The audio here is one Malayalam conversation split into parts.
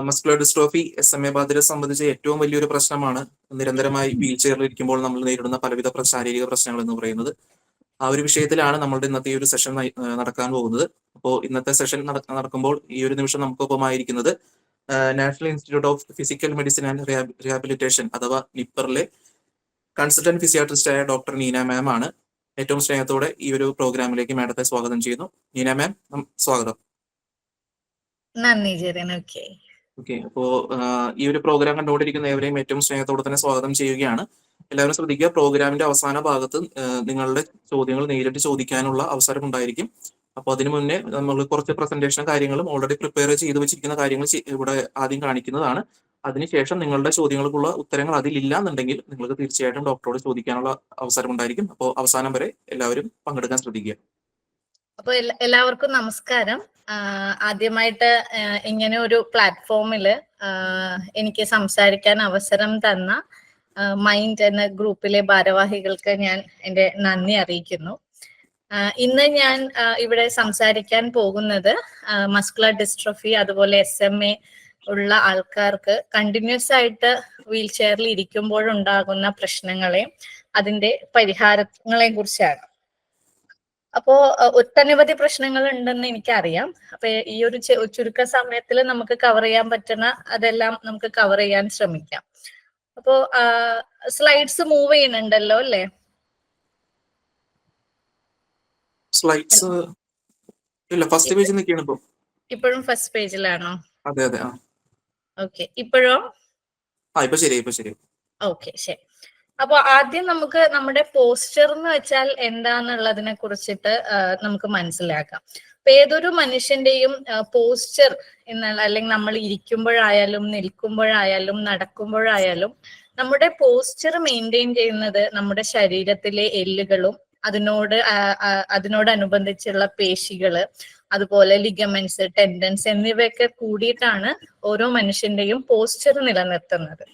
മസ്കുലർ ഡിസ്ട്രോഫി SMA ബാധിതരെ സംബന്ധിച്ച് ഏറ്റവും വലിയൊരു പ്രശ്നമാണ് നിരന്തരമായി വീൽ ചെയറിൽ ഇരിക്കുമ്പോൾ നമ്മൾ നേരിടുന്ന പലവിധ ശാരീരിക പ്രശ്നങ്ങൾ എന്ന് പറയുന്നത്. ആ ഒരു വിഷയത്തിലാണ് നമ്മളുടെ ഇന്നത്തെ ഈ ഒരു സെഷൻ നടക്കാൻ പോകുന്നത്. അപ്പോൾ ഇന്നത്തെ സെഷൻ നടക്കുമ്പോൾ ഈ ഒരു നിമിഷം നമുക്കൊപ്പമായിരിക്കുന്നത് national institute of physical medicine and rehabilitation അഥവാ നിപ്പറിലെ കൺസൾട്ടന്റ് ഫിസിയാട്രിസ്റ്റ് ആയ ഡോക്ടർ നീന മാം ആണ്. ഏറ്റവും സ്നേഹത്തോടെ ഈ ഒരു പ്രോഗ്രാമിലേക്ക് മാഡത്തെ സ്വാഗതം ചെയ്യുന്നു. നീന മാം, സ്വാഗതം. നന്ദി ജെറിൻ. ഓക്കെ, അപ്പോ ഈ ഒരു പ്രോഗ്രാം കണ്ടുകൊണ്ടിരിക്കുന്ന ഏവരെയും ഏറ്റവും സ്നേഹത്തോടെ തന്നെ സ്വാഗതം ചെയ്യുകയാണ്. എല്ലാവരും ശ്രദ്ധിക്കുക, പ്രോഗ്രാമിന്റെ അവസാന ഭാഗത്ത് നിങ്ങളുടെ ചോദ്യങ്ങൾ നേരിട്ട് ചോദിക്കാനുള്ള അവസരം ഉണ്ടായിരിക്കും. അപ്പോൾ അതിനു മുന്നേ നമ്മൾ കുറച്ച് പ്രസന്റേഷൻ കാര്യങ്ങളും ഓൾറെഡി പ്രിപ്പയർ ചെയ്ത് വെച്ചിരിക്കുന്ന കാര്യങ്ങൾ ഇവിടെ ആദ്യം കാണിക്കുന്നതാണ്. അതിനുശേഷം നിങ്ങളുടെ ചോദ്യങ്ങൾക്കുള്ള ഉത്തരങ്ങൾ അതിലില്ല എന്നുണ്ടെങ്കിൽ നിങ്ങൾക്ക് തീർച്ചയായിട്ടും ഡോക്ടറോട് ചോദിക്കാനുള്ള അവസരം ഉണ്ടായിരിക്കും. അപ്പോൾ അവസാനം വരെ എല്ലാവരും പങ്കെടുക്കാൻ ശ്രദ്ധിക്കുക. അപ്പോൾ എല്ലാവർക്കും നമസ്കാരം. ആദ്യമായിട്ട് ഇങ്ങനെ ഒരു പ്ലാറ്റ്ഫോമില് എനിക്ക് സംസാരിക്കാൻ അവസരം തന്ന മൈൻഡ് എന്ന ഗ്രൂപ്പിലെ ഭാരവാഹികൾക്ക് ഞാൻ എൻ്റെ നന്ദി അറിയിക്കുന്നു. ഇന്ന് ഞാൻ ഇവിടെ സംസാരിക്കാൻ പോകുന്നത് മസ്കുലർ ഡിസ്ട്രോഫി അതുപോലെ SMA ഉള്ള ആൾക്കാർക്ക് കണ്ടിന്യൂസ് ആയിട്ട് വീൽ ചെയറിൽ ഇരിക്കുമ്പോഴുണ്ടാകുന്ന പ്രശ്നങ്ങളെ അതിന്റെ പരിഹാരങ്ങളെ കുറിച്ചാണ്. അപ്പോ ഒട്ടനവധി പ്രശ്നങ്ങൾ ഉണ്ടെന്ന് എനിക്കറിയാം. അപ്പൊ ഈ ഒരു ചുരുക്ക സമയത്തിൽ നമുക്ക് കവർ ചെയ്യാൻ പറ്റുന്ന അതെല്ലാം നമുക്ക് കവർ ചെയ്യാൻ ശ്രമിക്കാം. അപ്പോ സ്ലൈഡ്സ് മൂവ് ചെയ്യുന്നുണ്ടല്ലോ അല്ലേ? സ്ലൈഡ്സ് ഇല്ല, ഫസ്റ്റ് പേജിൽ നിൽക്കുകയാണ് ഇപ്പോ. ഇപ്പോഴും ഫസ്റ്റ് പേജിലാണോ? അതെ അതെ. ഓക്കെ, ഇപ്പോഴോ? ഇപ്പൊ ശരി, ഇപ്പൊ ശരി. ഓക്കെ, ശരി. അപ്പൊ ആദ്യം നമുക്ക് നമ്മുടെ പോസ്ചർ എന്ന് വെച്ചാൽ എന്താന്നുള്ളതിനെ കുറിച്ചിട്ട് നമുക്ക് മനസ്സിലാക്കാം. അപ്പൊ ഏതൊരു മനുഷ്യന്റെയും പോസ്ചർ എന്നുള്ള, അല്ലെങ്കിൽ നമ്മൾ ഇരിക്കുമ്പോഴായാലും നിൽക്കുമ്പോഴായാലും നടക്കുമ്പോഴായാലും നമ്മുടെ പോസ്ചർ മെയിൻറ്റെയിൻ ചെയ്യുന്നത് നമ്മുടെ ശരീരത്തിലെ എല്ലുകളും അതിനോടനുബന്ധിച്ചുള്ള പേശികള്, അതുപോലെ ലിഗമെന്റ്സ്, ടെൻഡൻസ് എന്നിവയൊക്കെ കൂടിയിട്ടാണ് ഓരോ മനുഷ്യന്റെയും പോസ്ചർ നിലനിർത്തുന്നത്.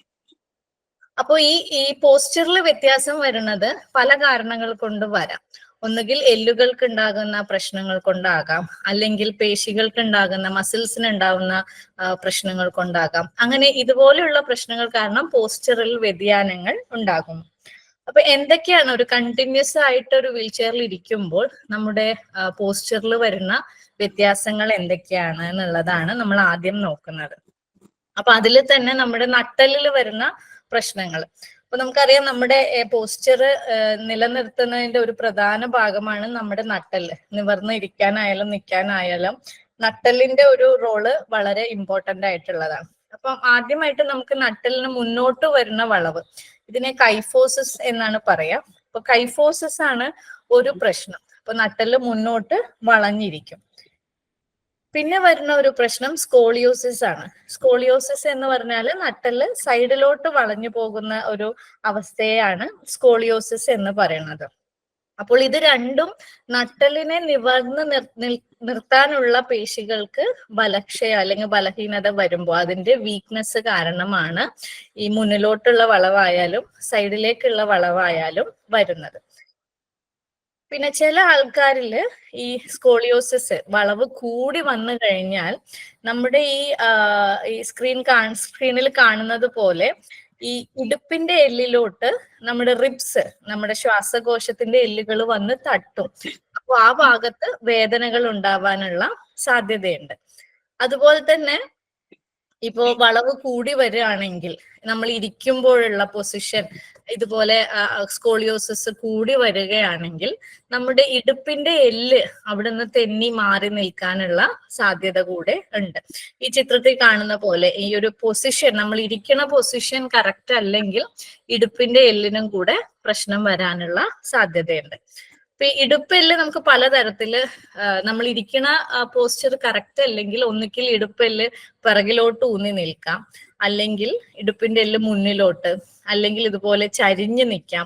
അപ്പൊ ഈ പോസ്ചറിൽ വ്യത്യാസം വരുന്നത് പല കാരണങ്ങൾ കൊണ്ട് വരാം. ഒന്നുകിൽ എല്ലുകൾക്ക് ഉണ്ടാകുന്ന പ്രശ്നങ്ങൾ കൊണ്ടാകാം, അല്ലെങ്കിൽ പേശികൾക്ക് ഉണ്ടാകുന്ന, മസിൽസിന് ഉണ്ടാകുന്ന പ്രശ്നങ്ങൾ കൊണ്ടാകാം. അങ്ങനെ ഇതുപോലെയുള്ള പ്രശ്നങ്ങൾ കാരണം പോസ്ചറിൽ വ്യതിയാനങ്ങൾ ഉണ്ടാകും. അപ്പൊ എന്തൊക്കെയാണ് ഒരു കണ്ടിന്യൂസ് ആയിട്ട് ഒരു വീൽ ചെയറിൽ ഇരിക്കുമ്പോൾ നമ്മുടെ പോസ്ചറിൽ വരുന്ന വ്യത്യാസങ്ങൾ എന്തൊക്കെയാണ് എന്നുള്ളതാണ് നമ്മൾ ആദ്യം നോക്കുന്നത്. അപ്പൊ അതിൽ തന്നെ നമ്മുടെ നട്ടെല്ലിൽ വരുന്ന പ്രശ്നങ്ങൾ. അപ്പൊ നമുക്കറിയാം, നമ്മുടെ പോസ്ചർ നിലനിർത്തുന്നതിന്റെ ഒരു പ്രധാന ഭാഗമാണ് നമ്മുടെ നട്ടെല്ല്. നിവർന്ന് ഇരിക്കാനായാലും നിൽക്കാനായാലും നട്ടെല്ലിന്റെ ഒരു റോള് വളരെ ഇമ്പോർട്ടന്റ് ആയിട്ടുള്ളതാണ്. അപ്പം ആദ്യമായിട്ട് നമുക്ക് നട്ടെല്ലിന് മുന്നോട്ട് വരുന്ന വളവ്, ഇതിനെ കൈഫോസിസ് എന്നാണ് പറയാ. അപ്പൊ കൈഫോസിസ് ആണ് ഒരു പ്രശ്നം. അപ്പൊ നട്ടെല്ല് മുന്നോട്ട് വളഞ്ഞിരിക്കും. പിന്നെ വരുന്ന ഒരു പ്രശ്നം സ്കോളിയോസിസ് ആണ്. സ്കോളിയോസിസ് എന്ന് പറഞ്ഞാൽ നട്ടെല്ല് സൈഡിലോട്ട് വളഞ്ഞു പോകുന്ന ഒരു അവസ്ഥയാണ് സ്കോളിയോസിസ് എന്ന് പറയുന്നത്. അപ്പോൾ ഇത് രണ്ടും നട്ടെല്ലിനെ നിവർന്ന് നിർത്താനുള്ള പേശികൾക്ക് ബലക്ഷയം അല്ലെങ്കിൽ ബലഹീനത വരുമ്പോൾ അതിന്റെ വീക്ക്നെസ് കാരണമാണ് ഈ മുന്നിലോട്ടുള്ള വളവായാലും സൈഡിലേക്കുള്ള വളവായാലും വരുന്നത്. പിന്നെ ചില ആൾക്കാരില് ഈ സ്കോളിയോസിസ് വളവ് കൂടി വന്നു കഴിഞ്ഞാൽ നമ്മുടെ ഈ സ്ക്രീനിൽ കാണുന്നത് പോലെ ഈ ഇടുപ്പിന്റെ എല്ലിലോട്ട് നമ്മുടെ റിബ്സ്, നമ്മുടെ ശ്വാസകോശത്തിന്റെ എല്ലുകൾ വന്ന് തട്ടും. അപ്പൊ ആ ഭാഗത്ത് വേദനകൾ ഉണ്ടാവാനുള്ള സാധ്യതയുണ്ട്. അതുപോലെ തന്നെ ഇപ്പോ വളവ് കൂടി വരികയാണെങ്കിൽ നമ്മൾ ഇരിക്കുമ്പോഴുള്ള പൊസിഷൻ ഇതുപോലെ സ്കോളിയോസിസ് കൂടി വരികയാണെങ്കിൽ നമ്മുടെ ഇടുപ്പിന്റെ എല്ല് അവിടുന്ന് തെന്നി മാറി നിൽക്കാനുള്ള സാധ്യത കൂടെ ഉണ്ട്. ഈ ചിത്രത്തിൽ കാണുന്ന പോലെ ഈ ഒരു പൊസിഷൻ, നമ്മൾ ഇരിക്കുന്ന പൊസിഷൻ കറക്റ്റ് അല്ലെങ്കിൽ ഇടുപ്പിന്റെ എല്ലിനും കൂടെ പ്രശ്നം വരാനുള്ള സാധ്യതയുണ്ട്. ഇപ്പൊ ഇടുപ്പെല്ല് നമുക്ക് പലതരത്തില്, നമ്മൾ ഇരിക്കുന്ന പോസ്ചർ കറക്റ്റ് അല്ലെങ്കിൽ ഒന്നുകിൽ ഇടുപ്പെല്ല് പിറകിലോട്ട് ഊന്നി നിൽക്കാം, അല്ലെങ്കിൽ ഇടുപ്പിന്റെ എല്ല് മുന്നിലോട്ട്, അല്ലെങ്കിൽ ഇതുപോലെ ചരിഞ്ഞു നിൽക്കാം.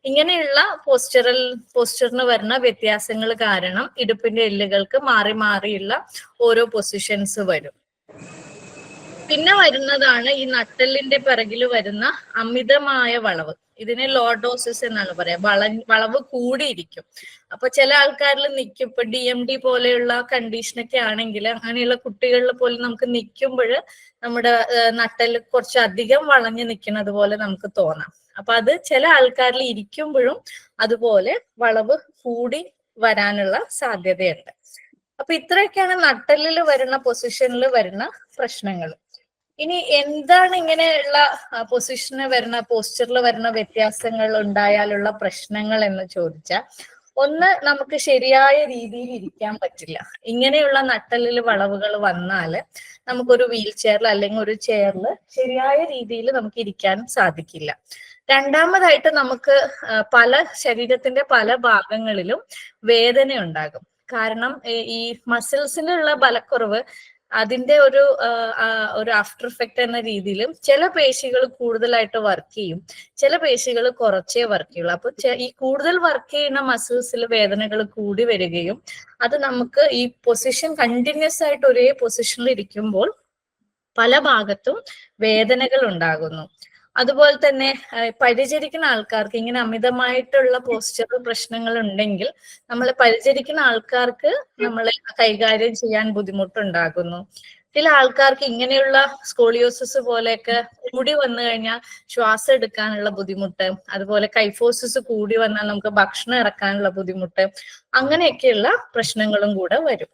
ഇങ്ങനെയുള്ള പോസ്ചറിന് വരുന്ന വ്യത്യാസങ്ങൾ കാരണം ഇടുപ്പിന്റെ എല്ലുകൾക്ക് മാറി മാറിയുള്ള ഓരോ പൊസിഷൻസ് വരും. പിന്നെ വരുന്നതാണ് ഈ നട്ടെല്ലിന്റെ പിറകിൽ വരുന്ന അമിതമായ വളവ്. ഇതിനെ ലോർഡോസിസ് എന്നാണ് പറയാ. വളവ് കൂടിയിരിക്കും. അപ്പൊ ചില ആൾക്കാരിൽ നിൽക്കും, ഇപ്പൊ DMD പോലെയുള്ള കണ്ടീഷനൊക്കെ ആണെങ്കിൽ അങ്ങനെയുള്ള കുട്ടികളിൽ പോലും നമുക്ക് നിൽക്കുമ്പോൾ നമ്മുടെ നട്ടെല്ല് കുറച്ച് അധികം വളഞ്ഞു നിൽക്കുന്നത് പോലെ നമുക്ക് തോന്നാം. അപ്പൊ അത് ചില ആൾക്കാരിൽ ഇരിക്കുമ്പോഴും അതുപോലെ വളവ് കൂടി വരാനുള്ള സാധ്യതയുണ്ട്. അപ്പൊ ഇത്രയൊക്കെയാണ് നട്ടെല്ലിൽ വരുന്ന പൊസിഷനിൽ വരുന്ന പ്രശ്നങ്ങൾ. ഇനി എന്താണ് ഇങ്ങനെയുള്ള പൊസിഷന് വരുന്ന പോസ്ചറിൽ വരുന്ന വ്യത്യാസങ്ങൾ ഉണ്ടായാലുള്ള പ്രശ്നങ്ങൾ എന്ന് ചോദിച്ചാൽ, ഒന്ന്, നമുക്ക് ശരിയായ രീതിയിൽ ഇരിക്കാൻ പറ്റില്ല. ഇങ്ങനെയുള്ള നട്ടെല്ലിൽ വളവുകൾ വന്നാൽ നമുക്കൊരു വീൽ ചെയറിൽ അല്ലെങ്കിൽ ഒരു ചെയറിൽ ശരിയായ രീതിയിൽ നമുക്ക് ഇരിക്കാൻ സാധിക്കില്ല. രണ്ടാമതായിട്ട് നമുക്ക് ശരീരത്തിന്റെ പല ഭാഗങ്ങളിലും വേദന ഉണ്ടാകും. കാരണം ഈ മസിൽസിനുള്ള ബലക്കുറവ് അതിന്റെ ഒരു ആഫ്റ്റർ എഫക്റ്റ് എന്ന രീതിയിലും ചില പേശികൾ കൂടുതലായിട്ട് വർക്ക് ചെയ്യും, ചില പേശികൾ കുറച്ചേ വർക്ക് ചെയ്യുള്ളൂ. അപ്പൊ ഈ കൂടുതൽ വർക്ക് ചെയ്യുന്ന മസിൽസിൽ വേദനകൾ കൂടി വരികയും അത് നമുക്ക് ഈ പൊസിഷൻ കണ്ടിന്യൂസ് ആയിട്ട് ഒരേ പൊസിഷനിൽ ഇരിക്കുമ്പോൾ പല ഭാഗത്തും വേദനകൾ ഉണ്ടാകുന്നു. അതുപോലെ തന്നെ പരിചരിക്കുന്ന ആൾക്കാർക്ക് ഇങ്ങനെ അമിതമായിട്ടുള്ള പോസ്ചറൽ പ്രശ്നങ്ങൾ ഉണ്ടെങ്കിൽ നമ്മൾ പരിചരിക്കുന്ന ആൾക്കാർക്ക് നമ്മളെ കൈകാര്യം ചെയ്യാൻ ബുദ്ധിമുട്ടുണ്ടാകുന്നു. ചില ആൾക്കാർക്ക് ഇങ്ങനെയുള്ള സ്കോളിയോസിസ് പോലെയൊക്കെ കൂടി വന്നു കഴിഞ്ഞാൽ ശ്വാസം എടുക്കാനുള്ള ബുദ്ധിമുട്ട്, അതുപോലെ കൈഫോസിസ് കൂടി വന്നാൽ നമുക്ക് ഭക്ഷണം ഇറക്കാനുള്ള ബുദ്ധിമുട്ട്, അങ്ങനെയൊക്കെയുള്ള പ്രശ്നങ്ങളും കൂടെ വരും.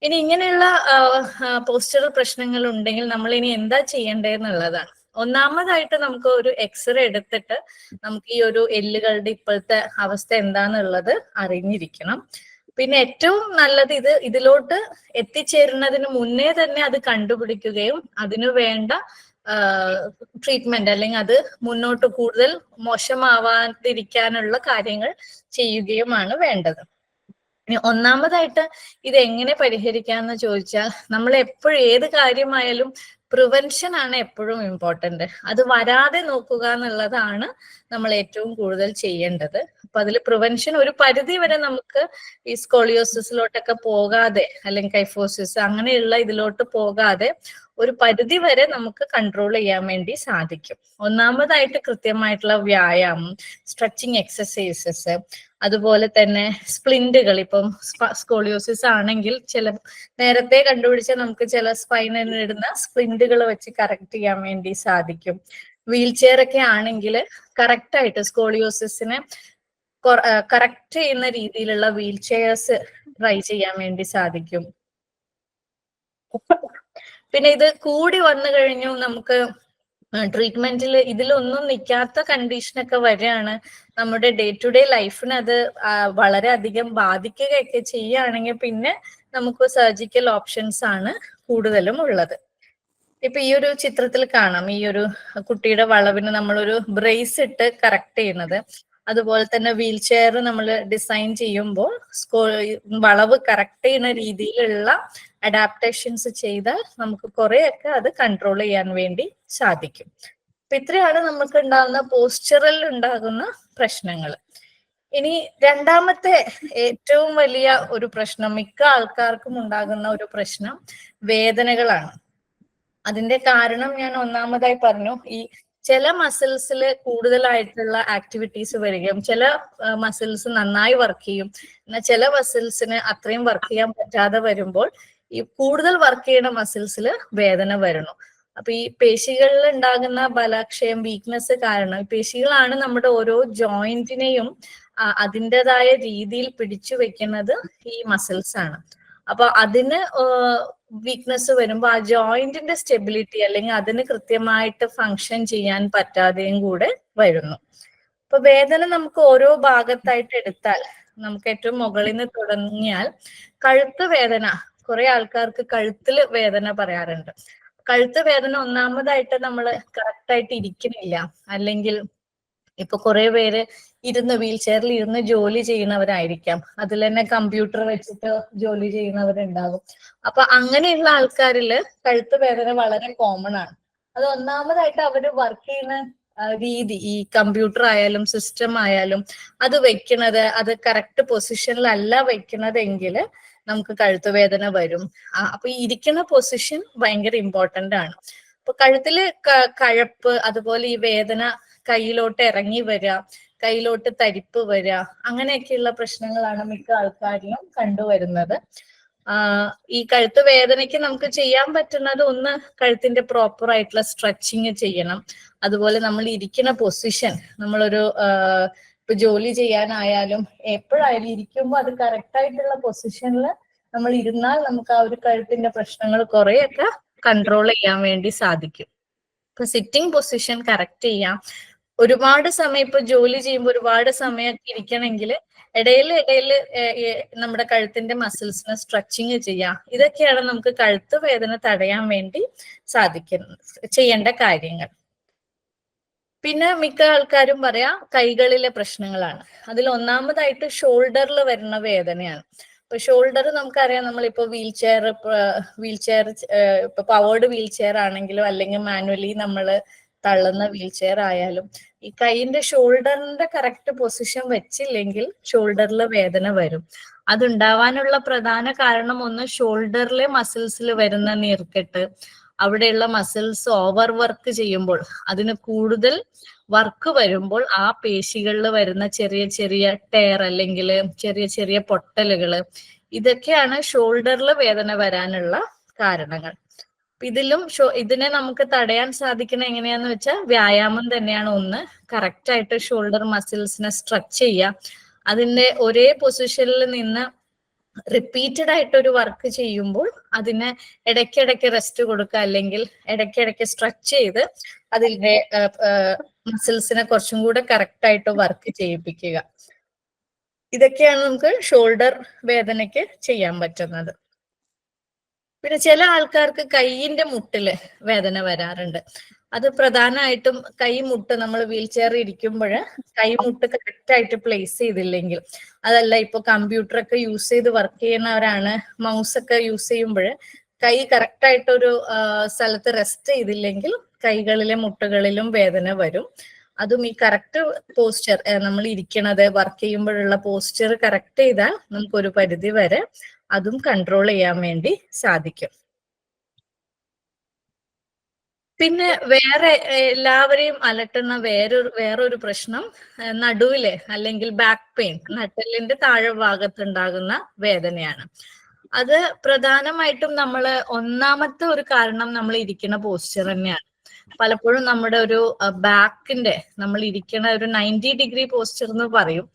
ഇനി ഇങ്ങനെയുള്ള പോസ്ചറൽ പ്രശ്നങ്ങൾ ഉണ്ടെങ്കിൽ നമ്മൾ ഇനി എന്താ ചെയ്യേണ്ടതെന്നുള്ളതാണ്. ഒന്നാമതായിട്ട് നമുക്ക് ഒരു എക്സ്റേ എടുത്തിട്ട് നമുക്ക് ഈ ഒരു എല്ലുകളുടെ ഇപ്പോഴത്തെ അവസ്ഥ എന്താന്നുള്ളത് അറിഞ്ഞിരിക്കണം. പിന്നെ ഏറ്റവും നല്ലത് ഇതിലോട്ട് എത്തിച്ചേരുന്നതിന് മുന്നേ തന്നെ അത് കണ്ടുപിടിക്കുകയും അതിനു വേണ്ട ട്രീറ്റ്മെന്റ് അല്ലെങ്കിൽ അത് മുന്നോട്ട് കൂടുതൽ മോശമാവാതിരിക്കാനുള്ള കാര്യങ്ങൾ ചെയ്യുകയുമാണ് വേണ്ടത്. ഒന്നാമതായിട്ട് ഇത് എങ്ങനെ പരിഹരിക്കാന്ന് ചോദിച്ചാൽ, നമ്മൾ എപ്പോഴും ഏത് കാര്യമായാലും പ്രിവെൻഷൻ ആണ് എപ്പോഴും ഇമ്പോർട്ടന്റ്. അത് വരാതെ നോക്കുക എന്നുള്ളതാണ് നമ്മൾ ഏറ്റവും കൂടുതൽ ചെയ്യേണ്ടത്. അപ്പൊ അതിൽ പ്രിവെൻഷൻ ഒരു പരിധി വരെ നമുക്ക് ഈ സ്കോളിയോസിസിലോട്ടൊക്കെ പോകാതെ അല്ലെങ്കിൽ കൈഫോസിസ് അങ്ങനെയുള്ള ഇതിലോട്ട് പോകാതെ ഒരു പരിധി വരെ നമുക്ക് കൺട്രോൾ ചെയ്യാൻ വേണ്ടി സാധിക്കും. ഒന്നാമതായിട്ട് കൃത്യമായിട്ടുള്ള വ്യായാമം, സ്ട്രെച്ചിങ് എക്സസൈസസ്, അതുപോലെ തന്നെ സ്പ്ലിന്റുകൾ. ഇപ്പം സ്കോളിയോസിസ് ആണെങ്കിൽ നേരത്തെ കണ്ടുപിടിച്ച നമുക്ക് ചില സ്പൈനിന് ഇടുന്ന സ്പ്ലിന്റുകൾ വെച്ച് കറക്റ്റ് ചെയ്യാൻ വേണ്ടി സാധിക്കും. വീൽ ചെയർ ഒക്കെ ആണെങ്കിൽ കറക്റ്റ് ആയിട്ട് സ്കോളിയോസിസിനെ കറക്റ്റ് ചെയ്യുന്ന രീതിയിലുള്ള വീൽ ചെയർസ് ട്രൈ ചെയ്യാൻ വേണ്ടി സാധിക്കും. പിന്നെ ഇത് കൂടി വന്നു കഴിഞ്ഞു നമുക്ക് ട്രീറ്റ്മെന്റിൽ ഇതിലൊന്നും നിൽക്കാത്ത കണ്ടീഷനൊക്കെ വരികയാണ്, നമ്മുടെ ഡേ ടു ഡേ ലൈഫിന് അത് വളരെ അധികം ബാധിക്കുകയൊക്കെ ചെയ്യുകയാണെങ്കിൽ പിന്നെ നമുക്ക് സർജിക്കൽ ഓപ്ഷൻസ് ആണ് കൂടുതലും ഉള്ളത്. ഇപ്പൊ ഈ ഒരു ചിത്രത്തിൽ കാണാം ഈ ഒരു കുട്ടിയുടെ വളവിന് നമ്മളൊരു ബ്രേസ് ഇട്ട് കറക്റ്റ് ചെയ്യുന്നത്. അതുപോലെ തന്നെ വീൽ ചെയർ നമ്മൾ ഡിസൈൻ ചെയ്യുമ്പോൾ വളവ് കറക്റ്റ് ചെയ്യുന്ന രീതിയിലുള്ള അഡാപ്റ്റേഷൻസ് ചെയ്താൽ നമുക്ക് കുറെയൊക്കെ അത് കൺട്രോൾ ചെയ്യാൻ വേണ്ടി സാധിക്കും. അപ്പൊ ഇത്രയാണ് നമുക്ക് ഉണ്ടാകുന്ന പോസ്ചറിൽ ഉണ്ടാകുന്ന പ്രശ്നങ്ങൾ. ഇനി രണ്ടാമത്തെ ഏറ്റവും വലിയ ഒരു പ്രശ്നം, മിക്ക ആൾക്കാർക്കും ഉണ്ടാകുന്ന ഒരു പ്രശ്നം വേദനകളാണ്. അതിന്റെ കാരണം ഞാൻ ഒന്നാമതായി പറഞ്ഞു, ഈ ചില മസിൽസിൽ കൂടുതലായിട്ടുള്ള ആക്ടിവിറ്റീസ് വരികയും ചില മസിൽസ് നന്നായി വർക്ക് ചെയ്യും, എന്നാൽ ചില മസിൽസിന് അത്രയും വർക്ക് ചെയ്യാൻ പറ്റാതെ വരുമ്പോൾ ഈ കൂടുതൽ വർക്ക് ചെയ്യുന്ന മസിൽസിൽ വേദന വരുന്നു. അപ്പൊ ഈ പേശികളിൽ ഉണ്ടാകുന്ന ബലക്ഷയം, വീക്ക്നെസ് കാരണം പേശികളാണ് നമ്മുടെ ഓരോ ജോയിന്റിനെയും അതിൻ്റെതായ രീതിയിൽ പിടിച്ചു വെക്കുന്നത് ഈ മസിൽസ് ആണ്. അപ്പൊ അതിന് വീക്ക്നെസ് വരുമ്പോൾ ആ ജോയിന്റിന്റെ സ്റ്റെബിലിറ്റി അല്ലെങ്കിൽ അതിന് കൃത്യമായിട്ട് ഫങ്ഷൻ ചെയ്യാൻ പറ്റാതെയും കൂടെ വരുന്നു. അപ്പൊ വേദന നമുക്ക് ഓരോ ഭാഗത്തായിട്ട് എടുത്താൽ, നമുക്ക് ഏറ്റവും മുകളിൽ നിന്ന് തുടങ്ങിയാൽ കഴുത്ത് വേദന, കുറെ ആൾക്കാർക്ക് കഴുത്തിൽ വേദന പറയാറുണ്ട്. കഴുത്ത് വേദന ഒന്നാമതായിട്ട് നമ്മൾ കറക്റ്റായിട്ട് ഇരിക്കുന്നില്ല, അല്ലെങ്കിൽ ഇപ്പൊ കുറെ പേര് വീൽ ചെയറിൽ ഇരുന്ന് ജോലി ചെയ്യുന്നവരായിരിക്കാം, അതിൽ തന്നെ കമ്പ്യൂട്ടർ വെച്ചിട്ട് ജോലി ചെയ്യുന്നവരുണ്ടാകും. അപ്പൊ അങ്ങനെയുള്ള ആൾക്കാരിൽ കഴുത്ത് വേദന വളരെ കോമൺ ആണ്. അത് ഒന്നാമതായിട്ട് അവര് വർക്ക് ചെയ്യുന്ന രീതി, ഈ കമ്പ്യൂട്ടർ ആയാലും സിസ്റ്റം ആയാലും അത് വെക്കുന്നത് അത് കറക്റ്റ് പൊസിഷനിലല്ല വെക്കുന്നത് എങ്കിൽ നമുക്ക് കഴുത്തുവേദന വരും. അപ്പൊ ഈ ഇരിക്കുന്ന പൊസിഷൻ ഭയങ്കര ഇമ്പോർട്ടന്റ് ആണ്. അപ്പൊ കഴുത്തില് കഴപ്പ്, അതുപോലെ ഈ വേദന കയ്യിലോട്ട് ഇറങ്ങി വരിക, കയ്യിലോട്ട് തരിപ്പ് വരിക, അങ്ങനെയൊക്കെയുള്ള പ്രശ്നങ്ങളാണ് മിക്ക ആൾക്കാരിലും കണ്ടുവരുന്നത്. ഈ കഴുത്ത് വേദനയ്ക്ക് നമുക്ക് ചെയ്യാൻ പറ്റുന്നത്, ഒന്ന് കഴുത്തിന്റെ പ്രോപ്പർ ആയിട്ടുള്ള സ്ട്രെച്ചിങ് ചെയ്യണം. അതുപോലെ നമ്മൾ ഇരിക്കുന്ന പൊസിഷൻ, നമ്മളൊരു ഇപ്പൊ ജോലി ചെയ്യാനായാലും എപ്പോഴായാലും ഇരിക്കുമ്പോൾ അത് കറക്റ്റ് ആയിട്ടുള്ള പൊസിഷനിൽ നമ്മൾ ഇരുന്നാൽ നമുക്ക് ആ ഒരു കഴുത്തിന്റെ പ്രശ്നങ്ങൾ കുറെയൊക്കെ കൺട്രോൾ ചെയ്യാൻ വേണ്ടി സാധിക്കും. ഇപ്പൊ സിറ്റിംഗ് പൊസിഷൻ കറക്റ്റ് ചെയ്യാം. ഒരുപാട് സമയം ഇപ്പൊ ജോലി ചെയ്യുമ്പോൾ ഒരുപാട് സമയമൊക്കെ ഇരിക്കണമെങ്കിൽ ഇടയിൽ നമ്മുടെ കഴുത്തിന്റെ മസിൽസിനെ സ്ട്രെച്ചിങ് ചെയ്യാം. ഇതൊക്കെയാണ് നമുക്ക് കഴുത്ത് വേദന തടയാൻ വേണ്ടി ചെയ്യേണ്ട കാര്യങ്ങൾ. പിന്നെ മിക്ക ആൾക്കാരും പറയാ കൈകളിലെ പ്രശ്നങ്ങളാണ്. അതിൽ ഒന്നാമതായിട്ട് ഷോൾഡറിൽ വരുന്ന വേദനയാണ്. ഇപ്പൊ ഷോൾഡർ നമുക്കറിയാം, നമ്മളിപ്പോ വീൽ ചെയർ ഇപ്പൊ പവേർഡ് വീൽ ചെയർ ആണെങ്കിലും അല്ലെങ്കിൽ മാനുവലി നമ്മൾ തള്ളുന്ന വീൽ ചെയർ ആയാലും ഈ കൈയിന്റെ ഷോൾഡറിന്റെ കറക്റ്റ് പൊസിഷൻ വെച്ചില്ലെങ്കിൽ ഷോൾഡറിൽ വേദന വരും. അതുണ്ടാവാനുള്ള പ്രധാന കാരണം, ഒന്ന് ഷോൾഡറിലെ മസിൽസിൽ വരുന്ന നീർക്കെട്ട്, അവിടെയുള്ള മസിൽസ് ഓവർ വർക്ക് ചെയ്യുമ്പോൾ, അതിന് കൂടുതൽ വർക്ക് വരുമ്പോൾ ആ പേശികളിൽ വരുന്ന ചെറിയ ചെറിയ ടയർ അല്ലെങ്കിൽ ചെറിയ ചെറിയ പൊട്ടലുകള്, ഇതൊക്കെയാണ് ഷോൾഡറിൽ വേദന വരാനുള്ള കാരണങ്ങൾ. ഇതിനെ നമുക്ക് തടയാൻ സാധിക്കുന്ന എങ്ങനെയാന്ന് വെച്ചാൽ വ്യായാമം തന്നെയാണ് ഒന്ന്. കറക്റ്റ് ആയിട്ട് ഷോൾഡർ മസിൽസിനെ സ്ട്രെച്ച് ചെയ്യുക, അതിന്റെ ഒരേ പൊസിഷനിൽ നിന്ന് റിപ്പീറ്റഡ് ആയിട്ട് ഒരു വർക്ക് ചെയ്യുമ്പോൾ അതിന് ഇടയ്ക്കിടയ്ക്ക് റെസ്റ്റ് കൊടുക്കുക, അല്ലെങ്കിൽ ഇടയ്ക്കിടയ്ക്ക് സ്ട്രെച്ച് ചെയ്ത് അതിന്റെ മസിൽസിനെ കുറച്ചും കൂടെ കറക്റ്റ് ആയിട്ട് വർക്ക് ചെയ്യിപ്പിക്കുക. ഇതൊക്കെയാണ് നമുക്ക് ഷോൾഡർ വേദനയ്ക്ക് ചെയ്യാൻ പറ്റുന്നത്. പിന്നെ ചില ആൾക്കാർക്ക് കൈയിന്റെ മുട്ടില് വേദന വരാറുണ്ട്. അത് പ്രധാനമായിട്ടും കൈമുട്ട്, നമ്മൾ വീൽ ചെയർ ഇരിക്കുമ്പോൾ കൈമുട്ട് കറക്റ്റ് ആയിട്ട് പ്ലേസ് ചെയ്തില്ലെങ്കിൽ, അതല്ല ഇപ്പൊ കമ്പ്യൂട്ടർ ഒക്കെ യൂസ് ചെയ്ത് വർക്ക് ചെയ്യുന്നവരാണ്, മൗസ് ഒക്കെ യൂസ് ചെയ്യുമ്പോൾ കൈ കറക്റ്റ് ആയിട്ടൊരു സ്ഥലത്ത് റെസ്റ്റ് ചെയ്തില്ലെങ്കിൽ കൈകളിലെ മുട്ടുകളിലും വേദന വരും. അതും ഈ കറക്റ്റ് പോസ്ചർ, നമ്മൾ ഇരിക്കണത് വർക്ക് ചെയ്യുമ്പോഴുള്ള പോസ്ചർ കറക്റ്റ് ചെയ്താൽ നമുക്കൊരു പരിധി വരെ അതും കൺട്രോൾ ചെയ്യാൻ വേണ്ടി സാധിക്കും. പിന്നെ എല്ലാവരെയും അലട്ടുന്ന വേറൊരു പ്രശ്നം നടുവിലെ അല്ലെങ്കിൽ ബാക്ക് പെയിൻ, നട്ടെല്ലിന്റെ താഴെ ഭാഗത്തുണ്ടാകുന്ന വേദനയാണ്. അത് പ്രധാനമായിട്ടും ഒന്നാമത്തെ ഒരു കാരണം നമ്മൾ ഇരിക്കുന്ന പോസ്ചർ തന്നെയാണ്. പലപ്പോഴും നമ്മുടെ ഒരു ബാക്കിന്റെ, നമ്മൾ ഇരിക്കുന്ന ഒരു 90 ഡിഗ്രി പോസ്ചർ എന്ന് പറയും.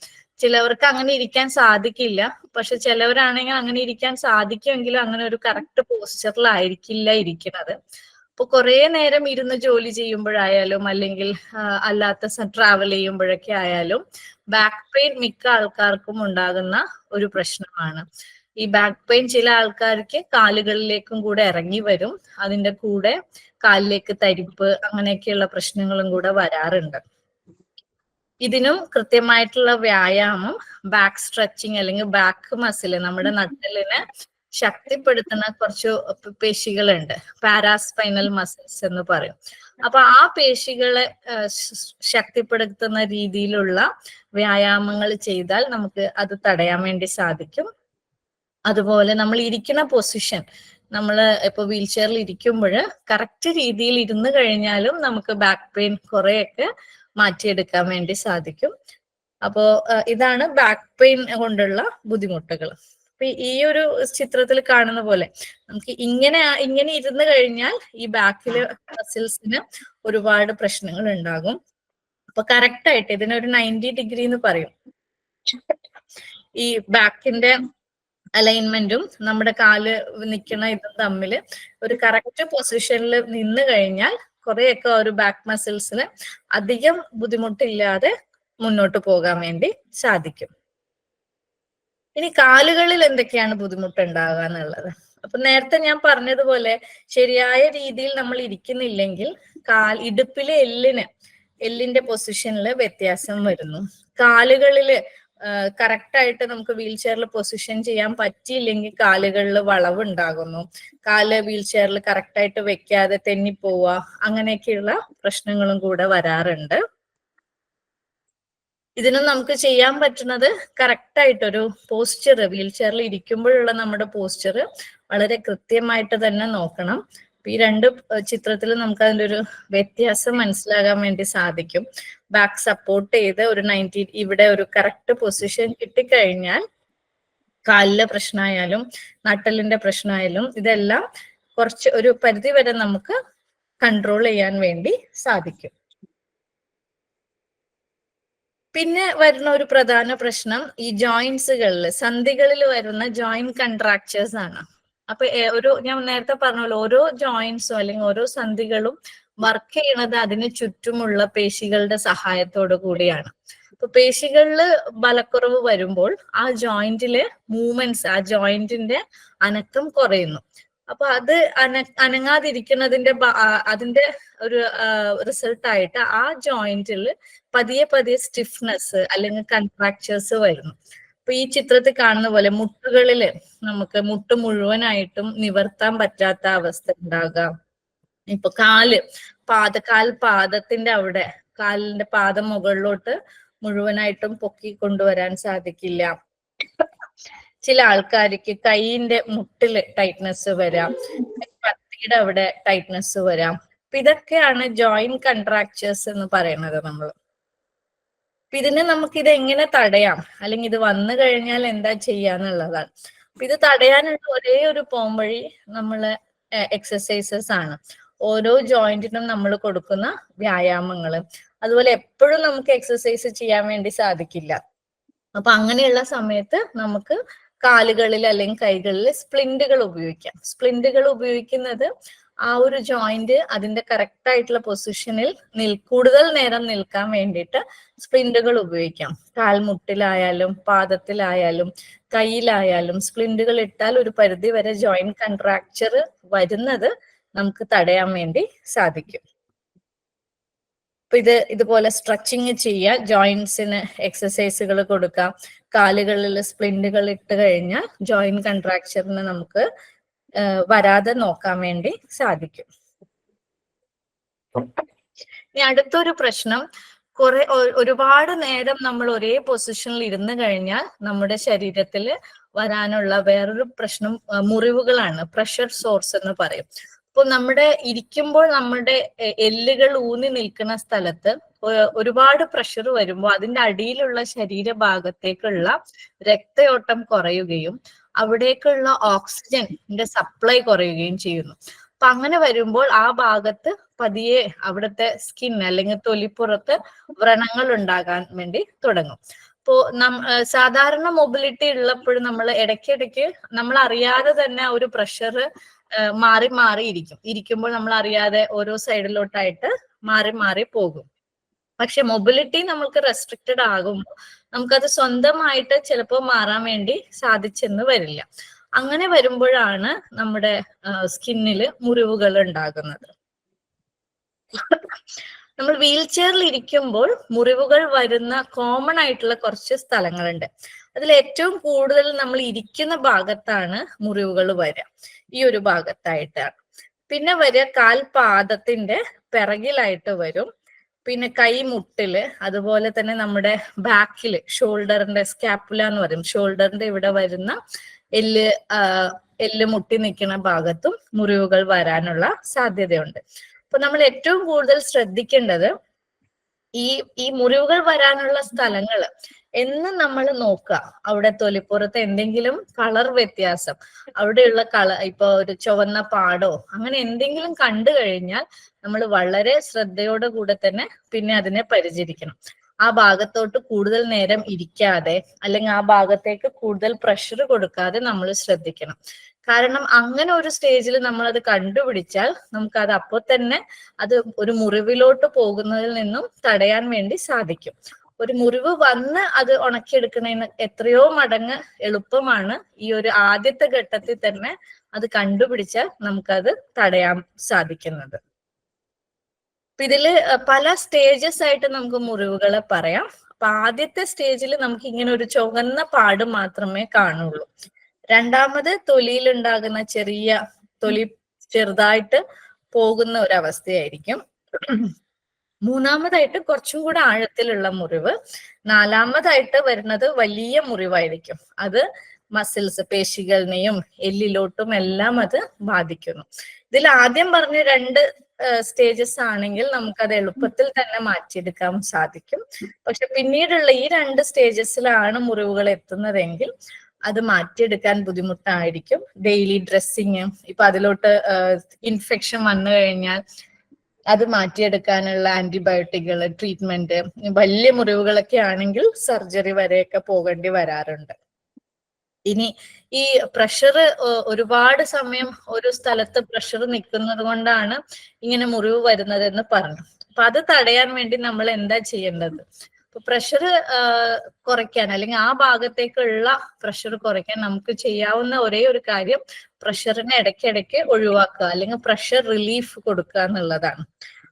ചിലവർക്ക് അങ്ങനെ ഇരിക്കാൻ സാധിക്കില്ല, പക്ഷെ ചിലവരാണെങ്കിൽ അങ്ങനെ ഇരിക്കാൻ സാധിക്കുമെങ്കിലും അങ്ങനെ ഒരു കറക്റ്റ് പോസ്ചറിലായിരിക്കില്ല ഇരിക്കുന്നത്. അപ്പൊ കുറെ നേരം ഇരുന്ന് ജോലി ചെയ്യുമ്പോഴായാലും അല്ലെങ്കിൽ അല്ലാത്ത ട്രാവൽ ചെയ്യുമ്പോഴൊക്കെ ആയാലും ബാക്ക് പെയിൻ മിക്ക ആൾക്കാർക്കും ഉണ്ടാകുന്ന ഒരു പ്രശ്നമാണ്. ഈ ബാക്ക് പെയിൻ ചില ആൾക്കാർക്ക് കാലുകളിലേക്കും കൂടെ ഇറങ്ങി വരും. അതിന്റെ കൂടെ കാലിലേക്ക് തരിപ്പ്, അങ്ങനെയൊക്കെയുള്ള പ്രശ്നങ്ങളും കൂടെ വരാറുണ്ട്. ഇതിനും കൃത്യമായിട്ടുള്ള വ്യായാമം, ബാക്ക് സ്ട്രെച്ചിങ് അല്ലെങ്കിൽ ബാക്ക് മസിൽ, നമ്മുടെ നട്ടെല്ലിനെ ശക്തിപ്പെടുത്തുന്ന കുറച്ച് പേശികളുണ്ട്, പാരാസ്പൈനൽ മസിൽസ് എന്ന് പറയും. അപ്പൊ ആ പേശികളെ ശക്തിപ്പെടുത്തുന്ന രീതിയിലുള്ള വ്യായാമങ്ങൾ ചെയ്താൽ നമുക്ക് അത് തടയാൻ വേണ്ടി സാധിക്കും. അതുപോലെ നമ്മൾ ഇരിക്കുന്ന പൊസിഷൻ, നമ്മൾ ഇപ്പൊ വീൽ ചെയറിൽ ഇരിക്കുമ്പോൾ കറക്റ്റ് രീതിയിൽ ഇരുന്ന് കഴിഞ്ഞാലും നമുക്ക് ബാക്ക് പെയിൻ കുറെയൊക്കെ മാറ്റിയെടുക്കാൻ വേണ്ടി സാധിക്കും. അപ്പോ ഇതാണ് ബാക്ക് പെയിൻ കൊണ്ടുള്ള ബുദ്ധിമുട്ടുകൾ. അപ്പൊ ഈ ഒരു ചിത്രത്തിൽ കാണുന്ന പോലെ നമുക്ക് ഇങ്ങനെ ഇരുന്ന് കഴിഞ്ഞാൽ ഈ ബാക്കിലെ മസിൽസിന് ഒരുപാട് പ്രശ്നങ്ങൾ ഉണ്ടാകും. അപ്പൊ കറക്റ്റ് ആയിട്ട് ഇതിനൊരു 90 ഡിഗ്രി എന്ന് പറയും. ഈ ബാക്കിന്റെ അലൈൻമെന്റും നമ്മുടെ കാല് നിൽക്കുന്ന ഇതും തമ്മിൽ ഒരു കറക്റ്റ് പൊസിഷനിൽ നിന്ന് കഴിഞ്ഞാൽ കുറെയൊക്കെ ഒരു ബാക്ക് മസിൽസിന് അധികം ബുദ്ധിമുട്ടില്ലാതെ മുന്നോട്ട് പോകാൻ വേണ്ടി സാധിക്കും. ഇനി കാലുകളിൽ എന്തൊക്കെയാണ് ബുദ്ധിമുട്ടുണ്ടാകുക എന്നുള്ളത്. അപ്പൊ നേരത്തെ ഞാൻ പറഞ്ഞതുപോലെ ശരിയായ രീതിയിൽ നമ്മൾ ഇരിക്കുന്നില്ലെങ്കിൽ ഇടുപ്പിലെ എല്ലിന്റെ പൊസിഷനിൽ വ്യത്യാസം വരുന്നു. കാലുകളില് കറക്റ്റ് ആയിട്ട് നമുക്ക് വീൽ ചെയറിൽ പൊസിഷൻ ചെയ്യാൻ പറ്റിയില്ലെങ്കിൽ കാലുകളിൽ വളവ് ഉണ്ടാകുന്നു. കാല് വീൽ ചെയറിൽ കറക്റ്റ് ആയിട്ട് വെക്കാതെ തെന്നിപ്പോവുക, അങ്ങനെയൊക്കെയുള്ള പ്രശ്നങ്ങളും കൂടെ വരാറുണ്ട്. ഇതിന് നമുക്ക് ചെയ്യാൻ പറ്റുന്നത് കറക്റ്റ് ആയിട്ടൊരു പോസ്ചർ, വീൽ ചെയറിൽ ഇരിക്കുമ്പോഴുള്ള നമ്മുടെ പോസ്ചർ വളരെ കൃത്യമായിട്ട് തന്നെ നോക്കണം. ഈ രണ്ട് ചിത്രത്തിൽ നമുക്ക് അതിന്റെ ഒരു വ്യത്യാസം മനസ്സിലാകാൻ വേണ്ടി സാധിക്കും. ബാക്ക് സപ്പോർട്ട് ചെയ്ത് ഒരു 90 ഇവിടെ ഒരു കറക്റ്റ് പൊസിഷൻ കിട്ടിക്കഴിഞ്ഞാൽ കാലിലെ പ്രശ്നമായാലും നട്ടലിന്റെ പ്രശ്നമായാലും ഇതെല്ലാം കുറച്ച് ഒരു പരിധി വരെ നമുക്ക് കൺട്രോൾ ചെയ്യാൻ വേണ്ടി സാധിക്കും. പിന്നെ വരുന്ന ഒരു പ്രധാന പ്രശ്നം ഈ ജോയിന്റ്സുകളിൽ, സന്ധികളിൽ വരുന്ന ജോയിന്റ് കൺട്രാക്ചേഴ്സ് ആണ്. അപ്പൊ ഞാൻ നേരത്തെ പറഞ്ഞല്ലോ, ഓരോ ജോയിന്റ്സും അല്ലെങ്കിൽ ഓരോ സന്ധികളും വർക്ക് ചെയ്യണത് അതിന് ചുറ്റുമുള്ള പേശികളുടെ സഹായത്തോടു കൂടിയാണ്. അപ്പൊ പേശികളില് ബലക്കുറവ് വരുമ്പോൾ ആ ജോയിന്റിലെ മൂവ്മെന്റ്സ്, ആ ജോയിന്റിന്റെ അനക്കം കുറയുന്നു. അപ്പൊ അത് അനങ്ങാതിരിക്കുന്നതിന്റെ അതിന്റെ ഒരു റിസൾട്ടായിട്ട് ആ ജോയിന്റിൽ പതിയെ പതിയെ സ്റ്റിഫ്നെസ് അല്ലെങ്കിൽ കൺട്രാക്ചേഴ്സ് വരുന്നു. അപ്പൊ ഈ ചിത്രത്തിൽ കാണുന്ന പോലെ മുട്ടുകളില് നമുക്ക് മുട്ട് മുഴുവനായിട്ടും നിവർത്താൻ പറ്റാത്ത അവസ്ഥ ഉണ്ടാകാം. ഇപ്പൊ പാദത്തിന്റെ അവിടെ കാലിന്റെ പാദം മുകളിലോട്ട് മുഴുവനായിട്ടും പൊക്കി കൊണ്ടുവരാൻ സാധിക്കില്ല. ചില ആൾക്കാർക്ക് കൈയിന്റെ മുട്ടില് ടൈറ്റ്നസ് വരാം, പത്തിയുടെ അവിടെ ടൈറ്റ്നസ് വരാം. അപ്പൊ ഇതൊക്കെയാണ് ജോയിന്റ് കൺട്രാക്ചേഴ്സ് എന്ന് പറയുന്നത് നമ്മൾ. ഇതിന് നമുക്ക് ഇത് എങ്ങനെ തടയാം, അല്ലെങ്കിൽ ഇത് വന്നു കഴിഞ്ഞാൽ എന്താ ചെയ്യാന്നുള്ളതാണ്. ഇത് തടയാനുള്ള ഒരേ ഒരു പോംവഴി നമ്മള് എക്സസൈസസ് ആണ്. ഓരോ ജോയിന്റിനും നമ്മൾ കൊടുക്കുന്ന വ്യായാമങ്ങള്. അതുപോലെ എപ്പോഴും നമുക്ക് എക്സസൈസ് ചെയ്യാൻ വേണ്ടി സാധിക്കില്ല. അപ്പൊ അങ്ങനെയുള്ള സമയത്ത് നമുക്ക് കാലുകളിൽ അല്ലെങ്കിൽ കൈകളിൽ സ്പ്ലിന്റുകൾ ഉപയോഗിക്കാം. സ്പ്ലിന്റുകൾ ഉപയോഗിക്കുന്നത് ആ ഒരു ജോയിന്റ് അതിന്റെ കറക്റ്റ് ആയിട്ടുള്ള പൊസിഷനിൽ കൂടുതൽ നേരം നിൽക്കാൻ വേണ്ടിയിട്ട് സ്പ്ലിന്റുകൾ ഉപയോഗിക്കാം. കാൽമുട്ടിലായാലും പാദത്തിലായാലും കയ്യിലായാലും സ്പ്ലിന്റുകൾ ഇട്ടാൽ ഒരു പരിധി വരെ ജോയിന്റ് കൺട്രാക്ചർ വരുന്നത് നമുക്ക് തടയാൻ വേണ്ടി സാധിക്കും. അപ്പൊ ഇതുപോലെ സ്ട്രെച്ചിങ് ചെയ്യുക, ജോയിന്റ്സിന് എക്സസൈസുകൾ കൊടുക്കാം. കാലുകളിൽ സ്പ്ലിന്റുകൾ ഇട്ട് കഴിഞ്ഞാൽ ജോയിന്റ് കൺട്രാക്ചറിന് നമുക്ക് വരാതെ നോക്കാൻ വേണ്ടി സാധിക്കും. ഇനി അടുത്തൊരു പ്രശ്നം, ഒരുപാട് നേരം നമ്മൾ ഒരേ പൊസിഷനിൽ ഇരുന്ന് കഴിഞ്ഞാൽ നമ്മുടെ ശരീരത്തിൽ വരാനുള്ള വേറൊരു പ്രശ്നം മുറിവുകളാണ്. പ്രഷർ സോർസ് എന്ന് പറയും. അപ്പൊ ഇരിക്കുമ്പോൾ നമ്മുടെ എല്ലുകൾ ഊന്നി നിൽക്കുന്ന സ്ഥലത്ത് ഒരുപാട് പ്രഷർ വരുമ്പോൾ അതിന്റെ അടിയിലുള്ള ശരീരഭാഗത്തേക്കുള്ള രക്തയോട്ടം കുറയുകയും അവിടേക്കുള്ള ഓക്സിജന്റെ സപ്ലൈ കുറയുകയും ചെയ്യുന്നു. അപ്പൊ അങ്ങനെ വരുമ്പോൾ ആ ഭാഗത്ത് പതിയെ അവിടുത്തെ സ്കിൻ അല്ലെങ്കിൽ തൊലിപ്പുറത്ത് വ്രണങ്ങൾ ഉണ്ടാകാൻ വേണ്ടി തുടങ്ങും. അപ്പോ സാധാരണ മൊബിലിറ്റി ഉള്ളപ്പോഴും നമ്മൾ ഇടയ്ക്കിടയ്ക്ക് നമ്മൾ അറിയാതെ തന്നെ ഒരു പ്രഷർ മാറി മാറി ഇരിക്കുമ്പോൾ നമ്മൾ അറിയാതെ ഓരോ സൈഡിലോട്ടായിട്ട് മാറി മാറി പോകും. പക്ഷെ മൊബിലിറ്റി നമ്മൾക്ക് റെസ്ട്രിക്റ്റഡ് ആകുമ്പോൾ നമുക്കത് സ്വന്തമായിട്ട് ചിലപ്പോൾ മാറാൻ വേണ്ടി സാധിച്ചെന്ന് വരില്ല. അങ്ങനെ വരുമ്പോഴാണ് നമ്മുടെ സ്കിന്നില് മുറിവുകൾ ഉണ്ടാകുന്നത്. നമ്മൾ വീൽ ചെയറിൽ ഇരിക്കുമ്പോൾ മുറിവുകൾ വരുന്ന കോമൺ ആയിട്ടുള്ള കുറച്ച് സ്ഥലങ്ങളുണ്ട്. അതിൽ ഏറ്റവും കൂടുതൽ നമ്മൾ ഇരിക്കുന്ന ഭാഗത്താണ് മുറിവുകൾ വരിക, ഈ ഒരു ഭാഗത്തായിട്ടാണ്. പിന്നെ വരിക കാൽപാദത്തിന്റെ പിറകിലായിട്ട് വരും. പിന്നെ കൈമുട്ടില്, അതുപോലെ തന്നെ നമ്മുടെ ബാക്കില് ഷോൾഡറിന്റെ സ്കാപ്പുല എന്ന് പറയും, ഷോൾഡറിന്റെ ഇവിടെ വരുന്ന എല്ല് മുട്ടി നിൽക്കുന്ന ഭാഗത്തും മുറിവുകൾ വരാനുള്ള സാധ്യതയുണ്ട്. അപ്പൊ നമ്മൾ ഏറ്റവും കൂടുതൽ ശ്രദ്ധിക്കേണ്ടത് ഈ മുറിവുകൾ വരാനുള്ള സ്ഥലങ്ങള് എന്ന് നമ്മൾ നോക്കുക. അവിടെ തൊലിപ്പുറത്ത് എന്തെങ്കിലും കളർ വ്യത്യാസം, അവിടെയുള്ള ഇപ്പൊ ഒരു ചുവന്ന പാടോ അങ്ങനെ എന്തെങ്കിലും കണ്ടു കഴിഞ്ഞാൽ നമ്മൾ വളരെ ശ്രദ്ധയോടെ കൂടെ തന്നെ പിന്നെ അതിനെ പരിചരിക്കണം. ആ ഭാഗത്തോട്ട് കൂടുതൽ നേരം ഇരിക്കാതെ അല്ലെങ്കിൽ ആ ഭാഗത്തേക്ക് കൂടുതൽ പ്രഷർ കൊടുക്കാതെ നമ്മൾ ശ്രദ്ധിക്കണം. കാരണം അങ്ങനെ ഒരു സ്റ്റേജിൽ നമ്മൾ അത് കണ്ടുപിടിച്ചാൽ നമുക്ക് അത് അപ്പോൾ തന്നെ അത് ഒരു മുറിവിലോട്ട് പോകുന്നതിൽ നിന്നും തടയാൻ വേണ്ടി സാധിക്കും. ഒരു മുറിവ് വന്ന് അത് ഉണക്കിയെടുക്കുന്നതിന് എത്രയോ മടങ്ങ് എളുപ്പമാണ് ഈ ഒരു ആദ്യത്തെ ഘട്ടത്തിൽ തന്നെ അത് കണ്ടുപിടിച്ചാൽ നമുക്കത് തടയാൻ സാധിക്കുന്നത്. ഇതില് പല സ്റ്റേജസ് ആയിട്ട് നമുക്ക് മുറിവുകളെ പറയാം. അപ്പൊ ആദ്യത്തെ സ്റ്റേജിൽ നമുക്ക് ഇങ്ങനെ ഒരു ചുവന്ന പാട് മാത്രമേ കാണുള്ളൂ. രണ്ടാമത് തൊലിയിൽ ഉണ്ടാകുന്ന തൊലി ചെറുതായിട്ട് പോകുന്ന ഒരവസ്ഥയായിരിക്കും. മൂന്നാമതായിട്ട് കുറച്ചും കൂടെ ആഴത്തിലുള്ള മുറിവ്. നാലാമതായിട്ട് വരുന്നത് വലിയ മുറിവായിരിക്കും. അത് മസിൽസ്, പേശികളിനെയും എല്ലിലോട്ടും എല്ലാം അത് ബാധിക്കുന്നു. ഇതിൽ ആദ്യം പറഞ്ഞ 2 സ്റ്റേജസ് ആണെങ്കിൽ നമുക്കത് എളുപ്പത്തിൽ തന്നെ മാറ്റിയെടുക്കാൻ സാധിക്കും. പക്ഷെ പിന്നീടുള്ള ഈ 2 സ്റ്റേജസിലാണ് മുറിവുകൾ എത്തുന്നതെങ്കിൽ അത് മാറ്റിയെടുക്കാൻ ബുദ്ധിമുട്ടായിരിക്കും. ഡെയിലി ഡ്രസ്സിങ്, ഇപ്പൊ അതിലോട്ട് ഇൻഫെക്ഷൻ വന്നു കഴിഞ്ഞാൽ അത് മാറ്റിയെടുക്കാനുള്ള ആന്റിബയോട്ടിക്കുകൾ, ട്രീറ്റ്മെന്റ്, വലിയ മുറിവുകളൊക്കെ ആണെങ്കിൽ സർജറി വരെയൊക്കെ പോകേണ്ടി വരാറുണ്ട്. ഇനി ഈ പ്രഷർ ഒരുപാട് സമയം ഒരു സ്ഥലത്ത് പ്രഷർ നിൽക്കുന്നത് കൊണ്ടാണ് ഇങ്ങനെ മുറിവ് വരുന്നത് എന്ന് പറഞ്ഞു. അപ്പൊ അത് തടയാൻ വേണ്ടി നമ്മൾ എന്താ ചെയ്യേണ്ടത്? പ്രഷർ കുറയ്ക്കാൻ, അല്ലെങ്കിൽ ആ ഭാഗത്തേക്കുള്ള പ്രഷർ കുറയ്ക്കാൻ നമുക്ക് ചെയ്യാവുന്ന ഒരേ ഒരു കാര്യം പ്രഷറിനെ ഇടയ്ക്കിടയ്ക്ക് ഒഴിവാക്കുക, അല്ലെങ്കിൽ പ്രഷർ റിലീഫ് കൊടുക്കുക എന്നുള്ളതാണ്.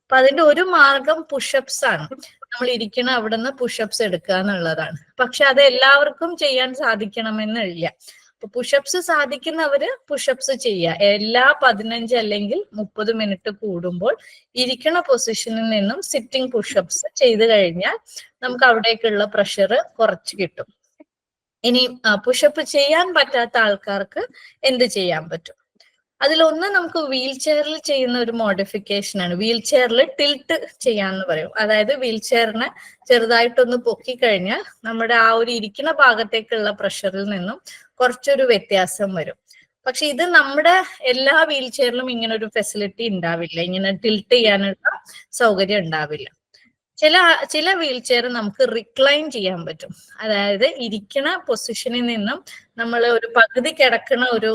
അപ്പൊ അതിന്റെ ഒരു മാർഗം പുഷപ്സ് ആണ്. നമ്മൾ ഇരിക്കണ അവിടെ നിന്ന് പുഷപ്സ് എടുക്കുക എന്നുള്ളതാണ്. പക്ഷെ അത് എല്ലാവർക്കും ചെയ്യാൻ സാധിക്കണമെന്നില്ല. അപ്പൊ പുഷപ്സ് സാധിക്കുന്നവര് പുഷപ്സ് ചെയ്യുക. എല്ലാ 15 അല്ലെങ്കിൽ 30 മിനിറ്റ് കൂടുമ്പോൾ ഇരിക്കണ പൊസിഷനിൽ നിന്നും സിറ്റിംഗ് പുഷപ്സ് ചെയ്ത് കഴിഞ്ഞാൽ നമുക്ക് അവിടേക്കുള്ള പ്രഷർ കുറച്ച് കിട്ടും. ഇനി പുഷപ്പ് ചെയ്യാൻ പറ്റാത്ത ആൾക്കാർക്ക് എന്ത് ചെയ്യാൻ പറ്റും? അതിലൊന്ന് നമുക്ക് വീൽ ചെയറിൽ ചെയ്യുന്ന ഒരു മോഡിഫിക്കേഷൻ ആണ്. വീൽ ചെയറിൽ ടിൽറ്റ് ചെയ്യാന്ന് പറയും. അതായത് വീൽ ചെയറിനെ ചെറുതായിട്ടൊന്ന് പൊക്കി കഴിഞ്ഞാൽ നമ്മുടെ ആ ഒരു ഇരിക്കുന്ന ഭാഗത്തേക്കുള്ള പ്രഷറിൽ നിന്നും കുറച്ചൊരു വ്യത്യാസം വരും. പക്ഷെ ഇത് നമ്മുടെ എല്ലാ വീൽ ചെയറിലും ഇങ്ങനെ ഒരു ഫെസിലിറ്റി ഉണ്ടാവില്ല, ഇങ്ങനെ ടിൽറ്റ് ചെയ്യാനുള്ള സൗകര്യം ഉണ്ടാവില്ല. ചില വീൽ ചെയർ നമുക്ക് റിക്ലൈൻ ചെയ്യാൻ പറ്റും. അതായത് ഇരിക്കണ പൊസിഷനിൽ നിന്നും നമ്മൾ ഒരു പകുതി കിടക്കണ ഒരു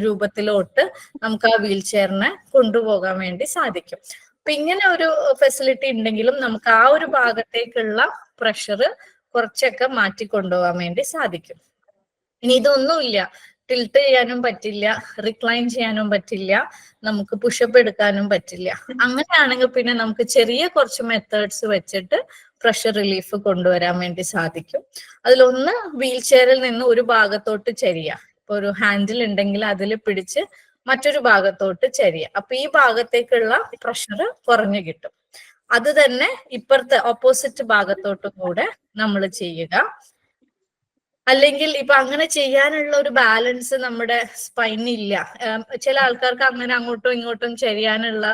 രൂപത്തിലോട്ട് നമുക്ക് ആ വീൽ ചെയറിനെ കൊണ്ടുപോകാൻ വേണ്ടി സാധിക്കും. അപ്പൊ ഇങ്ങനെ ഒരു ഫെസിലിറ്റി ഉണ്ടെങ്കിലും നമുക്ക് ആ ഒരു ഭാഗത്തേക്കുള്ള പ്രഷർ കുറച്ചൊക്കെ മാറ്റി കൊണ്ടുപോകാൻ വേണ്ടി സാധിക്കും. ഇനി ഇതൊന്നുമില്ല, ടിൽറ്റ് ചെയ്യാനും പറ്റില്ല, റിക്ലൈൻ ചെയ്യാനും പറ്റില്ല, നമുക്ക് പുഷപ്പ് എടുക്കാനും പറ്റില്ല, അങ്ങനെയാണെങ്കിൽ പിന്നെ നമുക്ക് ചെറിയ കുറച്ച് മെത്തേഡ്സ് വെച്ചിട്ട് പ്രഷർ റിലീഫ് കൊണ്ടുവരാൻ വേണ്ടി സാധിക്കും. അതിലൊന്ന് വീൽ ചെയറിൽ നിന്ന് ഒരു ഭാഗത്തോട്ട് ചരിയുക. ഇപ്പൊ ഒരു ഹാൻഡിൽ ഉണ്ടെങ്കിൽ അതിൽ പിടിച്ച് മറ്റൊരു ഭാഗത്തോട്ട് ചരിയുക. അപ്പൊ ഈ ഭാഗത്തേക്കുള്ള പ്രഷർ കുറഞ്ഞു കിട്ടും. അത് തന്നെ ഇപ്പുറത്തെ ഓപ്പോസിറ്റ് ഭാഗത്തോട്ടും കൂടെ നമ്മൾ ചെയ്യുക. അല്ലെങ്കിൽ ഇപ്പൊ അങ്ങനെ ചെയ്യാനുള്ള ഒരു ബാലൻസ് നമ്മുടെ സ്പൈനില്ല. ചില ആൾക്കാർക്ക് അങ്ങനെ അങ്ങോട്ടും ഇങ്ങോട്ടും ചെയ്യാനുള്ള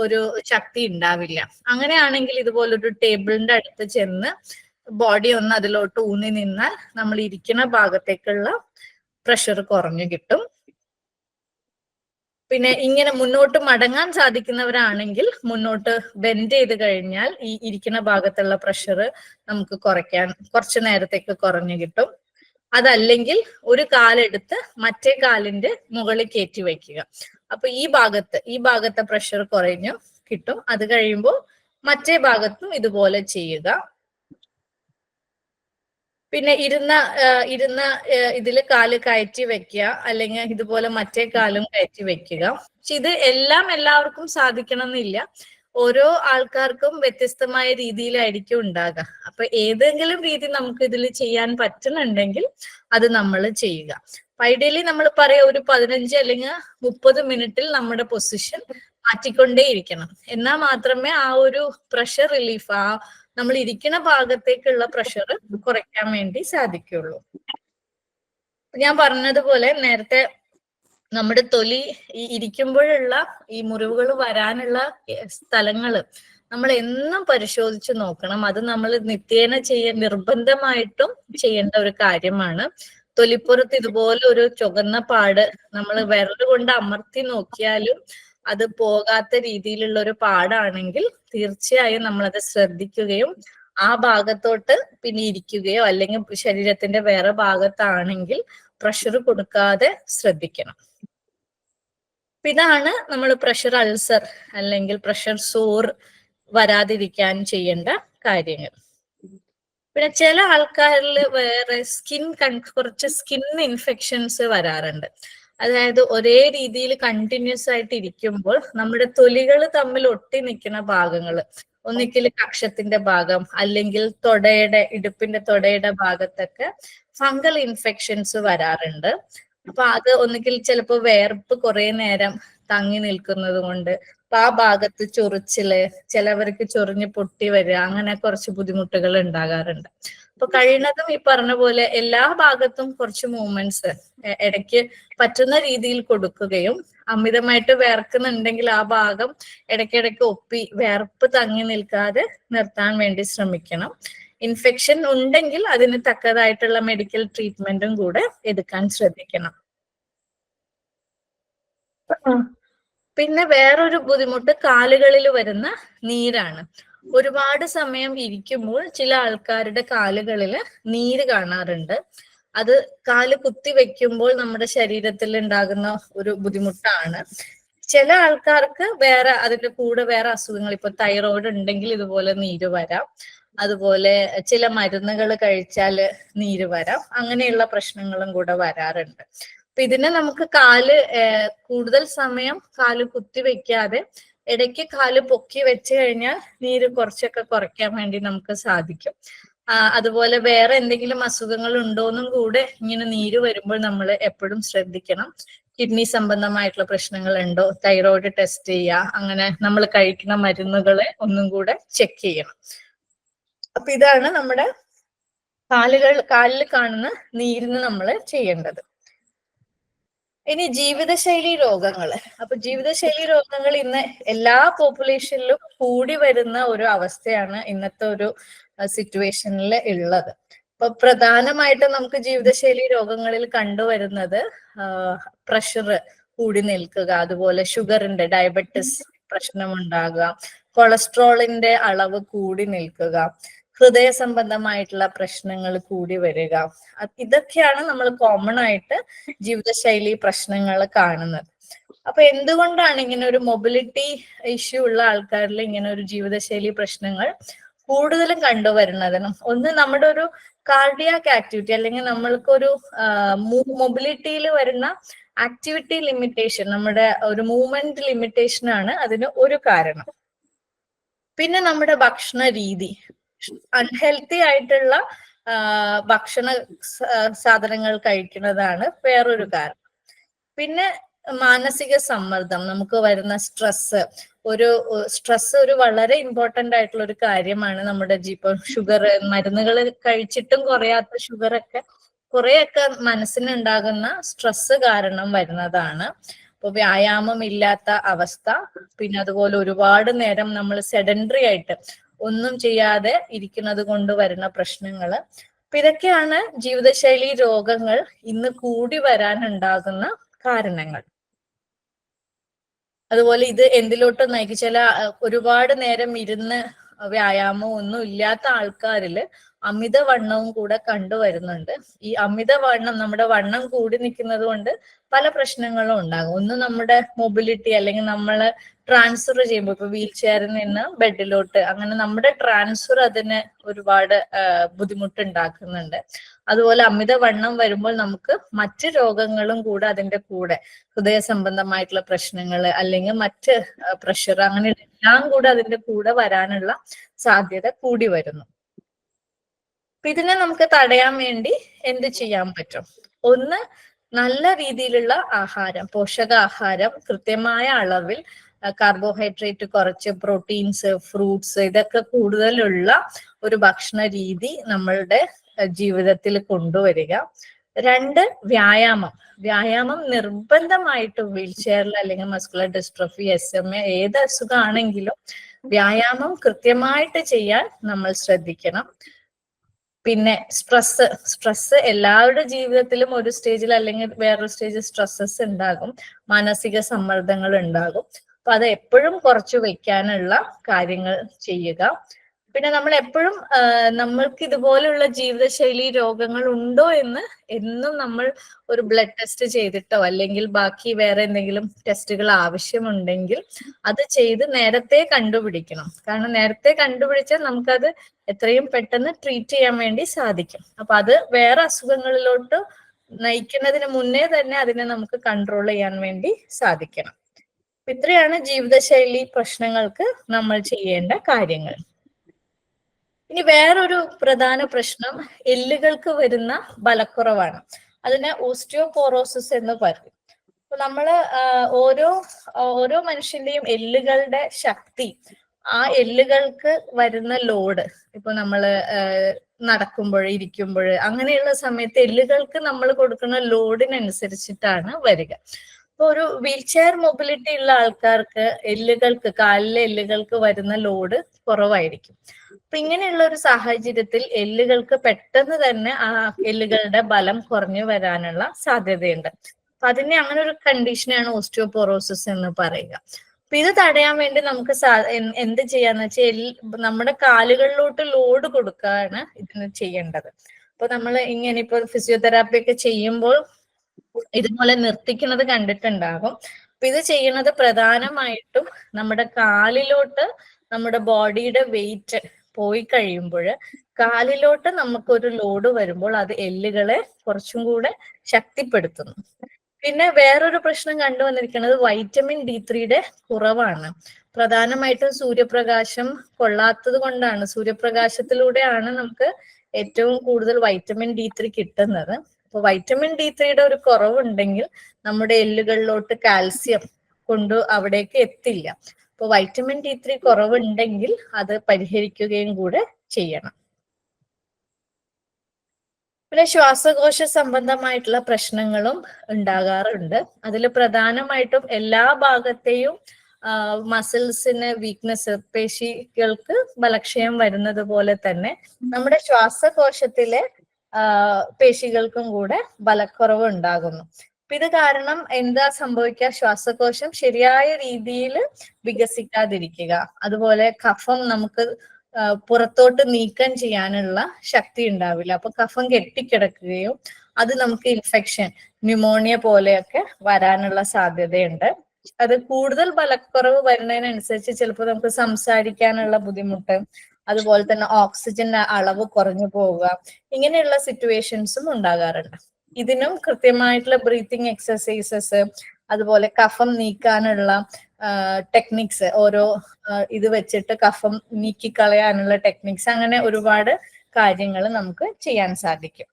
ഒരു ശക്തി ഉണ്ടാവില്ല. അങ്ങനെയാണെങ്കിൽ ഇതുപോലൊരു ടേബിളിന്റെ അടുത്ത് ചെന്ന് ബോഡി ഒന്ന് അതിലോട്ട് ഊന്നി നിന്നാൽ നമ്മൾ ഇരിക്കുന്ന ഭാഗത്തേക്കുള്ള പ്രഷർ കുറഞ്ഞു കിട്ടും. പിന്നെ ഇങ്ങനെ മുന്നോട്ട് മടങ്ങാൻ സാധിക്കുന്നവരാണെങ്കിൽ മുന്നോട്ട് ബെൻഡ് ചെയ്ത് കഴിഞ്ഞാൽ ഈ ഇരിക്കുന്ന ഭാഗത്തുള്ള പ്രഷർ നമുക്ക് കുറയ്ക്കാൻ കുറച്ചു നേരത്തേക്ക് കുറഞ്ഞു കിട്ടും. അതല്ലെങ്കിൽ ഒരു കാലെടുത്ത് മറ്റേ കാലിന്റെ മുകളിൽ കയറ്റി വയ്ക്കുക. അപ്പൊ ഈ ഭാഗത്തെ പ്രഷർ കുറഞ്ഞു കിട്ടും. അത് കഴിയുമ്പോൾ മറ്റേ ഭാഗത്തും ഇതുപോലെ ചെയ്യുക. പിന്നെ ഇരുന്ന ഇതിൽ കാല് കയറ്റി വെക്കുക, അല്ലെങ്കിൽ ഇതുപോലെ മറ്റേ കാലും കയറ്റി വെക്കുക. പക്ഷെ ഇത് എല്ലാവർക്കും സാധിക്കണം എന്നില്ല. ഓരോ ആൾക്കാർക്കും വ്യത്യസ്തമായ രീതിയിലായിരിക്കും ഉണ്ടാകുക. അപ്പൊ ഏതെങ്കിലും രീതി നമുക്ക് ഇതിൽ ചെയ്യാൻ പറ്റുന്നുണ്ടെങ്കിൽ അത് നമ്മൾ ചെയ്യുക. ഐഡിയലി നമ്മൾ പറയാ ഒരു 15 അല്ലെങ്കിൽ 30 മിനിറ്റിൽ നമ്മുടെ പൊസിഷൻ മാറ്റിക്കൊണ്ടേയിരിക്കണം. എന്നാൽ മാത്രമേ ആ ഒരു പ്രഷർ റിലീഫ്, ആ നമ്മൾ ഇരിക്കുന്ന ഭാഗത്തേക്കുള്ള പ്രഷർ കുറയ്ക്കാൻ വേണ്ടി സാധിക്കുള്ളൂ. ഞാൻ പറഞ്ഞതുപോലെ നേരത്തെ നമ്മുടെ തൊലി ഈ ഇരിക്കുമ്പോഴുള്ള ഈ മുറിവുകൾ വരാനുള്ള സ്ഥലങ്ങള് നമ്മൾ എന്നും പരിശോധിച്ച് നോക്കണം. അത് നമ്മൾ നിത്യേന നിർബന്ധമായിട്ടും ചെയ്യേണ്ട ഒരു കാര്യമാണ്. തൊലിപ്പുറത്ത് ഇതുപോലെ ഒരു ചുവന്ന പാട് നമ്മൾ വിരൽ കൊണ്ട് അമർത്തി നോക്കിയാലും അത് പോകാത്ത രീതിയിലുള്ള ഒരു പാടാണെങ്കിൽ തീർച്ചയായും നമ്മളത് ശ്രദ്ധിക്കുകയും ആ ഭാഗത്തോട്ട് പിന്നെ ഇരിക്കുകയോ അല്ലെങ്കിൽ ശരീരത്തിന്റെ വേറെ ഭാഗത്താണെങ്കിൽ പ്രഷർ കൊടുക്കാതെ ശ്രദ്ധിക്കണം. ഇതാണ് നമ്മൾ പ്രഷർ അൾസർ അല്ലെങ്കിൽ പ്രഷർ സോർ വരാതിരിക്കാൻ ചെയ്യേണ്ട കാര്യങ്ങൾ. പിന്നെ ചില ആൾക്കാരിൽ വേറെ കുറച്ച് സ്കിൻ ഇൻഫെക്ഷൻസ് വരാറുണ്ട്. അതായത് ഒരേ രീതിയിൽ കണ്ടിന്യൂസ് ആയിട്ട് ഇരിക്കുമ്പോൾ നമ്മുടെ തൊലികൾ തമ്മിൽ ഒട്ടി നിൽക്കുന്ന ഭാഗങ്ങൾ, ഒന്നിക്കൽ കക്ഷത്തിന്റെ ഭാഗം അല്ലെങ്കിൽ ഇടുപ്പിന്റെ തൊടയുടെ ഭാഗത്തൊക്കെ ഫംഗൽ ഇൻഫെക്ഷൻസ് വരാറുണ്ട്. അപ്പൊ അത് ഒന്നുകിൽ ചിലപ്പോൾ വേർപ്പ് കുറെ നേരം തങ്ങി നിൽക്കുന്നത് കൊണ്ട്, അപ്പൊ ആ ഭാഗത്ത് ചൊറിച്ചില്, ചിലവർക്ക് ചൊറിഞ്ഞ് പൊട്ടി വരിക, അങ്ങനെ കുറച്ച് ബുദ്ധിമുട്ടുകൾ ഉണ്ടാകാറുണ്ട്. അപ്പൊ കഴിയുന്നതും ഈ പറഞ്ഞ പോലെ എല്ലാ ഭാഗത്തും കുറച്ച് മൂവ്മെന്റ്സ് ഇടയ്ക്ക് പറ്റുന്ന രീതിയിൽ കൊടുക്കുകയും, അമിതമായിട്ട് വേർക്കുന്നുണ്ടെങ്കിൽ ആ ഭാഗം ഇടയ്ക്കിടയ്ക്ക് ഒപ്പി വേർപ്പ് തങ്ങി നിൽക്കാതെ നിർത്താൻ വേണ്ടി ശ്രമിക്കണം. ഇൻഫെക്ഷൻ ഉണ്ടെങ്കിൽ അതിന് തക്കതായിട്ടുള്ള മെഡിക്കൽ ട്രീറ്റ്മെന്റും കൂടെ എടുക്കാൻ ശ്രദ്ധിക്കണം. പിന്നെ വേറൊരു ബുദ്ധിമുട്ട് കാലുകളിൽ വരുന്ന നീരാണ്. ഒരുപാട് സമയം ഇരിക്കുമ്പോൾ ചില ആൾക്കാരുടെ കാലുകളിൽ നീര് കാണാറുണ്ട്. അത് കാല് കുത്തി വെക്കുമ്പോൾ നമ്മുടെ ശരീരത്തിൽ ഉണ്ടാകുന്ന ഒരു ബുദ്ധിമുട്ടാണ്. ചില ആൾക്കാർക്ക് വേറെ അതിന്റെ കൂടെ വേറെ അസുഖങ്ങൾ, ഇപ്പൊ തൈറോയ്ഡ് ഉണ്ടെങ്കിൽ ഇതുപോലെ നീര് വരാം. അതുപോലെ ചില മരുന്നുകൾ കഴിച്ചാൽ നീര് വരാം. അങ്ങനെയുള്ള പ്രശ്നങ്ങളും കൂടെ വരാറുണ്ട്. അപ്പൊ ഇതിനെ നമുക്ക് കൂടുതൽ സമയം കാല് കുത്തി വെക്കാതെ ഇടയ്ക്ക് കാല് പൊക്കി വെച്ച് കഴിഞ്ഞാൽ നീര് കുറച്ചൊക്കെ കുറയ്ക്കാൻ വേണ്ടി നമുക്ക് സാധിക്കും. അതുപോലെ വേറെ എന്തെങ്കിലും അസുഖങ്ങൾ ഉണ്ടോന്നും കൂടെ ഇങ്ങനെ നീര് വരുമ്പോൾ നമ്മൾ എപ്പോഴും ശ്രദ്ധിക്കണം. കിഡ്നി സംബന്ധമായിട്ടുള്ള പ്രശ്നങ്ങൾ ഉണ്ടോ, തൈറോയ്ഡ് ടെസ്റ്റ് ചെയ്യുക, അങ്ങനെ നമ്മൾ കഴിക്കുന്ന മരുന്നുകളെ ഒന്നും കൂടെ ചെക്ക് ചെയ്യണം. അപ്പൊ ഇതാണ് നമ്മുടെ കാലിൽ കാണുന്ന നീരിന് നമ്മൾ ചെയ്യേണ്ടത്. ഇനി ജീവിതശൈലി രോഗങ്ങൾ. അപ്പൊ ജീവിതശൈലി രോഗങ്ങൾ ഇന്ന് എല്ലാ പോപ്പുലേഷനിലും കൂടി വരുന്ന ഒരു അവസ്ഥയാണ് ഇന്നത്തെ ഒരു സിറ്റുവേഷനിൽ ഉള്ളത്. അപ്പൊ പ്രധാനമായിട്ടും നമുക്ക് ജീവിതശൈലി രോഗങ്ങളിൽ കണ്ടുവരുന്നത് പ്രഷർ കൂടി നിൽക്കുക, അതുപോലെ ഷുഗറിന്റെ ഡയബറ്റിസ് പ്രശ്നമുണ്ടാകുക, കൊളസ്ട്രോളിന്റെ അളവ് കൂടി നിൽക്കുക, ഹൃദയ സംബന്ധമായിട്ടുള്ള പ്രശ്നങ്ങൾ കൂടി വരിക. ഇതൊക്കെയാണ് നമ്മൾ കോമൺ ആയിട്ട് ജീവിതശൈലി പ്രശ്നങ്ങൾ കാണുന്നത്. അപ്പൊ എന്തുകൊണ്ടാണ് ഇങ്ങനെ ഒരു മൊബിലിറ്റി ഇഷ്യൂ ഉള്ള ആൾക്കാരിൽ ഇങ്ങനെ ഒരു ജീവിതശൈലി പ്രശ്നങ്ങൾ കൂടുതലും കണ്ടുവരുന്നതിനും ഒന്ന് നമ്മുടെ ഒരു കാർഡിയാക് ആക്ടിവിറ്റി, അല്ലെങ്കിൽ നമ്മൾക്കൊരു മൊബിലിറ്റിയിൽ വരുന്ന ആക്ടിവിറ്റി ലിമിറ്റേഷൻ, നമ്മുടെ ഒരു മൂവ്മെന്റ് ലിമിറ്റേഷൻ ആണ് അതിന് ഒരു കാരണം. പിന്നെ നമ്മുടെ ഭക്ഷണ രീതി, അൺഹെൽത്തി ആയിട്ടുള്ള ഭക്ഷണ സാധനങ്ങൾ കഴിക്കുന്നതാണ് വേറൊരു കാരണം. പിന്നെ മാനസിക സമ്മർദ്ദം, നമുക്ക് വരുന്ന സ്ട്രെസ് ഒരു വളരെ ഇമ്പോർട്ടന്റ് ആയിട്ടുള്ള ഒരു കാര്യമാണ്. നമ്മുടെ ഇപ്പൊ ഷുഗർ മരുന്നുകൾ കഴിച്ചിട്ടും കുറയാത്ത ഷുഗറൊക്കെ കുറെയൊക്കെ മനസ്സിനുണ്ടാകുന്ന സ്ട്രെസ് കാരണം വരുന്നതാണ്. ഇപ്പൊ വ്യായാമം ഇല്ലാത്ത അവസ്ഥ, പിന്നെ അതുപോലെ ഒരുപാട് നേരം നമ്മൾ സെഡൻഡറി ആയിട്ട് ഒന്നും ചെയ്യാതെ ഇരിക്കുന്നത് കൊണ്ട് വരുന്ന പ്രശ്നങ്ങള്. അപ്പൊ ഇതൊക്കെയാണ് ജീവിതശൈലി രോഗങ്ങൾ ഇന്ന് കൂടി വരാനുണ്ടാകുന്ന കാരണങ്ങൾ. അതുപോലെ ഇത് എന്തിലോട്ട് നയിക്കും, ചില ഒരുപാട് നേരം ഇരുന്ന് വ്യായാമം ഒന്നും ഇല്ലാത്ത ആൾക്കാരിൽ അമിതവണ്ണവും കൂടെ കണ്ടുവരുന്നുണ്ട്. ഈ അമിതവണ്ണം, നമ്മുടെ വണ്ണം കൂടി നിൽക്കുന്നത് കൊണ്ട് പല പ്രശ്നങ്ങളും ഉണ്ടാകും. ഒന്ന് നമ്മുടെ മൊബിലിറ്റി, അല്ലെങ്കിൽ നമ്മൾ ട്രാൻസ്ഫർ ചെയ്യുമ്പോൾ ഇപ്പൊ വീൽ ചെയറിൽ നിന്ന് ബെഡിലോട്ട്, അങ്ങനെ നമ്മുടെ ട്രാൻസ്ഫർ അതിന് ഒരുപാട് ബുദ്ധിമുട്ടുണ്ടാക്കുന്നുണ്ട്. അതുപോലെ അമിതവണ്ണം വരുമ്പോൾ നമുക്ക് മറ്റ് രോഗങ്ങളും കൂടെ അതിന്റെ കൂടെ, ഹൃദയ സംബന്ധമായിട്ടുള്ള പ്രശ്നങ്ങൾ അല്ലെങ്കിൽ മറ്റ് പ്രഷർ, അങ്ങനെ എല്ലാം കൂടെ അതിന്റെ കൂടെ വരാനുള്ള സാധ്യത കൂടി വരുന്നു. ഇതിനെ നമുക്ക് തടയാൻ വേണ്ടി എന്ത് ചെയ്യാൻ പറ്റും? ഒന്ന്, നല്ല രീതിയിലുള്ള ആഹാരം, പോഷകാഹാരം കൃത്യമായ അളവിൽ, കാർബോഹൈഡ്രേറ്റ് കുറച്ച്, പ്രോട്ടീൻസ്, ഫ്രൂട്ട്സ്, ഇതൊക്കെ കൂടുതലുള്ള ഒരു ഭക്ഷണ രീതി നമ്മളുടെ ജീവിതത്തിൽ കൊണ്ടുവരിക. രണ്ട്, വ്യായാമം നിർബന്ധമായിട്ടും വീൽ ചെയറിൽ അല്ലെങ്കിൽ മസ്കുലർ ഡിസ്ട്രോഫി, SMA, ഏത് അസുഖമാണെങ്കിലും വ്യായാമം കൃത്യമായിട്ട് ചെയ്യാൻ നമ്മൾ ശ്രദ്ധിക്കണം. പിന്നെ സ്ട്രെസ് എല്ലാവരുടെ ജീവിതത്തിലും ഒരു സ്റ്റേജിൽ അല്ലെങ്കിൽ വേറൊരു സ്റ്റേജിൽ സ്ട്രെസ്സസ് ഉണ്ടാകും, മാനസിക സമ്മർദ്ദങ്ങൾ ഉണ്ടാകും. അപ്പൊ അത് എപ്പോഴും കുറച്ചു വെക്കാനുള്ള കാര്യങ്ങൾ ചെയ്യുക. പിന്നെ നമ്മൾ എപ്പോഴും നമ്മൾക്ക് ഇതുപോലുള്ള ജീവിതശൈലി രോഗങ്ങൾ ഉണ്ടോ എന്ന് എന്നും നമ്മൾ ഒരു ബ്ലഡ് ടെസ്റ്റ് ചെയ്തിട്ടോ അല്ലെങ്കിൽ ബാക്കി വേറെ എന്തെങ്കിലും ടെസ്റ്റുകൾ ആവശ്യമുണ്ടെങ്കിൽ അത് ചെയ്ത് നേരത്തെ കണ്ടുപിടിക്കണം. കാരണം നേരത്തെ കണ്ടുപിടിച്ചാൽ നമുക്കത് എത്രയും പെട്ടെന്ന് ട്രീറ്റ് ചെയ്യാൻ വേണ്ടി സാധിക്കും. അപ്പൊ അത് വേറെ അസുഖങ്ങളിലോട്ട് നയിക്കുന്നതിന് മുന്നേ തന്നെ അതിനെ നമുക്ക് കൺട്രോൾ ചെയ്യാൻ വേണ്ടി സാധിക്കണം. ഇത്രയാണ് ജീവിതശൈലി പ്രശ്നങ്ങൾക്ക് നമ്മൾ ചെയ്യേണ്ട കാര്യങ്ങൾ. ഇനി വേറൊരു പ്രധാന പ്രശ്നം എല്ലുകൾക്ക് വരുന്ന ബലക്കുറവാണ്. അതിനെ ഓസ്റ്റിയോപോറോസിസ് എന്ന് പറയും. നമ്മള് ഓരോ ഓരോ മനുഷ്യന്റെയും എല്ലുകളുടെ ശക്തി, ആ എല്ലുകൾക്ക് വരുന്ന ലോഡ്, ഇപ്പൊ നമ്മള് നടക്കുമ്പോൾ, ഇരിക്കുമ്പോൾ, അങ്ങനെയുള്ള സമയത്ത് എല്ലുകൾക്ക് നമ്മൾ കൊടുക്കുന്ന ലോഡിനനുസരിച്ചിട്ടാണ് വരിക. ഇപ്പൊ ഒരു വീൽ ചെയർ മൊബിലിറ്റി ഉള്ള ആൾക്കാർക്ക് എല്ലുകൾക്ക്, കാലിലെ എല്ലുകൾക്ക് വരുന്ന ലോഡ് കുറവായിരിക്കും. അപ്പൊ ഇങ്ങനെയുള്ള ഒരു സാഹചര്യത്തിൽ എല്ലുകൾക്ക് പെട്ടെന്ന് തന്നെ ആ എല്ലുകളുടെ ബലം കുറഞ്ഞു വരാനുള്ള സാധ്യതയുണ്ട്. അപ്പൊ അതിനെ അങ്ങനെ ഒരു കണ്ടീഷനാണ് ഓസ്റ്റിയോപോറോസിസ് എന്ന് പറയുക. അപ്പൊ ഇത് തടയാൻ വേണ്ടി നമുക്ക് എന്ത് ചെയ്യാന്ന് വെച്ചാൽ നമ്മുടെ കാലുകളിലോട്ട് ലോഡ് കൊടുക്കുകയാണ് ഇതിന് ചെയ്യേണ്ടത്. അപ്പൊ നമ്മൾ ഇങ്ങനെ ഇപ്പൊ ഫിസിയോതെറാപ്പി ഒക്കെ ചെയ്യുമ്പോൾ ഇതുപോലെ നിർത്തിക്കുന്നത് കണ്ടിട്ടുണ്ടാകും. അപ്പൊ ഇത് ചെയ്യുന്നത് പ്രധാനമായിട്ടും നമ്മുടെ കാലിലോട്ട് നമ്മുടെ ബോഡിയുടെ വെയിറ്റ് പോയി കഴിയുമ്പോൾ കാലിലോട്ട് നമുക്കൊരു ലോഡ് വരുമ്പോൾ അത് എല്ലുകളെ കുറച്ചും കൂടെ ശക്തിപ്പെടുത്തുന്നു. പിന്നെ വേറൊരു പ്രശ്നം കണ്ടുവന്നിരിക്കുന്നത് വൈറ്റമിൻ D3യുടെ കുറവാണ്. പ്രധാനമായിട്ടും സൂര്യപ്രകാശം കൊള്ളാത്തത് കൊണ്ടാണ്. സൂര്യപ്രകാശത്തിലൂടെയാണ് നമുക്ക് ഏറ്റവും കൂടുതൽ വൈറ്റമിൻ D3 കിട്ടുന്നത്. അപ്പൊ വൈറ്റമിൻ D3യുടെ ഒരു കുറവുണ്ടെങ്കിൽ നമ്മുടെ എല്ലുകളിലോട്ട് കാൽസ്യം കൊണ്ട് അവിടേക്ക് എത്തില്ല. അപ്പൊ വൈറ്റമിൻ D3 കുറവുണ്ടെങ്കിൽ അത് പരിഹരിക്കുകയും കൂടെ ചെയ്യണം. പിന്നെ ശ്വാസകോശ സംബന്ധമായിട്ടുള്ള പ്രശ്നങ്ങളും ഉണ്ടാകാറുണ്ട്. അതിൽ പ്രധാനമായിട്ടും എല്ലാ ഭാഗത്തെയും മസിൽസിന് വീക്ക്നെസ്, പേശികൾക്ക് ബലക്ഷയം വരുന്നത് പോലെ തന്നെ നമ്മുടെ ശ്വാസകോശത്തിലെ പേശികൾക്കും കൂടെ ബലക്കുറവ് ഉണ്ടാകുന്നു. ഇത് കാരണം എന്താ സംഭവിക്കുക? ശ്വാസകോശം ശരിയായ രീതിയിൽ വികസിക്കാതിരിക്കുക, അതുപോലെ കഫം നമുക്ക് പുറത്തോട്ട് നീക്കം ചെയ്യാനുള്ള ശക്തി ഉണ്ടാവില്ല. അപ്പൊ കഫം കെട്ടിക്കിടക്കുകയും അത് നമുക്ക് ഇൻഫെക്ഷൻ, ന്യൂമോണിയ പോലെയൊക്കെ വരാനുള്ള സാധ്യതയുണ്ട്. അത് കൂടുതൽ ബലക്കുറവ് വരുന്നതിനനുസരിച്ച് ചിലപ്പോൾ നമുക്ക് സംസാരിക്കാനുള്ള ബുദ്ധിമുട്ട്, അതുപോലെ തന്നെ ഓക്സിജന്റെ അളവ് കുറഞ്ഞു പോവുക, ഇങ്ങനെയുള്ള സിറ്റുവേഷൻസും ഉണ്ടാകാറുണ്ട്. ഇതിനും കൃത്യമായിട്ടുള്ള ബ്രീത്തിങ് എക്സസൈസസ്, അതുപോലെ കഫം നീക്കാനുള്ള ടെക്നിക്സ്, ഓരോ ഇത് വെച്ചിട്ട് കഫം നീക്കിക്കളയാനുള്ള ടെക്നിക്സ്, അങ്ങനെ ഒരുപാട് കാര്യങ്ങൾ നമുക്ക് ചെയ്യാൻ സാധിക്കും.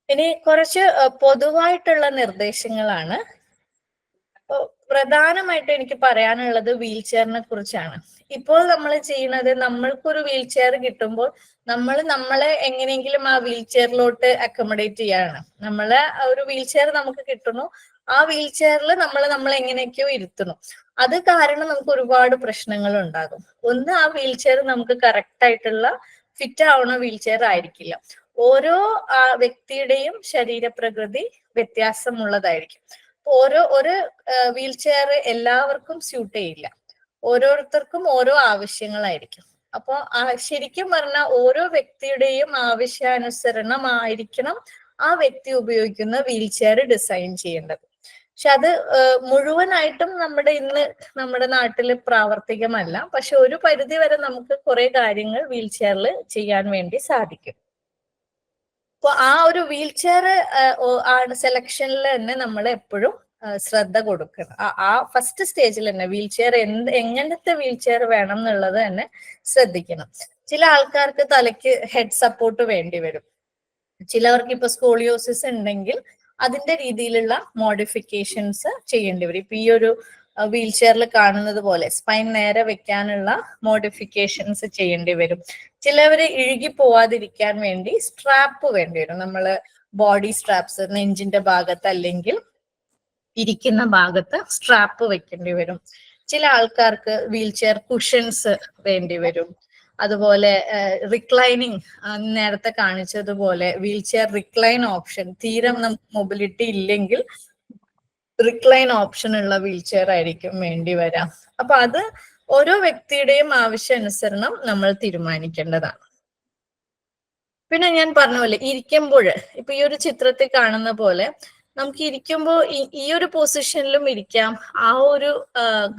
ഇനി കുറച്ച് പൊതുവായിട്ടുള്ള നിർദ്ദേശങ്ങളാണ്. പ്രധാനമായിട്ടും എനിക്ക് പറയാനുള്ളത് വീൽ ചെയറിനെ കുറിച്ചാണ്. ഇപ്പോൾ നമ്മൾ ചെയ്യുന്നത്, നമ്മൾക്കൊരു വീൽ ചെയർ കിട്ടുമ്പോൾ നമ്മളെ എങ്ങനെയെങ്കിലും ആ വീൽ ചെയറിലോട്ട് അക്കോമഡേറ്റ് ചെയ്യാണ്. ഒരു വീൽ ചെയർ നമുക്ക് കിട്ടുന്നു, ആ വീൽ ചെയറിൽ നമ്മൾ എങ്ങനെയൊക്കെയോ ഇരുത്തുന്നു. അത് കാരണം നമുക്ക് ഒരുപാട് പ്രശ്നങ്ങൾ ഉണ്ടാകും. ഒന്ന്, ആ വീൽ ചെയർ നമുക്ക് കറക്റ്റ് ആയിട്ടുള്ള ഫിറ്റ് ആവുന്ന വീൽ ചെയർ ആയിരിക്കില്ല. ഓരോ വ്യക്തിയുടെയും ശരീരപ്രകൃതി വ്യത്യാസമുള്ളതായിരിക്കും. ഒരു വീൽ ചെയർ എല്ലാവർക്കും സ്യൂട്ട് ചെയ്യില്ല. ഓരോരുത്തർക്കും ഓരോ ആവശ്യങ്ങളായിരിക്കും. അപ്പൊ ശരിക്കും പറഞ്ഞാൽ ഓരോ വ്യക്തിയുടെയും ആവശ്യാനുസരണമായിരിക്കണം ആ വ്യക്തി ഉപയോഗിക്കുന്ന വീൽ ചെയർ ഡിസൈൻ ചെയ്യേണ്ടത്. പക്ഷെ അത് മുഴുവനായിട്ടും നമ്മുടെ നാട്ടിൽ പ്രാവർത്തികമല്ല. പക്ഷെ ഒരു പരിധി വരെ നമുക്ക് കുറെ കാര്യങ്ങൾ വീൽ ചെയറിൽ ചെയ്യാൻ വേണ്ടി സാധിക്കും. അപ്പൊ ആ ഒരു വീൽ ചെയർ സെലക്ഷനിൽ തന്നെ നമ്മൾ എപ്പോഴും ശ്രദ്ധ കൊടുക്കണം. ആ ഫസ്റ്റ് സ്റ്റേജിൽ തന്നെ വീൽ ചെയർ എങ്ങനത്തെ വീൽ ചെയർ വേണം എന്നുള്ളത് തന്നെ ശ്രദ്ധിക്കണം. ചില ആൾക്കാർക്ക് തലയ്ക്ക് ഹെഡ് സപ്പോർട്ട് വേണ്ടി വരും. ചിലവർക്ക് ഇപ്പൊ സ്കോളിയോസിസ് ഉണ്ടെങ്കിൽ അതിന്റെ രീതിയിലുള്ള മോഡിഫിക്കേഷൻസ് ചെയ്യേണ്ടി വരും. ഇപ്പൊ ഈ ഒരു വീൽ ചെയറിൽ കാണുന്നത് പോലെ സ്പൈൻ നേരെ വെക്കാനുള്ള മോഡിഫിക്കേഷൻസ് ചെയ്യേണ്ടി വരും. ചിലവര് ഇഴുകി പോവാതിരിക്കാൻ വേണ്ടി സ്ട്രാപ്പ് വേണ്ടി വരും. നമ്മള് ബോഡി സ്ട്രാപ്സ് നെഞ്ചിന്റെ ഭാഗത്ത് അല്ലെങ്കിൽ ഇരിക്കുന്ന ഭാഗത്ത് സ്ട്രാപ്പ് വെക്കേണ്ടി വരും. ചില ആൾക്കാർക്ക് വീൽ ചെയർ കുഷൻസ് വേണ്ടി വരും. അതുപോലെ റിക്ലൈനിങ്, നേരത്തെ കാണിച്ചതുപോലെ വീൽ ചെയർ റിക്ലൈൻ ഓപ്ഷൻ, തീരെ നമുക്ക് മൊബിലിറ്റി ഇല്ലെങ്കിൽ റിക്ലൈൻ ഓപ്ഷൻ ഉള്ള വീൽ ചെയർ ആയിരിക്കും വേണ്ടി വരാം. അപ്പൊ അത് ഓരോ വ്യക്തിയുടെയും ആവശ്യാനുസരണം നമ്മൾ തീരുമാനിക്കേണ്ടതാണ്. പിന്നെ ഞാൻ പറഞ്ഞ പോലെ ഇരിക്കുമ്പോൾ, ഇപ്പൊ ഈ ഒരു ചിത്രത്തിൽ കാണുന്ന പോലെ നമുക്ക് ഇരിക്കുമ്പോൾ ഈ ഒരു പൊസിഷനിലും ഇരിക്കാം. ആ ഒരു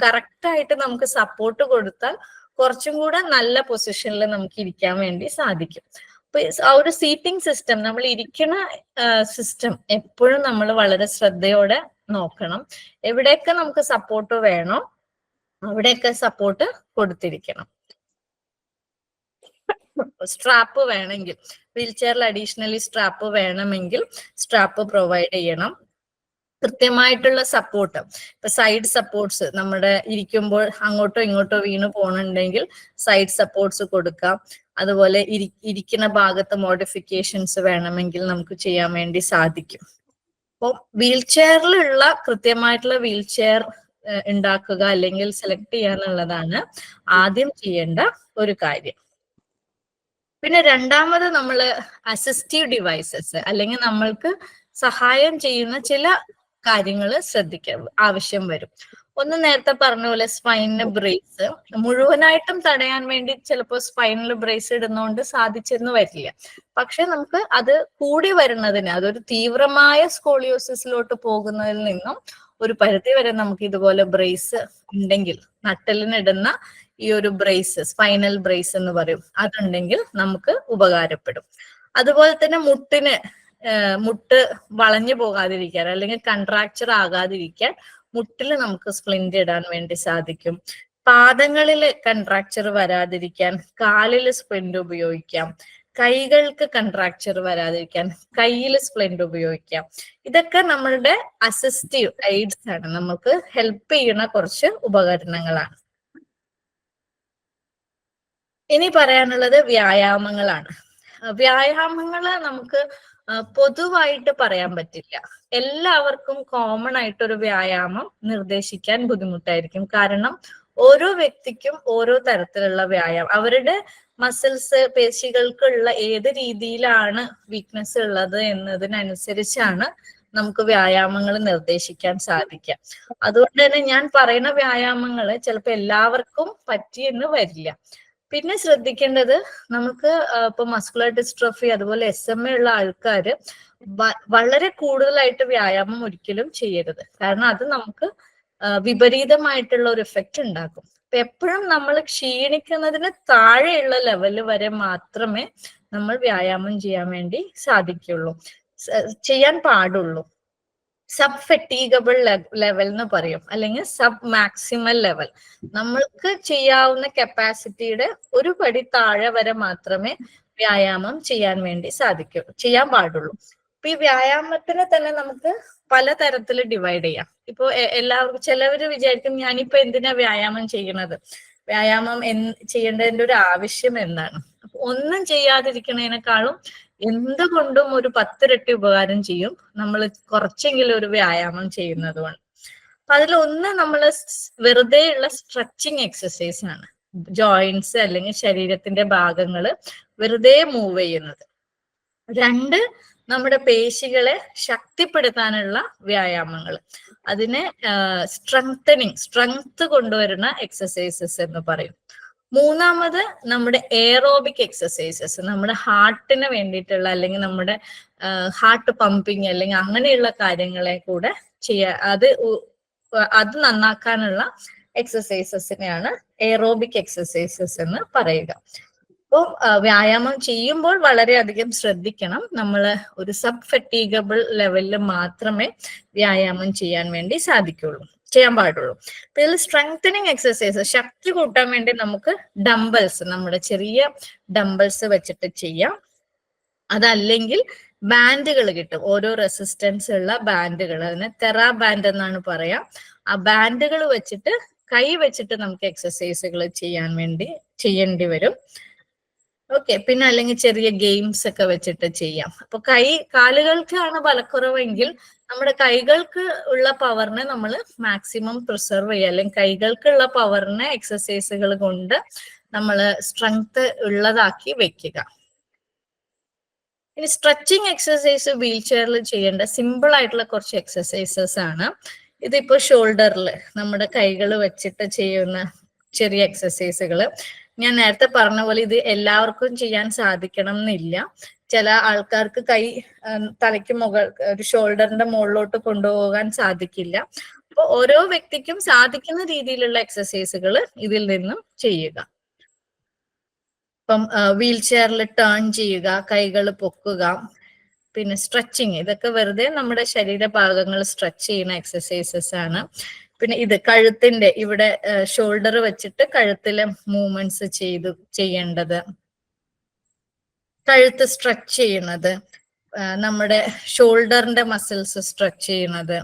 കറക്റ്റ് ആയിട്ട് നമുക്ക് സപ്പോർട്ട് കൊടുത്താൽ കുറച്ചും കൂടെ നല്ല പൊസിഷനിൽ നമുക്ക് ഇരിക്കാൻ വേണ്ടി സാധിക്കും. അപ്പൊ ആ ഒരു സീറ്റിംഗ് സിസ്റ്റം, നമ്മൾ ഇരിക്കുന്ന സിസ്റ്റം എപ്പോഴും നമ്മൾ വളരെ ശ്രദ്ധയോടെ നോക്കണം. എവിടെയൊക്കെ നമുക്ക് സപ്പോർട്ട് വേണോ അവിടെയൊക്കെ സപ്പോർട്ട് കൊടുത്തിരിക്കണം. സ്ട്രാപ്പ് വേണമെങ്കിൽ, വീൽ ചെയറിൽ അഡീഷണലി സ്ട്രാപ്പ് വേണമെങ്കിൽ സ്ട്രാപ്പ് പ്രൊവൈഡ് ചെയ്യണം. കൃത്യമായിട്ടുള്ള സപ്പോർട്ട്, ഇപ്പൊ സൈഡ് സപ്പോർട്ട്സ്, നമ്മുടെ ഇരിക്കുമ്പോൾ അങ്ങോട്ടോ ഇങ്ങോട്ടോ വീണ് പോകണുണ്ടെങ്കിൽ സൈഡ് സപ്പോർട്ട്സ് കൊടുക്കാം. അതുപോലെ ഇരിക്കുന്ന ഭാഗത്ത് മോഡിഫിക്കേഷൻസ് വേണമെങ്കിൽ നമുക്ക് ചെയ്യാൻ വേണ്ടി സാധിക്കും. അപ്പോൾ വീൽ ചെയറിലുള്ള കൃത്യമായിട്ടുള്ള വീൽ ചെയർ ഉണ്ടാക്കുക അല്ലെങ്കിൽ സെലക്ട് ചെയ്യാന്നുള്ളതാണ് ആദ്യം ചെയ്യേണ്ട ഒരു കാര്യം. പിന്നെ രണ്ടാമത് നമ്മൾ അസിസ്റ്റീവ് ഡിവൈസസ് അല്ലെങ്കിൽ നമ്മൾക്ക് സഹായം ചെയ്യുന്ന ചില കാര്യങ്ങൾ ശ്രദ്ധിക്കാൻ ആവശ്യം വരും. ഒന്ന് നേരത്തെ പറഞ്ഞ പോലെ സ്പൈനിന് ബ്രേസ് മുഴുവനായിട്ടും തടയാൻ വേണ്ടി ചിലപ്പോൾ സ്പൈനിൽ ബ്രേസ് ഇടുന്നതുകൊണ്ട് സാധിച്ചെന്ന് വരില്ല. പക്ഷെ നമുക്ക് അത് കൂടി വരുന്നതിന്, അതൊരു തീവ്രമായ സ്കോളിയോസിസിലോട്ട് പോകുന്നതിൽ നിന്നും ഒരു പരിധി വരെ നമുക്ക് ഇതുപോലെ ബ്രേസ് ഉണ്ടെങ്കിൽ, നട്ടലിനിടുന്ന ഈ ഒരു ബ്രേസ്, സ്പൈനൽ ബ്രേസ് എന്ന് പറയും, അതുണ്ടെങ്കിൽ നമുക്ക് ഉപകാരപ്പെടും. അതുപോലെ തന്നെ മുട്ട് വളഞ്ഞു പോകാതിരിക്കാൻ അല്ലെങ്കിൽ കൺട്രാക്ചർ ആകാതിരിക്കാൻ മുട്ടിൽ നമുക്ക് സ്പ്ലിന്റ് ഇടാൻ വേണ്ടി സാധിക്കും. പാദങ്ങളിൽ കൺട്രാക്ചർ വരാതിരിക്കാൻ കാലിൽ സ്പ്ലിന്റ് ഉപയോഗിക്കാം. കൈകൾക്ക് കൺട്രാക്ചർ വരാതിരിക്കാൻ കയ്യിൽ സ്പ്ലിന്റ് ഉപയോഗിക്കാം. ഇതൊക്കെ നമ്മളുടെ അസിസ്റ്റീവ് എയ്ഡ്സ് ആണ്, നമുക്ക് ഹെൽപ്പ് ചെയ്യുന്ന കുറച്ച് ഉപകരണങ്ങളാണ്. ഇനി പറയാനുള്ളത് വ്യായാമങ്ങളാണ്. വ്യായാമങ്ങള് നമുക്ക് പൊതുവായിട്ട് പറയാൻ പറ്റില്ല. എല്ലാവർക്കും കോമൺ ആയിട്ടൊരു വ്യായാമം നിർദ്ദേശിക്കാൻ ബുദ്ധിമുട്ടായിരിക്കും. കാരണം ഓരോ വ്യക്തിക്കും ഓരോ തരത്തിലുള്ള വ്യായാമം, അവരുടെ മസിൽസ്, പേശികൾക്കുള്ള ഏത് രീതിയിലാണ് വീക്ക്നെസ് ഉള്ളത് എന്നതിനനുസരിച്ചാണ് നമുക്ക് വ്യായാമങ്ങൾ നിർദ്ദേശിക്കാൻ സാധിക്കുക. അതുകൊണ്ട് തന്നെ ഞാൻ പറയുന്ന വ്യായാമങ്ങൾ ചിലപ്പോൾ എല്ലാവർക്കും പറ്റിയെന്ന് വരില്ല. പിന്നെ ശ്രദ്ധിക്കേണ്ടത്, നമുക്ക് ഇപ്പൊ മസ്കുലർ ഡിസ്ട്രോഫി അതുപോലെ SMA ഉള്ള ആൾക്കാര് വളരെ കൂടുതലായിട്ട് വ്യായാമം ഒരിക്കലും ചെയ്യരുത്. കാരണം അത് നമുക്ക് വിപരീതമായിട്ടുള്ള ഒരു എഫക്റ്റ് ഉണ്ടാക്കും. അപ്പൊ എപ്പോഴും നമ്മൾ ക്ഷീണിക്കുന്നതിന് താഴെയുള്ള ലെവല് വരെ മാത്രമേ നമ്മൾ വ്യായാമം ചെയ്യാൻ വേണ്ടി ചെയ്യാൻ പാടുള്ളൂ. സബ് ഫെറ്റീഗബിൾ ലെവൽ എന്ന് പറയും, അല്ലെങ്കിൽ സബ് മാക്സിമൽ ലെവൽ. നമ്മൾക്ക് ചെയ്യാവുന്ന കപ്പാസിറ്റിയുടെ ഒരു പടി താഴെ വരെ മാത്രമേ വ്യായാമം ചെയ്യാൻ പാടുള്ളൂ. അപ്പൊ ഈ വ്യായാമത്തിനെ തന്നെ നമുക്ക് പലതരത്തിൽ ഡിവൈഡ് ചെയ്യാം. ഇപ്പൊ എല്ലാവർക്കും, ചിലവര് വിചാരിക്കും ഞാനിപ്പോ എന്തിനാ വ്യായാമം ചെയ്യണത്, വ്യായാമം ചെയ്യേണ്ടതിന്റെ ഒരു ആവശ്യം എന്താണ്. അപ്പൊ ഒന്നും ചെയ്യാതിരിക്കുന്നതിനേക്കാളും എന്തുകൊണ്ടും ഒരു 10 ഇരട്ടി ഉപകാരം ചെയ്യും നമ്മൾ കുറച്ചെങ്കിലും ഒരു വ്യായാമം ചെയ്യുന്നത് കൊണ്ട്. അപ്പൊ അതിലൊന്ന് നമ്മൾ വെറുതെയുള്ള സ്ട്രെച്ചിങ് എക്സസൈസ് ആണ്. ജോയിന്റ്സ് അല്ലെങ്കിൽ ശരീരത്തിന്റെ ഭാഗങ്ങൾ വെറുതെ മൂവ് ചെയ്യുന്നത്. 2, നമ്മുടെ പേശികളെ ശക്തിപ്പെടുത്താനുള്ള വ്യായാമങ്ങൾ, അതിനെ സ്ട്രെങ്ത് കൊണ്ടുവരുന്ന എക്സസൈസസ് എന്ന് പറയും. 3, നമ്മുടെ എയറോബിക് എക്സസൈസസ്, നമ്മുടെ ഹാർട്ടിന് വേണ്ടിയിട്ടുള്ള അല്ലെങ്കിൽ നമ്മുടെ ഹാർട്ട് പമ്പിങ് അല്ലെങ്കിൽ അങ്ങനെയുള്ള കാര്യങ്ങളെ കൂടെ അത് നന്നാക്കാനുള്ള എക്സസൈസസിനെയാണ് എയറോബിക് എക്സസൈസസ് എന്ന് പറയുക. അപ്പോൾ വ്യായാമം ചെയ്യുമ്പോൾ വളരെയധികം ശ്രദ്ധിക്കണം. നമ്മൾ ഒരു സബ് ഫെറ്റീഗബിൾ ലെവലിൽ മാത്രമേ വ്യായാമം ചെയ്യാൻ പാടുള്ളൂ. ഇതിൽ സ്ട്രെങ്തനിങ് എക്സസൈസ്, ശക്തി കൂട്ടാൻ വേണ്ടി നമുക്ക് ഡംബൽസ്, നമ്മുടെ ചെറിയ ഡംബൽസ് വെച്ചിട്ട് ചെയ്യാം. അതല്ലെങ്കിൽ ബാൻഡുകൾ കിട്ടും, ഓരോ റെസിസ്റ്റൻസ് ഉള്ള ബാൻഡുകൾ, അതിന് തെറാ ബാൻഡ് എന്നാണ് പറയാം. ആ ബാൻഡുകൾ വെച്ചിട്ട് കൈ വെച്ചിട്ട് നമുക്ക് എക്സസൈസുകൾ ചെയ്യേണ്ടി വരും. ഓക്കെ. പിന്നെ അല്ലെങ്കിൽ ചെറിയ ഗെയിംസ് ഒക്കെ വെച്ചിട്ട് ചെയ്യാം. അപ്പൊ കാലുകൾക്കാണ് ബലക്കുറവെങ്കിൽ നമ്മുടെ കൈകൾക്ക് ഉള്ള പവറിനെ നമ്മൾ മാക്സിമം പ്രിസർവ് ചെയ്യുക, അല്ലെങ്കിൽ കൈകൾക്കുള്ള പവറിനെ എക്സസൈസുകൾ കൊണ്ട് നമ്മൾ സ്ട്രെങ്ത് ഉള്ളതാക്കി വെക്കുക. ഇനി സ്ട്രെച്ചിങ് എക്സസൈസ് വീൽ ചെയറിൽ ചെയ്യേണ്ട സിമ്പിൾ ആയിട്ടുള്ള കുറച്ച് എക്സസൈസസ് ആണ്. ഇതിപ്പോ ഷോൾഡറിൽ നമ്മുടെ കൈകൾ വെച്ചിട്ട് ചെയ്യുന്ന ചെറിയ എക്സസൈസുകൾ. ഞാൻ നേരത്തെ പറഞ്ഞ പോലെ ഇത് എല്ലാവർക്കും ചെയ്യാൻ സാധിക്കണം എന്നില്ല. ചില ആൾക്കാർക്ക് കൈ തലയ്ക്ക് ഒരു ഷോൾഡറിന്റെ മുകളിലോട്ട് കൊണ്ടുപോകാൻ സാധിക്കില്ല. അപ്പൊ ഓരോ വ്യക്തിക്കും സാധിക്കുന്ന രീതിയിലുള്ള എക്സസൈസുകൾ ഇതിൽ നിന്നും ചെയ്യുക. ഇപ്പം വീൽ ചെയറിൽ ടേൺ ചെയ്യുക, കൈകൾ പൊക്കുക, പിന്നെ സ്ട്രെച്ചിങ്, ഇതൊക്കെ വെറുതെ നമ്മുടെ ശരീരഭാഗങ്ങൾ സ്ട്രെച്ച് ചെയ്യുന്ന എക്സസൈസസ് ആണ്. പിന്നെ ഇത് കഴുത്തിന്റെ ഇവിടെ ഷോൾഡർ വെച്ചിട്ട് കഴുത്തിലെ മൂവ്മെന്റ്സ് ചെയ്യേണ്ടത്, കഴുത്ത് സ്ട്രെച്ച് ചെയ്യുന്നത്, നമ്മുടെ ഷോൾഡറിന്റെ മസിൽസ് സ്ട്രെച്ച് ചെയ്യുന്നത്,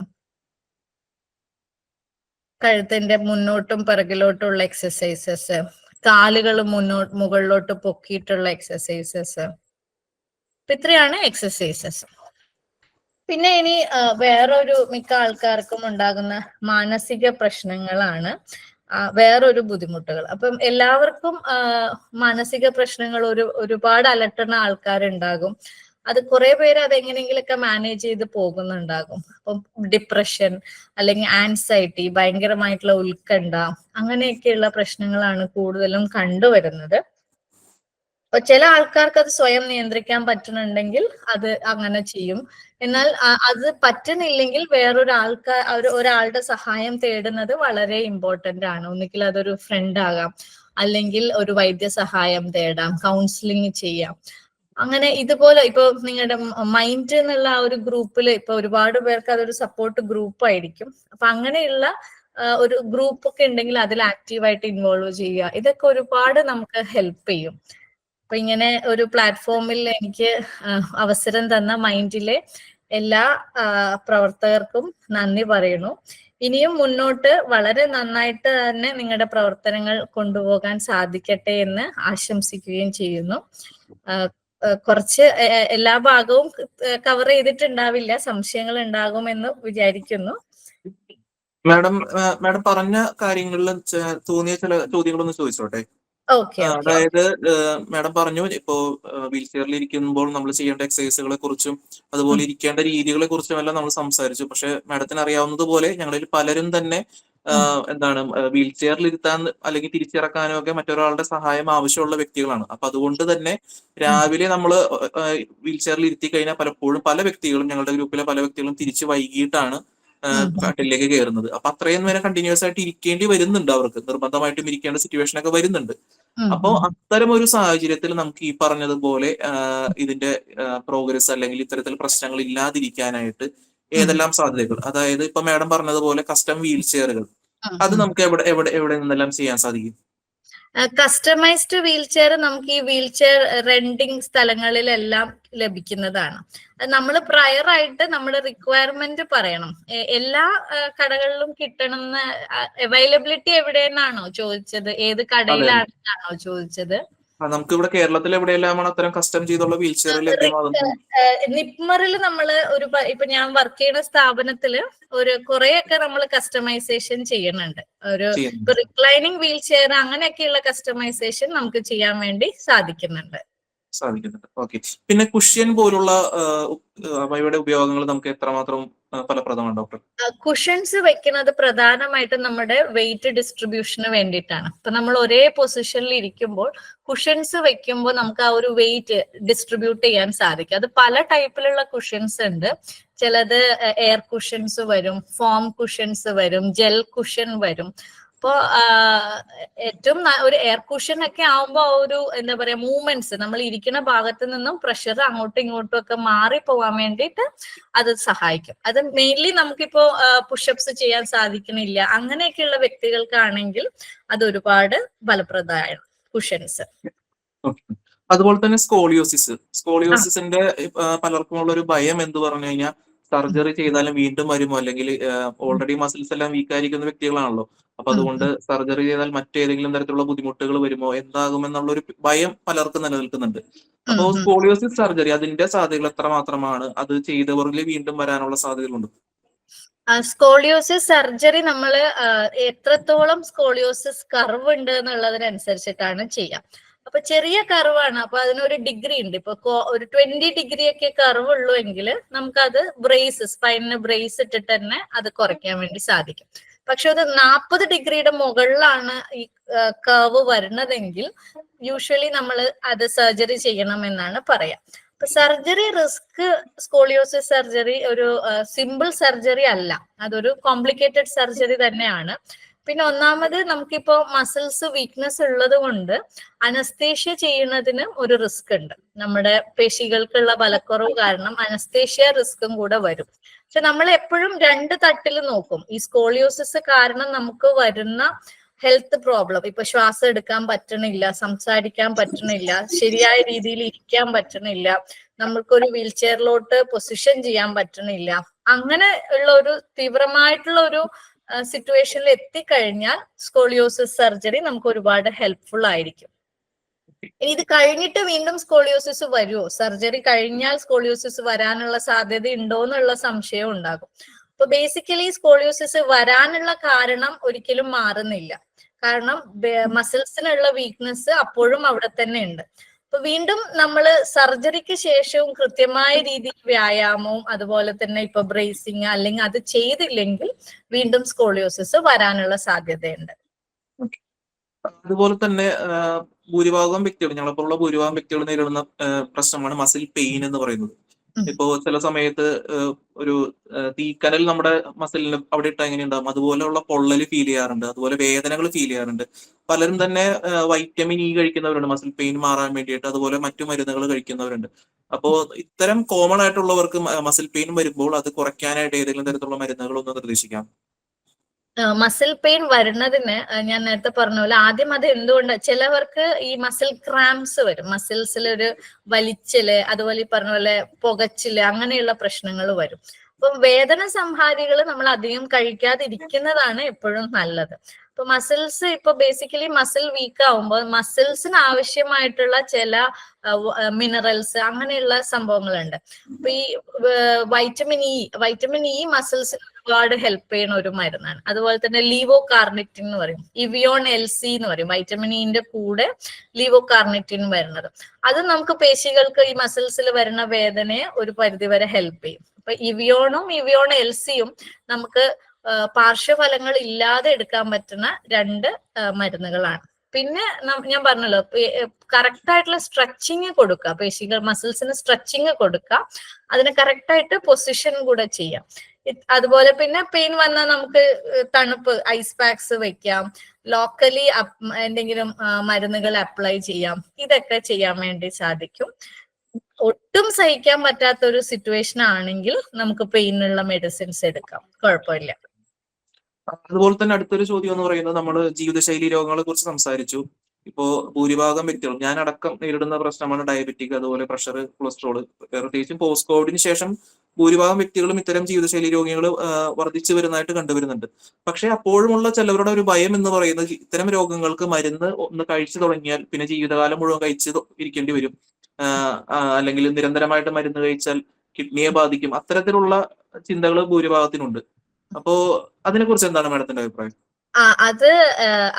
കഴുത്തിന്റെ മുന്നോട്ടും പിറകിലോട്ടുള്ള എക്സസൈസസ്, കാലുകൾ മുകളിലോട്ട് പൊക്കിയിട്ടുള്ള എക്സസൈസസ്. ഇത്രയാണ് എക്സസൈസസ്. പിന്നെ ഇനി വേറൊരു മിക്ക ആൾക്കാർക്കും ഉണ്ടാകുന്ന മാനസിക പ്രശ്നങ്ങളാണ് വേറൊരു ബുദ്ധിമുട്ടുകൾ. അപ്പം എല്ലാവർക്കും മാനസിക പ്രശ്നങ്ങൾ ഒരുപാട് അലട്ടുന്ന ആൾക്കാരുണ്ടാകും. അത് കുറെ പേര് അതെങ്ങനെയെങ്കിലൊക്കെ മാനേജ് ചെയ്ത് പോകുന്നുണ്ടാകും. അപ്പം ഡിപ്രഷൻ അല്ലെങ്കിൽ ആൻസൈറ്റി, ഭയങ്കരമായിട്ടുള്ള ഉത്കണ്ഠ, അങ്ങനെയൊക്കെയുള്ള പ്രശ്നങ്ങളാണ് കൂടുതലും കണ്ടുവരുന്നത്. അപ്പൊ ചില ആൾക്കാർക്ക് അത് സ്വയം നിയന്ത്രിക്കാൻ പറ്റുന്നുണ്ടെങ്കിൽ അത് അങ്ങനെ ചെയ്യും. എന്നാൽ അത് പറ്റുന്നില്ലെങ്കിൽ ഒരാളുടെ സഹായം തേടുന്നത് വളരെ ഇമ്പോർട്ടന്റ് ആണ്. ഒന്നുകിൽ അതൊരു ഫ്രണ്ട് ആകാം, അല്ലെങ്കിൽ ഒരു വൈദ്യസഹായം തേടാം, കൗൺസിലിംഗ് ചെയ്യാം. അങ്ങനെ ഇതുപോലെ ഇപ്പൊ നിങ്ങളുടെ മൈൻഡ് എന്നുള്ള ആ ഒരു ഗ്രൂപ്പിൽ ഇപ്പൊ ഒരുപാട് പേർക്ക് അതൊരു സപ്പോർട്ട് ഗ്രൂപ്പ് ആയിരിക്കും. അപ്പൊ അങ്ങനെയുള്ള ഒരു ഗ്രൂപ്പ് ഒക്കെ ഉണ്ടെങ്കിൽ അതിൽ ആക്റ്റീവായിട്ട് ഇൻവോൾവ് ചെയ്യുക. ഇതൊക്കെ ഒരുപാട് നമുക്ക് ഹെൽപ്പ് ചെയ്യും. അപ്പൊ ഇങ്ങനെ ഒരു പ്ലാറ്റ്ഫോമിൽ എനിക്ക് അവസരം തന്ന മൈൻഡിലെ എല്ലാ പ്രവർത്തകർക്കും നന്ദി പറയുന്നു. ഇനിയും മുന്നോട്ട് വളരെ നന്നായിട്ട് തന്നെ നിങ്ങളുടെ പ്രവർത്തനങ്ങൾ കൊണ്ടുപോകാൻ സാധിക്കട്ടെ എന്ന് ആശംസിക്കുകയും ചെയ്യുന്നു. കുറച്ച് എല്ലാ ഭാഗവും കവർ ചെയ്തിട്ടുണ്ടാവില്ല, സംശയങ്ങൾ ഉണ്ടാകുമെന്ന് വിചാരിക്കുന്നു. മാഡം പറഞ്ഞ കാര്യങ്ങളിൽ തോന്നിയ ചില ചോദ്യങ്ങളൊന്ന് ചോദിച്ചോട്ടെ. ഓക്കെ. അതായത് മാഡം പറഞ്ഞു ഇപ്പോ വീൽ ചെയറിൽ ഇരിക്കുമ്പോൾ നമ്മൾ ചെയ്യേണ്ട എക്സസൈസുകളെ കുറിച്ചും അതുപോലെ ഇരിക്കേണ്ട രീതികളെ കുറിച്ചും എല്ലാം നമ്മൾ സംസാരിച്ചു. പക്ഷെ മാഡത്തിന് അറിയാവുന്നതുപോലെ ഞങ്ങളിൽ പലരും തന്നെ എന്താണ് വീൽ ചെയറിൽ ഇരുത്താൻ അല്ലെങ്കിൽ തിരിച്ചിറക്കാനോ ഒക്കെ മറ്റൊരാളുടെ സഹായം ആവശ്യമുള്ള വ്യക്തികളാണ്. അപ്പൊ അതുകൊണ്ട് തന്നെ രാവിലെ നമ്മൾ വീൽ ചെയറിൽ ഇരുത്തി കഴിഞ്ഞാൽ പലപ്പോഴും പല വ്യക്തികളും, ഞങ്ങളുടെ ഗ്രൂപ്പിലെ പല വ്യക്തികളും തിരിച്ച് വൈകിട്ടാണ് കട്ടിലേക്ക് കയറുന്നത്. അപ്പൊ അത്രയും നേരം കണ്ടിന്യൂസ് ആയിട്ട് ഇരിക്കേണ്ടി വരുന്നുണ്ട്, അവർക്ക് നിർബന്ധമായിട്ടും ഇരിക്കേണ്ട സിറ്റുവേഷൻ ഒക്കെ വരുന്നുണ്ട്. അപ്പോ അത്തരം ഒരു സാഹചര്യത്തിൽ നമുക്ക് ഈ പറഞ്ഞതുപോലെ ഇതിന്റെ പ്രോഗ്രസ് അല്ലെങ്കിൽ ഇത്തരത്തിൽ പ്രശ്നങ്ങൾ ഇല്ലാതിരിക്കാനായിട്ട് ഏതെല്ലാം സാധ്യതകൾ, അതായത് ഇപ്പൊ മാഡം പറഞ്ഞതുപോലെ കസ്റ്റം വീൽ ചെയറുകൾ, അത് നമുക്ക് എവിടെ നിന്നെല്ലാം ചെയ്യാൻ സാധിക്കും? കസ്റ്റമൈസ്ഡ് വീൽ ചെയർ നമുക്ക് ഈ വീൽ ചെയർ റെന്റിങ് സ്ഥലങ്ങളിലെല്ലാം ലഭിക്കുന്നതാണ്. നമ്മൾ പ്രയർ ആയിട്ട് നമ്മുടെ റിക്വയർമെന്റ് പറയണം. എല്ലാ കടകളിലും കിട്ടണമെന്ന് അവൈലബിലിറ്റി എവിടെയെന്നാണോ ചോദിച്ചത്? ഏത് കടയിലാണെന്നാണോ ചോദിച്ചത്? നമുക്ക് ഇവിടെ കേരളത്തിൽ എവിടെയെല്ലാമാണ് അത്തരം കസ്റ്റം ചെയ്തുള്ള വീൽ ചെയർ ലഭ്യമാകുന്നത്? നിപ്മറിൽ നമ്മള് ഇപ്പൊ ഞാൻ വർക്ക് ചെയ്യുന്ന സ്ഥാപനത്തില് കുറെയൊക്കെ നമ്മൾ കസ്റ്റമൈസേഷൻ ചെയ്യുന്നുണ്ട്. റിക്ലൈനിങ് വീൽ ചെയർ അങ്ങനെയൊക്കെയുള്ള കസ്റ്റമൈസേഷൻ നമുക്ക് ചെയ്യാൻ വേണ്ടി സാധിക്കുന്നുണ്ട്. ഓക്കെ. പിന്നെ കുഷ്യൻ പോലുള്ള അവയുടെ ഉപയോഗങ്ങൾ നമുക്ക് എത്രമാത്രം ഫലപ്രദമാണ് ഡോക്ടർ? കുഷൻസ് വെക്കുന്നത് പ്രധാനമായിട്ടും നമ്മുടെ വെയിറ്റ് ഡിസ്ട്രിബ്യൂഷന് വേണ്ടിയിട്ടാണ്. ഇപ്പൊ നമ്മൾ ഒരേ പൊസിഷനിൽ ഇരിക്കുമ്പോൾ കുഷൻസ് വെക്കുമ്പോൾ നമുക്ക് ആ ഒരു വെയിറ്റ് ഡിസ്ട്രിബ്യൂട്ട് ചെയ്യാൻ സാധിക്കും. അത് പല ടൈപ്പിലുള്ള കുഷൻസ് ഉണ്ട്. ചിലത് എയർ കുഷൻസ് വരും, ഫോം കുഷൻസ് വരും, ജെൽ കുഷൻ വരും. അപ്പോ ഏറ്റവും ഒരു എയർ കുഷൻ ഒക്കെ ആവുമ്പോ ഒരു എന്താ പറയാ മൂവ്മെന്റ്സ്, നമ്മൾ ഇരിക്കുന്ന ഭാഗത്ത് നിന്നും പ്രഷർ അങ്ങോട്ടും ഇങ്ങോട്ടും ഒക്കെ മാറി പോകാൻ വേണ്ടിയിട്ട് അത് സഹായിക്കും. അത് മെയിൻലി നമുക്കിപ്പോ പുഷപ്സ് ചെയ്യാൻ സാധിക്കണില്ല അങ്ങനെയൊക്കെയുള്ള വ്യക്തികൾക്കാണെങ്കിൽ അത് ഒരുപാട് ഫലപ്രദമാണ് കുഷൻസ്. അതുപോലെ തന്നെ സ്കോളിയോസിന്റെ പലർക്കും ഉള്ള ഒരു ഭയം എന്ന് പറഞ്ഞു കഴിഞ്ഞാൽ സർജറി ചെയ്താലും വീണ്ടും വരുമോ, അല്ലെങ്കിൽ ഓൾറെഡി മസിൽസ് എല്ലാം വീക്കായിരിക്കുന്ന വ്യക്തികളാണല്ലോ. അപ്പൊ അതുകൊണ്ട് സർജറി ചെയ്താൽ മറ്റേതെങ്കിലും തരത്തിലുള്ള ബുദ്ധിമുട്ടുകൾ വരുമോ, എന്താകുമെന്നുള്ള ഒരു ഭയം പലർക്കും നിലനിൽക്കുന്നുണ്ട്. അപ്പോ സ്കോളിയോസിസ് സർജറി അതിന്റെ സാധ്യതകൾ എത്രമാത്രമാണ്? അത് ചെയ്തവരിൽ വീണ്ടും വരാനുള്ള സാധ്യതകളുണ്ട്? സ്കോളിയോസിസ് സർജറി നമ്മൾ എത്രത്തോളം സ്കോളിയോസിസ് കർവ് ഉണ്ട് എന്നുള്ളതിനനുസരിച്ചിട്ടാണ് ചെയ്യാം. അപ്പൊ ചെറിയ കർവാണ്, അപ്പൊ അതിനൊരു ഡിഗ്രി ഉണ്ട്. ഇപ്പൊ ഒരു 20 ഡിഗ്രി ഒക്കെ കർവ് ഉള്ളൂ എങ്കിൽ നമുക്കത് സ്പൈനിന് ബ്രേസ് ഇട്ടിട്ട് തന്നെ അത് കുറയ്ക്കാൻ വേണ്ടി സാധിക്കും. പക്ഷെ അത് 40 ഡിഗ്രിയുടെ മുകളിലാണ് ഈ കർവ് വരുന്നതെങ്കിൽ യൂഷ്വലി നമ്മൾ അത് സർജറി ചെയ്യണമെന്നാണ് പറയാം. അപ്പൊ സർജറി റിസ്ക്, സ്കോളിയോസിസ് സർജറി ഒരു സിമ്പിൾ സർജറി അല്ല, അതൊരു കോംപ്ലിക്കേറ്റഡ് സർജറി തന്നെയാണ്. പിന്നെ ഒന്നാമത് നമുക്കിപ്പോ മസിൽസ് വീക്ക്നെസ് ഉള്ളത് കൊണ്ട് അനസ്തേഷ്യ ചെയ്യുന്നതിന് ഒരു റിസ്ക് ഉണ്ട്. നമ്മുടെ പേശികൾക്കുള്ള ബലക്കുറവ് കാരണം അനസ്തേഷ്യ റിസ്കും കൂടെ വരും. പക്ഷെ നമ്മൾ എപ്പോഴും 2 തട്ടിൽ നോക്കും. ഈ സ്കോളിയോസിസ് കാരണം നമുക്ക് വരുന്ന ഹെൽത്ത് പ്രോബ്ലം, ഇപ്പൊ ശ്വാസം എടുക്കാൻ പറ്റണില്ല, സംസാരിക്കാൻ പറ്റണില്ല, ശരിയായ രീതിയിൽ ഇരിക്കാൻ പറ്റണില്ല, നമ്മൾക്കൊരു വീൽ ചെയറിലോട്ട് പൊസിഷൻ ചെയ്യാൻ പറ്റണില്ല, അങ്ങനെ ഉള്ള ഒരു തീവ്രമായിട്ടുള്ള ഒരു സിറ്റുവേഷനിൽ എത്തിക്കഴിഞ്ഞാൽ സ്കോളിയോസിസ് സർജറി നമുക്ക് ഒരുപാട് ഹെൽപ്ഫുൾ ആയിരിക്കും. ഇനി ഇത് കഴിഞ്ഞിട്ട് വീണ്ടും സ്കോളിയോസിസ് വരുമോ, സർജറി കഴിഞ്ഞാൽ സ്കോളിയോസിസ് വരാനുള്ള സാധ്യത ഉണ്ടോ എന്നുള്ള സംശയം ഉണ്ടാകും. അപ്പൊ ബേസിക്കലി സ്കോളിയോസിസ് വരാനുള്ള കാരണം ഒരിക്കലും മാറുന്നില്ല. കാരണം മസിൽസിനുള്ള വീക്ക്നെസ് അപ്പോഴും അവിടെ തന്നെ ഉണ്ട്. അപ്പൊ വീണ്ടും നമ്മൾ സർജറിക്ക് ശേഷവും കൃത്യമായ രീതിയിൽ വ്യായാമവും അതുപോലെ തന്നെ ഇപ്പൊ ബ്രേസിങ് അല്ലെങ്കിൽ അത് ചെയ്തില്ലെങ്കിൽ വീണ്ടും സ്കോളിയോസിസ് വരാനുള്ള സാധ്യതയുണ്ട്. അതുപോലെ തന്നെ ഭൂരിഭാഗം വ്യക്തികൾ, ഞങ്ങളെപ്പോലുള്ള ഭൂരിഭാഗം വ്യക്തികൾ നേരിടുന്ന പ്രശ്നമാണ് മസിൽ പെയിൻ എന്ന് പറയുന്നത്. ഇപ്പോ ചില സമയത്ത് ഒരു തീക്കനൽ നമ്മുടെ മസിലിന് അവിടെ ഇട്ട് എങ്ങനെ ഉണ്ടാവും, അതുപോലെയുള്ള പൊള്ളല് ഫീൽ ചെയ്യാറുണ്ട്, അതുപോലെ വേദനകൾ ഫീൽ ചെയ്യാറുണ്ട്. പലരും തന്നെ വൈറ്റമിൻ ഇ കഴിക്കുന്നവരുണ്ട് മസിൽ പെയിൻ മാറാൻ വേണ്ടിയിട്ട്, അതുപോലെ മറ്റു മരുന്നുകൾ കഴിക്കുന്നവരുണ്ട്. അപ്പോ ഇത്തരം കോമൺ ആയിട്ടുള്ളവർക്ക് മസിൽ പെയിൻ വരുമ്പോൾ അത് കുറയ്ക്കാനായിട്ട് ഏതെങ്കിലും തരത്തിലുള്ള മരുന്നുകൾ ഒന്ന് നിർദ്ദേശിക്കാം? മസിൽ പെയിൻ വരുന്നതിന് ഞാൻ നേരത്തെ പറഞ്ഞ പോലെ ആദ്യം അത് എന്തുകൊണ്ട് ചിലവർക്ക് ഈ മസിൽ ക്രാംസ് വരും, മസിൽസിൽ ഒരു വലിച്ചില്, അതുപോലെ ഈ പറഞ്ഞ പോലെ പുകച്ചില്, അങ്ങനെയുള്ള പ്രശ്നങ്ങൾ വരും. അപ്പം വേദന സംഹാരികൾ നമ്മൾ അധികം കഴിക്കാതിരിക്കുന്നതാണ് എപ്പോഴും നല്ലത്. ഇപ്പൊ മസിൽസ് ഇപ്പൊ ബേസിക്കലി മസിൽ വീക്ക് ആവുമ്പോൾ മസിൽസിന് ആവശ്യമായിട്ടുള്ള ചില മിനറൽസ് അങ്ങനെയുള്ള സംഭവങ്ങളുണ്ട്. അപ്പൊ ഈ വൈറ്റമിൻ ഇ മസിൽസിന് ഒരുപാട് ഹെൽപ്പ് ചെയ്യുന്ന ഒരു മരുന്നാണ്. അതുപോലെ തന്നെ ലീവോ കാർണിറ്റിൻ എന്ന് പറയും, ഇവിയോൺ LC എന്ന് പറയും, വൈറ്റമിൻ ഇന്റെ കൂടെ ലീവോ കാർണിറ്റിൻ വരുന്നത്. അത് നമുക്ക് പേശികൾക്ക് ഈ മസിൽസിൽ വരുന്ന വേദനയെ ഒരു പരിധിവരെ ഹെൽപ്പ് ചെയ്യും. അപ്പൊ ഇവിയോണും ഇവിയോൺ LCയും നമുക്ക് പാർശ്വഫലങ്ങൾ ഇല്ലാതെ എടുക്കാൻ പറ്റുന്ന 2 മരുന്നുകളാണ്. പിന്നെ ഞാൻ പറഞ്ഞല്ലോ, കറക്റ്റ് ആയിട്ടുള്ള സ്ട്രെച്ചിങ് കൊടുക്കുക, പേശികൾ മസിൽസിന് സ്ട്രെച്ചിങ് കൊടുക്കുക, അതിന് കറക്റ്റ് ആയിട്ട് പൊസിഷൻ കൂടെ ചെയ്യാം. അതുപോലെ പിന്നെ പെയിൻ വന്നാൽ നമുക്ക് തണുപ്പ് ഐസ് പാക്സ് വെക്കാം, ലോക്കലി എന്തെങ്കിലും മരുന്നുകൾ അപ്ലൈ ചെയ്യാം, ഇതൊക്കെ ചെയ്യാൻ വേണ്ടി സാധിക്കും. ഒട്ടും സഹിക്കാൻ പറ്റാത്ത ഒരു സിറ്റുവേഷൻ ആണെങ്കിൽ നമുക്ക് പെയിനുള്ള മെഡിസിൻസ് എടുക്കാം, കുഴപ്പമില്ല. അതുപോലെ തന്നെ അടുത്തൊരു ചോദ്യം എന്ന് പറയുന്നത്, നമ്മൾ ജീവിതശൈലി രോഗങ്ങളെ കുറിച്ച് സംസാരിച്ചു. ഇപ്പോ ഭൂരിഭാഗം വ്യക്തികളും, ഞാൻ അടക്കം നേരിടുന്ന പ്രശ്നമാണ് ഡയബറ്റിക്, അതുപോലെ പ്രഷർ, കൊളസ്ട്രോൾ. പ്രത്യേകിച്ചും പോസ്റ്റ് കോവിഡിന് ശേഷം ഭൂരിഭാഗം വ്യക്തികളും ഇത്തരം ജീവിതശൈലി രോഗികൾ വർദ്ധിച്ചു വരുന്നതായിട്ട് കണ്ടുവരുന്നുണ്ട്. പക്ഷെ അപ്പോഴുമുള്ള ചിലവരുടെ ഒരു ഭയം എന്ന് പറയുന്നത്, ഇത്തരം രോഗങ്ങൾക്ക് മരുന്ന് ഒന്ന് കഴിച്ചു തുടങ്ങിയാൽ പിന്നെ ജീവിതകാലം മുഴുവൻ കഴിച്ച് ഇരിക്കേണ്ടി വരും, അല്ലെങ്കിൽ നിരന്തരമായിട്ട് മരുന്ന് കഴിച്ചാൽ കിഡ്നിയെ ബാധിക്കും, അത്തരത്തിലുള്ള ചിന്തകൾ ഭൂരിഭാഗത്തിനുണ്ട്. അപ്പോ അതിനെക്കുറിച്ച് എന്താണ് മാഡത്തിന്റെ അഭിപ്രായം?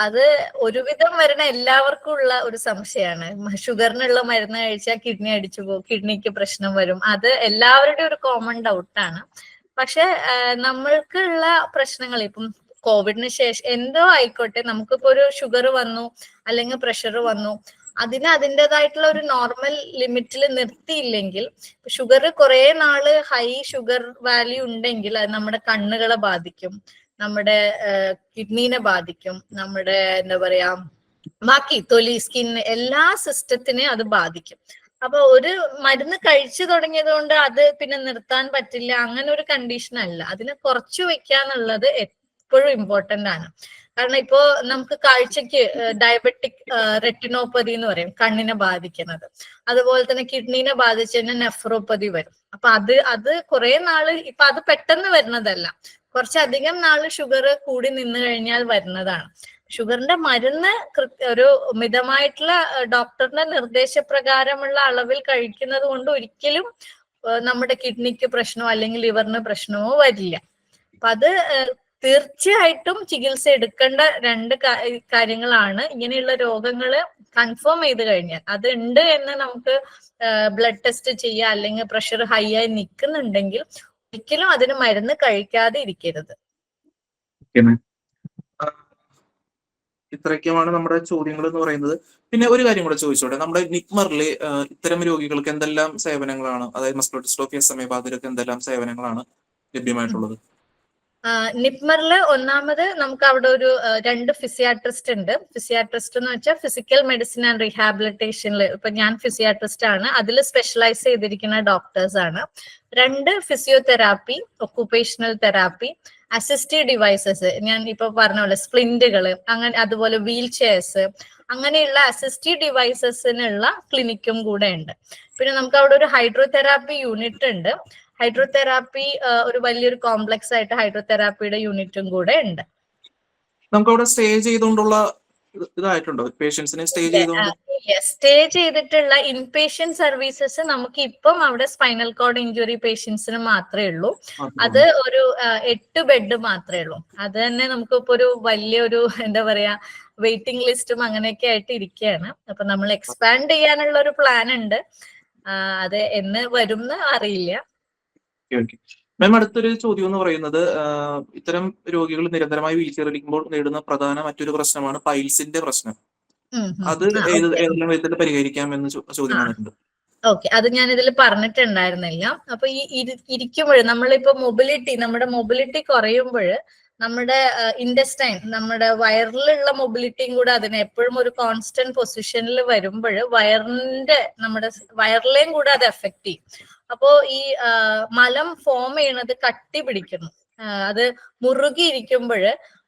അത് ഒരുവിധം വരുന്ന എല്ലാവർക്കും ഉള്ള ഒരു സംശയമാണ്. ഷുഗറിനുള്ള മരുന്ന് കഴിച്ചാൽ കിഡ്നി അടിച്ചു പോകും, കിഡ്നിക്ക് പ്രശ്നം വരും, അത് എല്ലാവരുടെയും ഒരു കോമൺ ഡൗട്ടാണ്. പക്ഷെ നമ്മൾക്കുള്ള പ്രശ്നങ്ങൾ ഇപ്പം കോവിഡിന് ശേഷം എന്തോ ആയിക്കോട്ടെ, നമുക്കിപ്പോ ഒരു ഷുഗർ വന്നു അല്ലെങ്കിൽ പ്രഷർ വന്നു, അതിന് അതിൻ്റെതായിട്ടുള്ള ഒരു നോർമൽ ലിമിറ്റിൽ നിർത്തിയില്ലെങ്കിൽ, ഷുഗർ കുറെ നാള് ഹൈ ഷുഗർ വാല്യൂ ഉണ്ടെങ്കിൽ അത് നമ്മുടെ കണ്ണുകളെ ബാധിക്കും, നമ്മുടെ കിഡ്നീനെ ബാധിക്കും, നമ്മുടെ എന്താ പറയാ ബാക്കി തൊലി, സ്കിൻ, എല്ലാ സിസ്റ്റത്തിനെയും അത് ബാധിക്കും. അപ്പൊ ഒരു മരുന്ന് കഴിച്ചു തുടങ്ങിയത് കൊണ്ട് അത് പിന്നെ നിർത്താൻ പറ്റില്ല, അങ്ങനെ ഒരു കണ്ടീഷൻ അല്ല. അതിനെ കുറച്ചു വെക്കാന്നുള്ളത് എപ്പോഴും ഇമ്പോർട്ടന്റ് ആണ്. കാരണം ഇപ്പോ നമുക്ക് കാഴ്ചക്ക് ഡയബറ്റിക് റെറ്റിനോപ്പതി എന്ന് പറയും, കണ്ണിനെ ബാധിക്കുന്നത്. അതുപോലെ തന്നെ കിഡ്നീനെ ബാധിച്ച് തന്നെ നെഫ്രോപ്പതി വരും. അപ്പൊ അത് കുറെ നാള്, ഇപ്പൊ അത് പെട്ടെന്ന് വരുന്നതല്ല, കുറച്ചധികം നാള് ഷുഗർ കൂടി നിന്ന് കഴിഞ്ഞാൽ വരുന്നതാണ്. ഷുഗറിന്റെ മരുന്ന് ഒരു മിതമായിട്ടുള്ള ഡോക്ടറുടെ നിർദ്ദേശപ്രകാരമുള്ള അളവിൽ കഴിക്കുന്നത് കൊണ്ട് ഒരിക്കലും നമ്മുടെ കിഡ്നിക്ക് പ്രശ്നമോ അല്ലെങ്കിൽ ലിവറിന് പ്രശ്നമോ വരില്ല. അപ്പൊ അത് തീർച്ചയായിട്ടും ചികിത്സ എടുക്കേണ്ട 2 കാര്യങ്ങളാണ്. ഇങ്ങനെയുള്ള രോഗങ്ങള് കൺഫേം ചെയ്ത് കഴിഞ്ഞാൽ, അത് ഉണ്ട് എന്ന് നമുക്ക് ബ്ലഡ് ടെസ്റ്റ് ചെയ്യുക, അല്ലെങ്കിൽ പ്രഷർ ഹൈ ആയി നിൽക്കുന്നുണ്ടെങ്കിൽ ഒരിക്കലും അതിന് മരുന്ന് കഴിക്കാതെ ഇരിക്കരുത്. ഇത്രയൊക്കെയാണ് നമ്മുടെ ചോദ്യങ്ങൾ എന്ന് പറയുന്നത്. പിന്നെ ഒരു കാര്യം കൂടെ ചോദിച്ചോട്ടെ, നമ്മുടെ നിപ്മറിൽ ഇത്തരം രോഗികൾക്ക് എന്തെല്ലാം സേവനങ്ങളാണ്, അതായത് മസ്കുലർ ഡിസ്ട്രോഫി SMA ബാധിതർക്ക് എന്തെല്ലാം സേവനങ്ങളാണ് ലഭ്യമായിട്ടുള്ളത്? നിപ്മറില് ഒന്നാമത് നമുക്ക് അവിടെ ഒരു 2 ഫിസിയാട്രിസ്റ്റ് ഉണ്ട്. ഫിസിയാട്രിസ്റ്റ് എന്ന് വെച്ചാൽ ഫിസിക്കൽ മെഡിസിൻ ആൻഡ് റീഹാബിലിറ്റേഷനിൽ ഇപ്പൊ ഞാൻ ഫിസിയാട്രിസ്റ്റ് ആണ്, അതിൽ സ്പെഷ്യലൈസ് ചെയ്തിരിക്കുന്ന ഡോക്ടേഴ്സ് ആണ്. 2 physiotherapy, occupational therapy, assistive devices, ഞാൻ ഇപ്പൊ പറഞ്ഞ പോലെ സ്പ്ലിന്റുകൾ, അങ്ങനെ അതുപോലെ വീൽ ചെയർസ്, അങ്ങനെയുള്ള അസിസ്റ്റീവ് ഡിവൈസസിനുള്ള ക്ലിനിക്കും കൂടെ ഉണ്ട്. പിന്നെ നമുക്ക് അവിടെ ഒരു ഹൈഡ്രോതെറാപ്പി യൂണിറ്റ് ഉണ്ട്. ഹൈഡ്രോതെറാപ്പി ഒരു വലിയൊരു കോംപ്ലക്സ് ആയിട്ട് ഹൈഡ്രോതെറാപ്പിയുടെ യൂണിറ്റും കൂടെ ഉണ്ട്. നമുക്ക് അവിടെ സ്റ്റേ ചെയ്തുകൊണ്ടുള്ള ഇതായിട്ടുണ്ടോ? പേഷ്യൻസിനെ സ്റ്റേ ചെയ്തുകൊണ്ട് സ്റ്റേ ചെയ്തിട്ടുള്ള ഇൻപേഷ്യന്റ് സർവീസസ് നമുക്ക് ഇപ്പം അവിടെ സ്പൈനൽ കോഡ് ഇഞ്ചുറി പേഷ്യൻസിന് മാത്രമേ ഉള്ളൂ. അത് ഒരു 8 ബെഡ് മാത്രമേ ഉള്ളൂ. അത് തന്നെ നമുക്ക് ഇപ്പൊ ഒരു വലിയൊരു എന്താ പറയാ വെയിറ്റിംഗ് ലിസ്റ്റും അങ്ങനെയൊക്കെ ആയിട്ട് ഇരിക്കുകയാണ്. അപ്പൊ നമ്മൾ എക്സ്പാൻഡ് ചെയ്യാനുള്ള ഒരു പ്ലാൻ ഉണ്ട്. അത് എന്ന് വരും എന്ന് അറിയില്ല. മാം, അടുത്തൊരു ചോദ്യം എന്ന് പറയുന്നത്, ഇത്തരം രോഗികൾ നിരന്തരമായി വീൽചെയർ ഇരിക്കുമ്പോൾ നേരിടുന്ന പ്രധാന മറ്റൊരു പ്രശ്നമാണ് പൈൽസിന്റെ പ്രശ്നം. അത് ഏതെല്ലാം വിധത്തിൽ പരിഹരിക്കാം എന്ന് ചോദ്യം വന്നിട്ടുണ്ട്. ഓക്കെ, അത് ഞാൻ ഇതിൽ പറഞ്ഞിട്ടുണ്ടായിരുന്നില്ല. അപ്പൊ ഈ ഇരിക്കുമ്പോൾ നമ്മളിപ്പോ നമ്മുടെ മൊബിലിറ്റി കുറയുമ്പോൾ നമ്മുടെ ഇൻഡസ്റ്റൈൻ, നമ്മുടെ വയറിലുള്ള മൊബിലിറ്റിയും കൂടെ അതിനെ എപ്പോഴും ഒരു കോൺസ്റ്റന്റ് പൊസിഷനിൽ വരുമ്പോൾ നമ്മുടെ വയറിലെയും കൂടെ അത് എഫക്ട് ചെയ്യും. അപ്പോ ഈ മലം ഫോം ചെയ്യണത് കട്ടി പിടിക്കുന്നു. അത് മുറുകിയിരിക്കുമ്പോൾ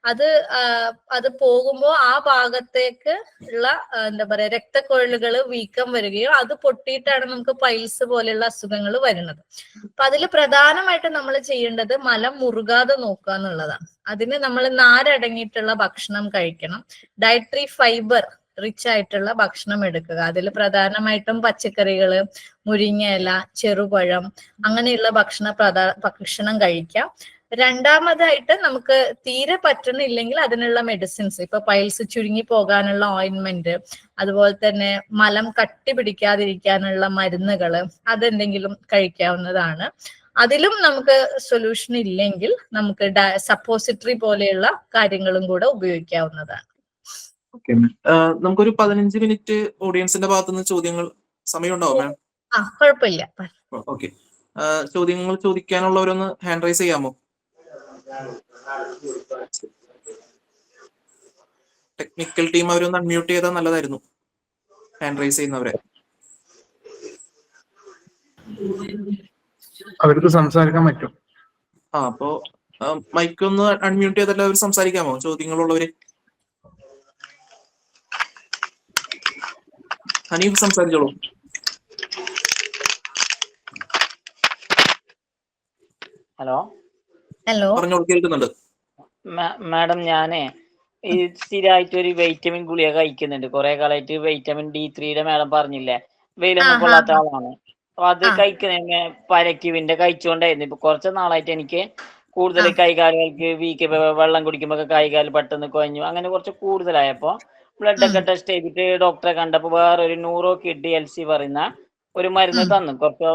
അത് പോകുമ്പോൾ ആ ഭാഗത്തേക്ക് ഉള്ള എന്താ പറയാ രക്തക്കൊഴലുകൾ വീക്കം വരികയും അത് പൊട്ടിയിട്ടാണ് നമുക്ക് പൈൽസ് പോലെയുള്ള അസുഖങ്ങൾ വരുന്നത്. അപ്പൊ അതിൽ പ്രധാനമായിട്ട് നമ്മൾ ചെയ്യേണ്ടത് മലം മുറുകാതെ നോക്കുക എന്നുള്ളതാണ്. അതിന് നമ്മൾ നാരടങ്ങിയിട്ടുള്ള ഭക്ഷണം കഴിക്കണം. ഡയറ്ററി ഫൈബർ റിച്ച് ആയിട്ടുള്ള ഭക്ഷണം എടുക്കുക. അതിൽ പ്രധാനമായിട്ടും പച്ചക്കറികള്, മുരിങ്ങയില, ചെറുപഴം അങ്ങനെയുള്ള ഭക്ഷണം കഴിക്കാം. രണ്ടാമതായിട്ട് നമുക്ക് തീരെ പറ്റണില്ലെങ്കിൽ അതിനുള്ള മെഡിസിൻസ്, ഇപ്പൊ പൈൽസ് ചുരുങ്ങി പോകാനുള്ള ഓയിൻമെന്റ്, അതുപോലെ തന്നെ മലം കട്ടി പിടിക്കാതിരിക്കാനുള്ള മരുന്നുകള്, അതെന്തെങ്കിലും കഴിക്കാവുന്നതാണ്. അതിലും നമുക്ക് സൊല്യൂഷൻ ഇല്ലെങ്കിൽ നമുക്ക് സപ്പോസിറ്ററി പോലെയുള്ള കാര്യങ്ങളും കൂടെ ഉപയോഗിക്കാവുന്നതാണ്. നമുക്കൊരു 15 മിനിറ്റ് ഓഡിയൻസിന്റെ ഭാഗത്തുനിന്ന് ചോദ്യങ്ങൾ സമയം ഉണ്ടാവും മാം? കുഴപ്പമില്ല. ഓക്കെ, ചോദ്യങ്ങൾ ചോദിക്കാനുള്ളവരൊന്ന് ഹാൻഡ് റൈസ് ചെയ്യാമോ? ടെക്നിക്കൽ ടീം അവരൊന്ന് അൺമ്യൂട്ട് ചെയ്താൽ നല്ലതായിരുന്നു, ഹാൻഡ് റൈസ് ചെയ്യുന്നവരെ. അവർക്ക് സംസാരിക്കാൻ പറ്റും. അപ്പോ മൈക്ക് ഒന്ന് അൺമ്യൂട്ട് ചെയ്തല്ല അവർ സംസാരിക്കാമോ, ചോദ്യങ്ങളുള്ളവര്? ഹനീഫ് സംസാരിച്ചോളൂ. ഹലോ പറഞ്ഞോളൂ, കേൾക്കുന്നുണ്ട്. മാഡം, ഞാനേ ഈ സ്ഥിരമായിട്ട് ഒരു വൈറ്റമിൻ ഗുളിക കഴിക്കുന്നുണ്ട് കുറെ കാലമായിട്ട്. വൈറ്റമിൻ D3 മാഡം പറഞ്ഞില്ലേ, വെയിലൊന്നും കൊള്ളാത്ത ആളാണ്. അപ്പൊ അത് കഴിക്കുന്ന പരക്യുവിന്റെ കഴിച്ചുകൊണ്ടായിരുന്നു. ഇപ്പൊ കുറച്ച് നാളായിട്ട് എനിക്ക് കൂടുതൽ കൈകാലുകൾക്ക് വീക്ക്, വെള്ളം കുടിക്കുമ്പോ കൈകാല് പെട്ടെന്ന് കുഴഞ്ഞു, അങ്ങനെ കുറച്ച് കൂടുതലായപ്പോ ബ്ലഡ് ഒക്കെ ടെസ്റ്റ് ചെയ്തിട്ട് ഡോക്ടറെ കണ്ടപ്പോ വേറൊരു ന്യൂറോ കിഡ് LC പറയുന്ന ഒരു മരുന്ന് തന്നു. കുറച്ച്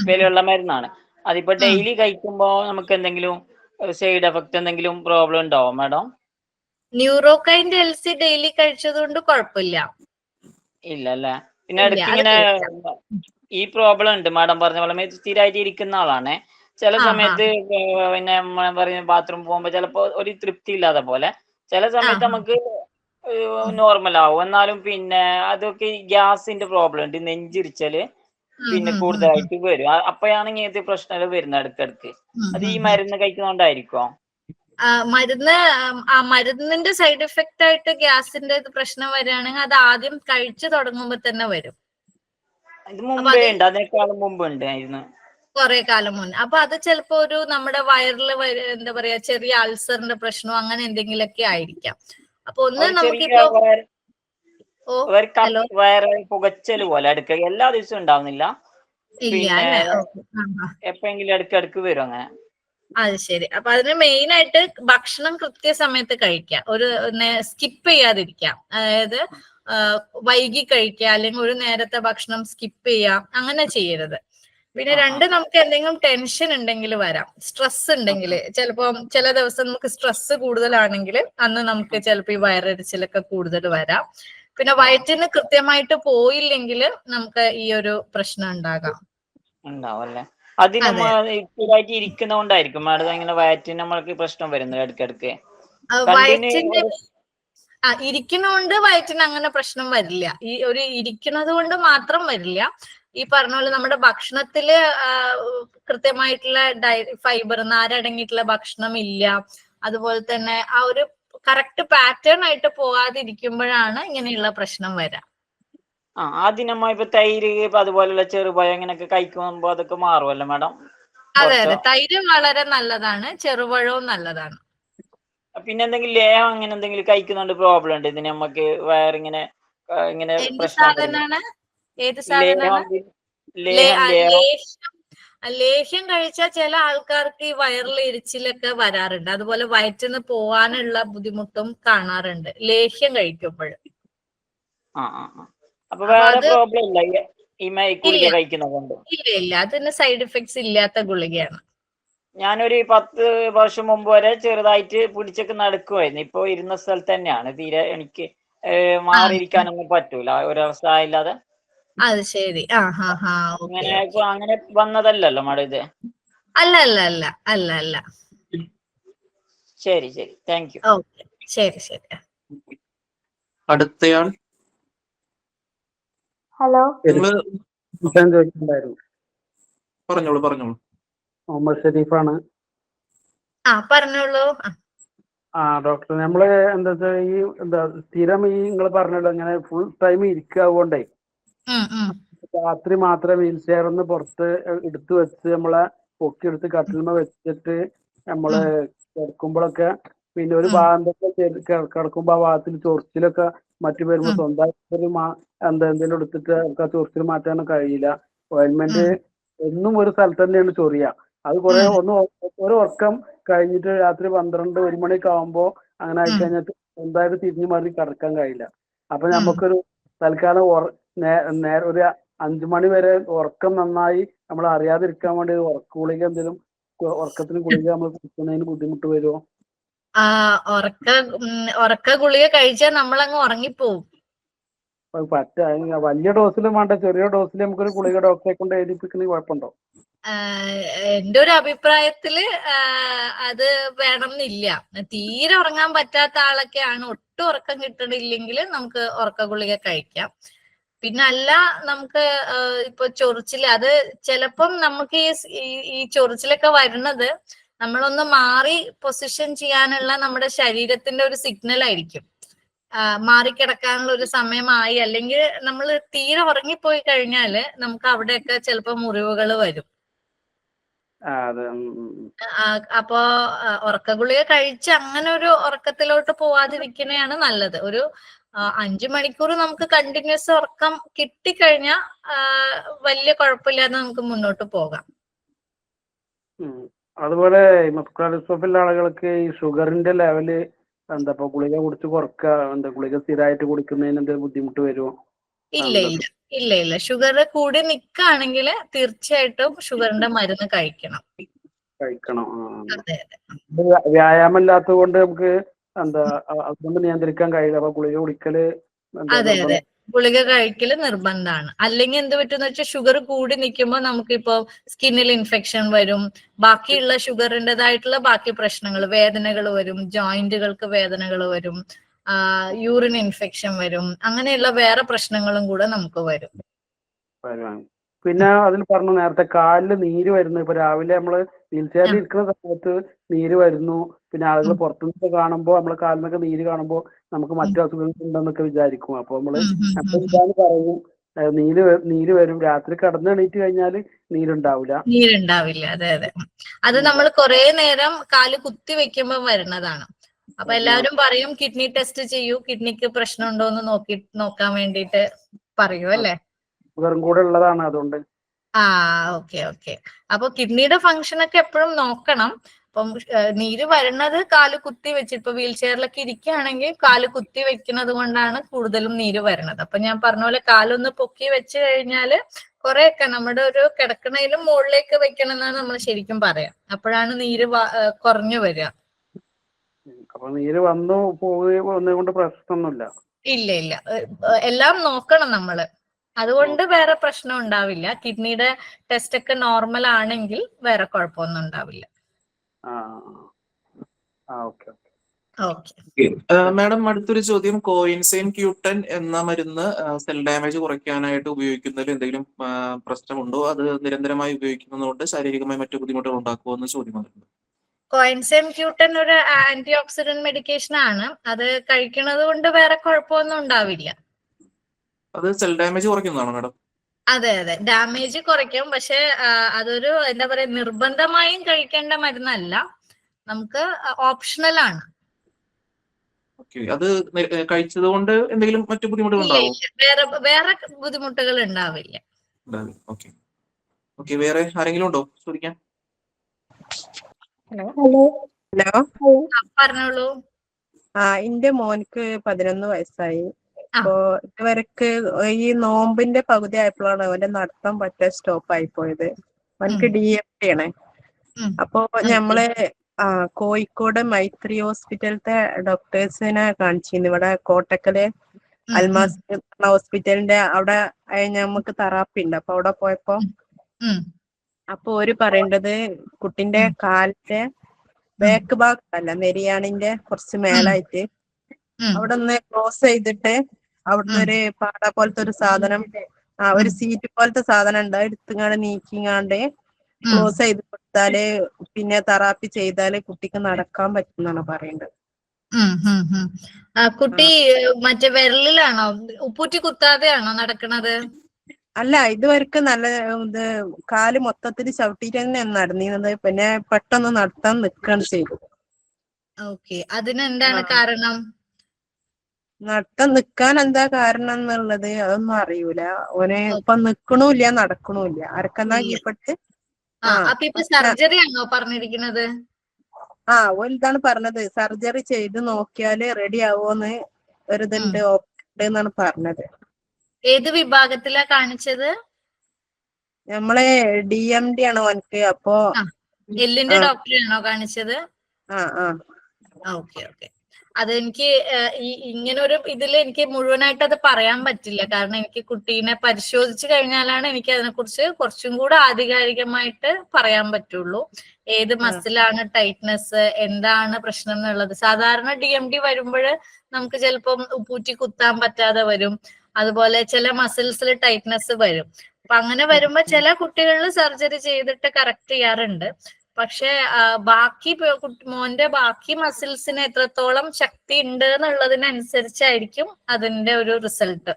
വിലയുള്ള മരുന്നാണ്. അതിപ്പോ ഡെയിലി കഴിക്കുമ്പോ നമുക്ക് എന്തെങ്കിലും സൈഡ് എഫക്ട്, എന്തെങ്കിലും പ്രോബ്ലം ഉണ്ടാവോ മാഡം? ന്യൂറോകൈൻഡ് LC ഡെയിലി കഴിച്ചതുകൊണ്ട് കുഴപ്പമില്ല. ഇല്ല അല്ലേ? പിന്നെ ഇടയ്ക്ക് ഇങ്ങനെ ഈ പ്രോബ്ലം ഉണ്ട് മാഡം പറഞ്ഞ പോലെ. സ്ഥിരമായിട്ട് ഇരിക്കുന്ന ആളാണ്. ചില സമയത്ത് പിന്നെ പറയുന്ന ബാത്റൂം പോകുമ്പോ ചിലപ്പോ ഒരു തൃപ്തി ഇല്ലാതെ പോലെ, ചില സമയത്ത് നമുക്ക് നോർമൽ ആവും. എന്നാലും പിന്നെ അതൊക്കെ ഗ്യാസിന്റെ പ്രോബ്ലം ഉണ്ട്, നെഞ്ചിരിച്ചല് പിന്നെ കൂടുതലായിട്ട് വരും. അപ്പോഴാണ് ഇങ്ങനത്തെ പ്രശ്നങ്ങൾ വരുന്നത് ഇടയ്ക്കിടയ്ക്ക്. അത് ഈ മരുന്ന് കഴിക്കുന്നോണ്ടായിരിക്കോ? മരുന്നിന്റെ സൈഡ് എഫക്റ്റ് ആയിട്ട് ഗ്യാസിന്റെ പ്രശ്നം വരികയാണെങ്കിൽ അത് ആദ്യം കഴിച്ചു തുടങ്ങുമ്പോ തന്നെ വരും. ഇത് മുമ്പേ ഉണ്ട്, അതിനേക്കാളും മുമ്പ് ഉണ്ടായിരുന്നു, കുറെ കാലം മുന്നേ. അപ്പൊ അത് ചിലപ്പോ ഒരു നമ്മുടെ വയറില് എന്താ പറയാ ചെറിയ അൾസറിന്റെ പ്രശ്നം അങ്ങനെ എന്തെങ്കിലുമൊക്കെ ആയിരിക്കാം. അപ്പൊ ഒന്ന് നമുക്കിപ്പോ വയറ് പുകച്ചല് പോലെ അടുക്ക എല്ലാ ദിവസവും ഉണ്ടാവുന്നില്ല, പിന്നെ എപ്പോഴെങ്കിലും ഇടയ്ക്കിടയ്ക്ക് വരും അങ്ങനെ. അത് ശരി. അപ്പൊ അതിന് മെയിൻ ആയിട്ട് ഭക്ഷണം കൃത്യസമയത്ത് കഴിക്കാം, ഒരു സ്കിപ്പ് ചെയ്യാതിരിക്കാം. അതായത് വൈകി കഴിക്കുക, അല്ലെങ്കിൽ ഒരു നേരത്തെ ഭക്ഷണം സ്കിപ്പ് ചെയ്യാം, അങ്ങനെ ചെയ്യരുത്. പിന്നെ രണ്ട്, നമുക്ക് എന്തെങ്കിലും ടെൻഷൻ ഉണ്ടെങ്കിൽ വരാം, സ്ട്രെസ് ഉണ്ടെങ്കിൽ ചിലപ്പോ ചില ദിവസം നമുക്ക് സ്ട്രെസ് കൂടുതലാണെങ്കിൽ അന്ന് നമുക്ക് ചിലപ്പോ ഈ വയറെരിച്ചിലൊക്കെ കൂടുതൽ വരാം. പിന്നെ വയറ്റിന് കൃത്യമായിട്ട് പോയില്ലെങ്കിൽ നമുക്ക് ഈ ഒരു പ്രശ്നം ഉണ്ടാകാം. ഉണ്ടാവല്ലേ? അത് സ്ഥിരമായിട്ട് ഇരിക്കുന്നോണ്ടായിരിക്കും മാഡം ഇങ്ങനെ വയറ്റിന് നമ്മൾക്ക് പ്രശ്നം വരുന്നത് ഇടയ്ക്കിടയ്ക്ക്? വയറ്റിന് ഇരിക്കുന്നോണ്ട് വയറ്റിന് അങ്ങനെ പ്രശ്നം വരില്ല. ഈ ഒരു ഇരിക്കുന്നത് കൊണ്ട് മാത്രം വരില്ല. ഈ പറഞ്ഞ പോലെ നമ്മുടെ ഭക്ഷണത്തില് കൃത്യമായിട്ടുള്ള ഫൈബർ, നാരടങ്ങിയിട്ടുള്ള ഭക്ഷണം ഇല്ല. അതുപോലെ തന്നെ ആ ഒരു കറക്റ്റ് പാറ്റേൺ ആയിട്ട് പോകാതിരിക്കുമ്പോഴാണ് ഇങ്ങനെയുള്ള പ്രശ്നം വരാം. ആദ്യം നമ്മ ഇപ്പൊ തൈര് അതുപോലുള്ള ചെറുപഴം ഇങ്ങനെയൊക്കെ കഴിക്കുമ്പോ അതൊക്കെ മാറുമല്ലോ മാഡം? അതെ അതെ, തൈര് വളരെ നല്ലതാണ്, ചെറുപഴവും നല്ലതാണ്. പിന്നെ എന്തെങ്കിലും ലേഹം അങ്ങനെ എന്തെങ്കിലും കഴിക്കുന്നുണ്ട് പ്രോബ്ലം ഉണ്ട് ഇതിന് നമുക്ക് വയറിങ്ങനെ ഇങ്ങനെ എന്ത് പ്രശ്നം വരുന്നത്? സാധനാണ്? ഏത് സാധനാണ്? ലേഹം ലേഹം ലേഹം ലേഹ്യം കഴിച്ചാൽ ചില ആൾക്കാർക്ക് ഈ വയറിൽ എരിച്ചിലൊക്കെ വരാറുണ്ട്. അതുപോലെ വയറ്റിന്ന് പോവാനുള്ള ബുദ്ധിമുട്ടും കാണാറുണ്ട് ലേഹ്യം കഴിക്കുമ്പോൾ. ആ ആ ആ. അപ്പൊ അപ്പൊ വേറെ അത് പ്രോബ്ലം ഇല്ല ഈ ഗുളിക ഇല്ല കഴിക്കുന്നത് കൊണ്ട്? ഇല്ല, അതിന് സൈഡ് എഫക്ട്സ് ഇല്ലാത്ത ഗുളികയാണ്. ഞാനൊരു 10 വർഷം മുമ്പ് വരെ ചെറുതായിട്ട് പിടിച്ചൊക്കെ നടക്കുമായിരുന്നു. ഇപ്പൊ ഇരുന്ന സ്ഥലത്ത് തന്നെയാണ്. തീരെ എനിക്ക് ആ, മാറിയിരിക്കാനൊന്നും പറ്റൂല, ഒരവസ്ഥ ഇല്ലാതെ. അത് ശരി. ഓക്കെ അങ്ങനെ ഓക്കെ. അങ്ങനെ വന്നതല്ലല്ലോ മാഡം ഇത്? അല്ല അല്ല അല്ല അല്ല അല്ല. ശരി ശരി, താങ്ക് യു. ഓക്കെ, ശരി ശരി. അടുത്തയാൾ ഹലോ, നിങ്ങള് ചോദിച്ചിട്ടുണ്ടായിരുന്നു. പറഞ്ഞോളൂ. മുഹമ്മദ് ഷെരീഫാണ്. പറഞ്ഞോളൂ. ഡോക്ടർ, നമ്മള് എന്താ വെച്ചാൽ ഈ സ്ഥിരം ഈ നിങ്ങൾ പറഞ്ഞല്ലോ ഇങ്ങനെ ഫുൾ ടൈം ഇരിക്കാവുകൊണ്ടേ ഉം, ഉം, രാത്രി മാത്രം വീൽ ചെയറിന്ന് പുറത്ത് എടുത്തു വെച്ച് നമ്മളെ പൊക്കിയെടുത്ത് കട്ടിൽമ വെച്ചിട്ട് നമ്മള് കിടക്കുമ്പോഴൊക്കെ പിന്നെ ഒരു ഭാഗം കിടക്കുമ്പോ ആ ഭാഗത്തിൽ ചൊറിച്ചിലൊക്കെ മറ്റു വരുമ്പോ സ്വന്തമായിട്ട് ഒരു എന്തെങ്കിലും എടുത്തിട്ട് നമുക്ക് ആ ചൊറിച്ചിൽ മാറ്റാനൊന്നും കഴിയില്ല. ഓയിൽമെന്റ് എന്നും ഒരു സ്ഥലത്ത് തന്നെയാണ് ചൊറിയ. അത് കുറെ ഒരു ഉറക്കം കഴിഞ്ഞിട്ട് രാത്രി 12-1 മണിയൊക്കെ ആകുമ്പോ അങ്ങനെ ആയിക്കഴിഞ്ഞിട്ട് എന്തായാലും തിരിഞ്ഞു മാറി കിടക്കാൻ കഴിയില്ല. അപ്പൊ നമുക്കൊരു തൽക്കാലം നേരെ ഒരു 5 മണി വരെ ഉറക്കം നന്നായി നമ്മൾ അറിയാതിരിക്കാൻ വേണ്ടി ഉറക്ക ഗുളിക എന്തെങ്കിലും ഉറക്കത്തിന് ഗുളിക നമ്മൾ കുടിക്കുന്നതിന് ബുദ്ധിമുട്ട് വരുമോ? ഉറക്ക ഗുളിക കഴിച്ചാൽ നമ്മളങ്ങ് ഉറങ്ങിപ്പോവും. വലിയ ഡോസിലും വേണ്ട, ചെറിയ ഡോസിൽ നമുക്കൊരു ഗുളിക ഡോക്ടറെ കൊണ്ട് എഴുതിപ്പിക്കുന്ന കുഴപ്പമുണ്ടോ? എന്റെ ഒരു അഭിപ്രായത്തില് അത് വേണമെന്നില്ല. തീരെ ഉറങ്ങാൻ പറ്റാത്ത ആളൊക്കെയാണ്, ഒട്ടും ഉറക്കം കിട്ടണില്ലെങ്കിൽ നമുക്ക് ഉറക്ക ഗുളിക കഴിക്കാം. പിന്നെ അല്ല, നമുക്ക് ഇപ്പൊ ചൊറിച്ചില് അത് ചിലപ്പം നമുക്ക് ഈ ചൊറിച്ചിലൊക്കെ വരുന്നത് നമ്മളൊന്ന് മാറി പൊസിഷൻ ചെയ്യാനുള്ള നമ്മുടെ ശരീരത്തിന്റെ ഒരു സിഗ്നൽ ആയിരിക്കും. മാറിക്കിടക്കാനുള്ള ഒരു സമയമായി, അല്ലെങ്കിൽ നമ്മൾ തീരെ ഉറങ്ങിപ്പോയി കഴിഞ്ഞാല് നമുക്ക് അവിടെയൊക്കെ ചിലപ്പോ മുറിവുകൾ വരും. അതെ. അപ്പോ ഉറക്ക ഗുളിക കഴിച്ച് അങ്ങനെ ഒരു ഉറക്കത്തിലോട്ട് പോവാതിരിക്കണയാണ് നല്ലത്. ഒരു 5 മണിക്കൂർ നമുക്ക് കണ്ടിന്യൂസ് ഉറക്കം കിട്ടിക്കഴിഞ്ഞാൽ വലിയ കുഴപ്പമില്ലാതെ നമുക്ക് മുന്നോട്ട് പോകാം. അതുപോലെ മസ്കുലർ ഡിസ്ട്രോഫിയുള്ള ആളുകൾക്ക് ഈ ഷുഗറിന്റെ ലെവല് ഇപ്പൊ ഗുളിക കുടിച്ച് കുറക്കുക, ഗുളിക സ്ഥിരമായിട്ട് കുടിക്കുന്നതിന് എന്തെങ്കിലും ബുദ്ധിമുട്ട് വരുമോ? ഇല്ല. ഷുഗർ കൂടി നിൽക്കുകയാണെങ്കിൽ തീർച്ചയായിട്ടും ഷുഗറിന്റെ മരുന്ന് കഴിക്കണം. അതെ. വ്യായാമം ഇല്ലാത്തത് കൊണ്ട് നമുക്ക് അതുകൊണ്ട് നിയന്ത്രിക്കാൻ കഴിയില്ല. അപ്പൊ ഗുളിക കുടിക്കല് അതെ. ഗുളിക കഴിക്കല് നിർബന്ധമാണ്. അല്ലെങ്കിൽ എന്ത് പറ്റുന്ന വെച്ചാൽ ഷുഗർ കൂടി നിൽക്കുമ്പോൾ നമുക്കിപ്പോ സ്കിന്നിൽ ഇൻഫെക്ഷൻ വരും, ബാക്കിയുള്ള ഷുഗറിൻ്റെതായിട്ടുള്ള ബാക്കി പ്രശ്നങ്ങൾ, വേദനകൾ വരും, ജോയിന്റുകൾക്ക് വേദനകൾ വരും, യൂറിൻ ഇൻഫെക്ഷൻ വരും, അങ്ങനെയുള്ള വേറെ പ്രശ്നങ്ങളും കൂടെ നമുക്ക് വരും. പിന്നെ അതിൽ പറഞ്ഞു നേരത്തെ കാലില് നീര് വരുന്നു. ഇപ്പൊ രാവിലെ നമ്മള് വീൽ ചെയറിൽ ഇരിക്കുന്ന സമയത്ത് നീര് വരുന്നു. പിന്നെ ആളുകൾ പുറത്തുനിന്ന് കാണുമ്പോൾ നമ്മളെ കാലിനൊക്കെ നീര് കാണുമ്പോൾ നമുക്ക് മറ്റു അസുഖങ്ങൾ ഉണ്ടെന്നൊക്കെ വിചാരിക്കും. അപ്പൊ നമ്മള് ഇതാണ് പറയും, നീര് വരും, രാത്രി കിടന്നെണീറ്റ് കഴിഞ്ഞാൽ നീരുണ്ടാവില്ല. അതെ. അത് നമ്മൾ കുറെ നേരം കാല് കുത്തി വെക്കുമ്പോൾ വരുന്നതാണ്. അപ്പൊ എല്ലാവരും പറയും കിഡ്നി ടെസ്റ്റ് ചെയ്യൂ, കിഡ്നിക്ക് പ്രശ്നം ഉണ്ടോ എന്ന് നോക്കാൻ വേണ്ടിയിട്ട് പറയൂ അല്ലേ? ഷുഗറും കൂടെ ഉള്ളതാണ് അതുകൊണ്ട്. ഓക്കെ. അപ്പൊ കിഡ്നിയുടെ ഫംഗ്ഷൻ ഒക്കെ എപ്പോഴും നോക്കണം. അപ്പം നീര് വരുന്നത് കാല് കുത്തി വെച്ച്, ഇപ്പൊ വീൽ ചെയറിലൊക്കെ ഇരിക്കുകയാണെങ്കിൽ കാല് കുത്തി വെക്കുന്നത് കൊണ്ടാണ് കൂടുതലും നീര് വരുന്നത്. അപ്പൊ ഞാൻ പറഞ്ഞ പോലെ കാലൊന്ന് പൊക്കി വെച്ച് കഴിഞ്ഞാല് കുറെയൊക്കെ നമ്മുടെ ഒരു കിടക്കണയിലും മുകളിലേക്ക് വെക്കണം എന്നാണ് നമ്മൾ ശരിക്കും പറയാം. അപ്പോഴാണ് നീര് കുറഞ്ഞു വരിക. അപ്പൊ നീര് വന്നു പോവുകയും ഒന്നുകൊണ്ട് പ്രശ്നമൊന്നുമില്ല. ഇല്ല. എല്ലാം നോക്കണം നമ്മള്. അതുകൊണ്ട് വേറെ പ്രശ്നം ഉണ്ടാവില്ല. കിഡ്നിയുടെ ടെസ്റ്റ് ഒക്കെ നോർമൽ ആണെങ്കിൽ വേറെ കുഴപ്പമൊന്നും ഉണ്ടാവില്ല. മാഡം, അടുത്തൊരു ചോദ്യം. കോയിൻസൈൻ ക്യൂട്ടൻ എന്ന മരുന്ന് സെൽ ഡാമേജ് കുറയ്ക്കാനായിട്ട് ഉപയോഗിക്കുന്നതിൽ എന്തെങ്കിലും പ്രശ്നമുണ്ടോ? അത് നിരന്തരമായി ഉപയോഗിക്കുന്നതുകൊണ്ട് ശാരീരികമായി മറ്റു ബുദ്ധിമുട്ടുകൾ ഉണ്ടാക്കുമോ എന്ന് ചോദ്യം വന്നിട്ടുണ്ട്. കോയിൻസൈൻ ക്യൂട്ടൻ ഒരു ആന്റി ഓക്സിഡന്റ് മെഡിക്കേഷൻ ആണ്. അത് കഴിക്കുന്നത് കൊണ്ട് വേറെ കുഴപ്പമൊന്നും ഉണ്ടാവില്ല. അത് സെൽ ഡാമേജ് കുറയ്ക്കുന്നതാണോ മാഡം? അതെ അതെ, ഡാമേജ് കുറയ്ക്കും. പക്ഷെ അതൊരു എന്താ പറയാ, നിർബന്ധമായും കഴിക്കേണ്ട മരുന്നല്ല, നമുക്ക് ഓപ്ഷണൽ ആണ്. ഓക്കെ. അത് കഴിച്ചത് കൊണ്ട് എന്തെങ്കിലും മറ്റു ബുദ്ധിമുട്ടുകൾ ഇല്ല ഉണ്ടാവോ? ഇല്ല, വേറെ വേറെ ബുദ്ധിമുട്ടുകൾ ഉണ്ടാവില്ല. ഉണ്ടാവില്ല. ഓക്കെ. ഓക്കെ, വേറെ ആരെങ്കിലും ഉണ്ടോ ചോദിക്കാൻ? Hello hello. പറഞ്ഞോളൂ. എന്റെ മോനിക്ക് 11 വയസ്സായി. ആ. അപ്പൊ ഇതുവരെക്ക് ഈ നോമ്പിന്റെ പകുതി ആയപ്പോഴാണ് അവന്റെ നടത്തം പറ്റ സ്റ്റോപ്പ് ആയി പോയത്. അവനക്ക് DMT ആണ്. ഉം. അപ്പൊ ഞമ്മള് കോഴിക്കോട് മൈത്രി ഹോസ്പിറ്റലത്തെ ഡോക്ടേഴ്സിനെ കാണിച്ചിരുന്നു. ഇവിടെ കോട്ടക്കല് അൽമാസ് ഹോസ്പിറ്റലിന്റെ അവിടെ ഞമ്മക്ക് തെറാപ്പി ഉണ്ട്. അപ്പൊ അവിടെ പോയപ്പോ അപ്പൊ ഓര് പറയേണ്ടത് കുട്ടിന്റെ കാലിന്റെ ബാക്ക് ഭാഗത്തല്ല, നെരിയാണിന്റെ കുറച്ച് മേലായിട്ട് അവിടെ ഒന്ന് ക്ലോസ് ചെയ്തിട്ട് അവിടുന്ന് ഒരു പാട പോലത്തെ ഒരു സാധനം, ഒരു സീറ്റ് പോലത്തെ സാധനം ഉണ്ട്, എടുത്തുങ്ങാണ്ട് നീക്കിങ്ങാണ്ട് ക്ലോസ് ചെയ്ത് കൊടുത്താല് പിന്നെ തെറാപ്പി ചെയ്താല് കുട്ടിക്ക് നടക്കാൻ പറ്റുന്നാണ് പറയേണ്ടത്. കുട്ടി മറ്റേ വിരലിലാണോ, ഉപ്പൂറ്റി കുത്താതെയാണോ നടക്കണത്? അല്ല, ഇതുവരെക്ക് നല്ല ഇത് കാല് മൊത്തത്തിൽ ചവിട്ടിട്ട് തന്നെ നടന്നിരുന്നത്. പിന്നെ പെട്ടെന്ന് നടത്താൻ നിൽക്കുകയാണ് ചെയ്തു. ഓക്കെ, അതിനെന്താണ് കാരണം? നടത്തം നിക്കാൻ എന്താ കാരണം എന്നുള്ളത് അതൊന്നും അറിയൂല. ഓനെ ഇപ്പൊ നിക്കണൂല്ല നടക്കണൂല്ല, അരക്കന്നാക്കിപ്പെട്ട്. അപ്പൊ ഇപ്പൊ സർജറി ആണോ പറഞ്ഞിരിക്കുന്നത്? ഓലിതാണ് പറഞ്ഞത്, സർജറി ചെയ്ത് നോക്കിയാല് റെഡി ആവോന്ന് ഒരിതുണ്ട്, ഓപ്ഷൻ എന്നാണ് പറഞ്ഞത്. ഏത് വിഭാഗത്തിലാ കാണിച്ചത്? നമ്മളെ DMD ആണ് ഓനക്ക്. അപ്പൊ എല്ലിന്റെ ഡോക്ടറെയാണോ കാണിച്ചത്? Okay okay. അതെനിക്ക് ഇങ്ങനെ ഒരു ഇതിൽ എനിക്ക് മുഴുവനായിട്ട് അത് പറയാൻ പറ്റില്ല. കാരണം എനിക്ക് കുട്ടീനെ പരിശോധിച്ചു കഴിഞ്ഞാലാണ് എനിക്ക് അതിനെക്കുറിച്ച് കുറച്ചും കൂടെ ആധികാരികമായിട്ട് പറയാൻ പറ്റുള്ളൂ. ഏത് മസിലാണ് ടൈറ്റ്നെസ്, എന്താണ് പ്രശ്നം എന്നുള്ളത്. സാധാരണ DMD വരുമ്പോൾ നമുക്ക് ചിലപ്പം ഉപ്പൂറ്റി കുത്താൻ പറ്റാതെ വരും. അതുപോലെ ചില മസിൽസിൽ ടൈറ്റ്നെസ് വരും. അപ്പൊ അങ്ങനെ വരുമ്പോ ചില കുട്ടികളിൽ സർജറി ചെയ്തിട്ട് കറക്റ്റ് ചെയ്യാറുണ്ട്. പക്ഷെ ബാക്കി മോന്റെ ബാക്കി മസിൽസിന് എത്രത്തോളം ശക്തി ഉണ്ട് എന്നുള്ളതിനനുസരിച്ചായിരിക്കും അതിന്റെ ഒരു റിസൾട്ട്.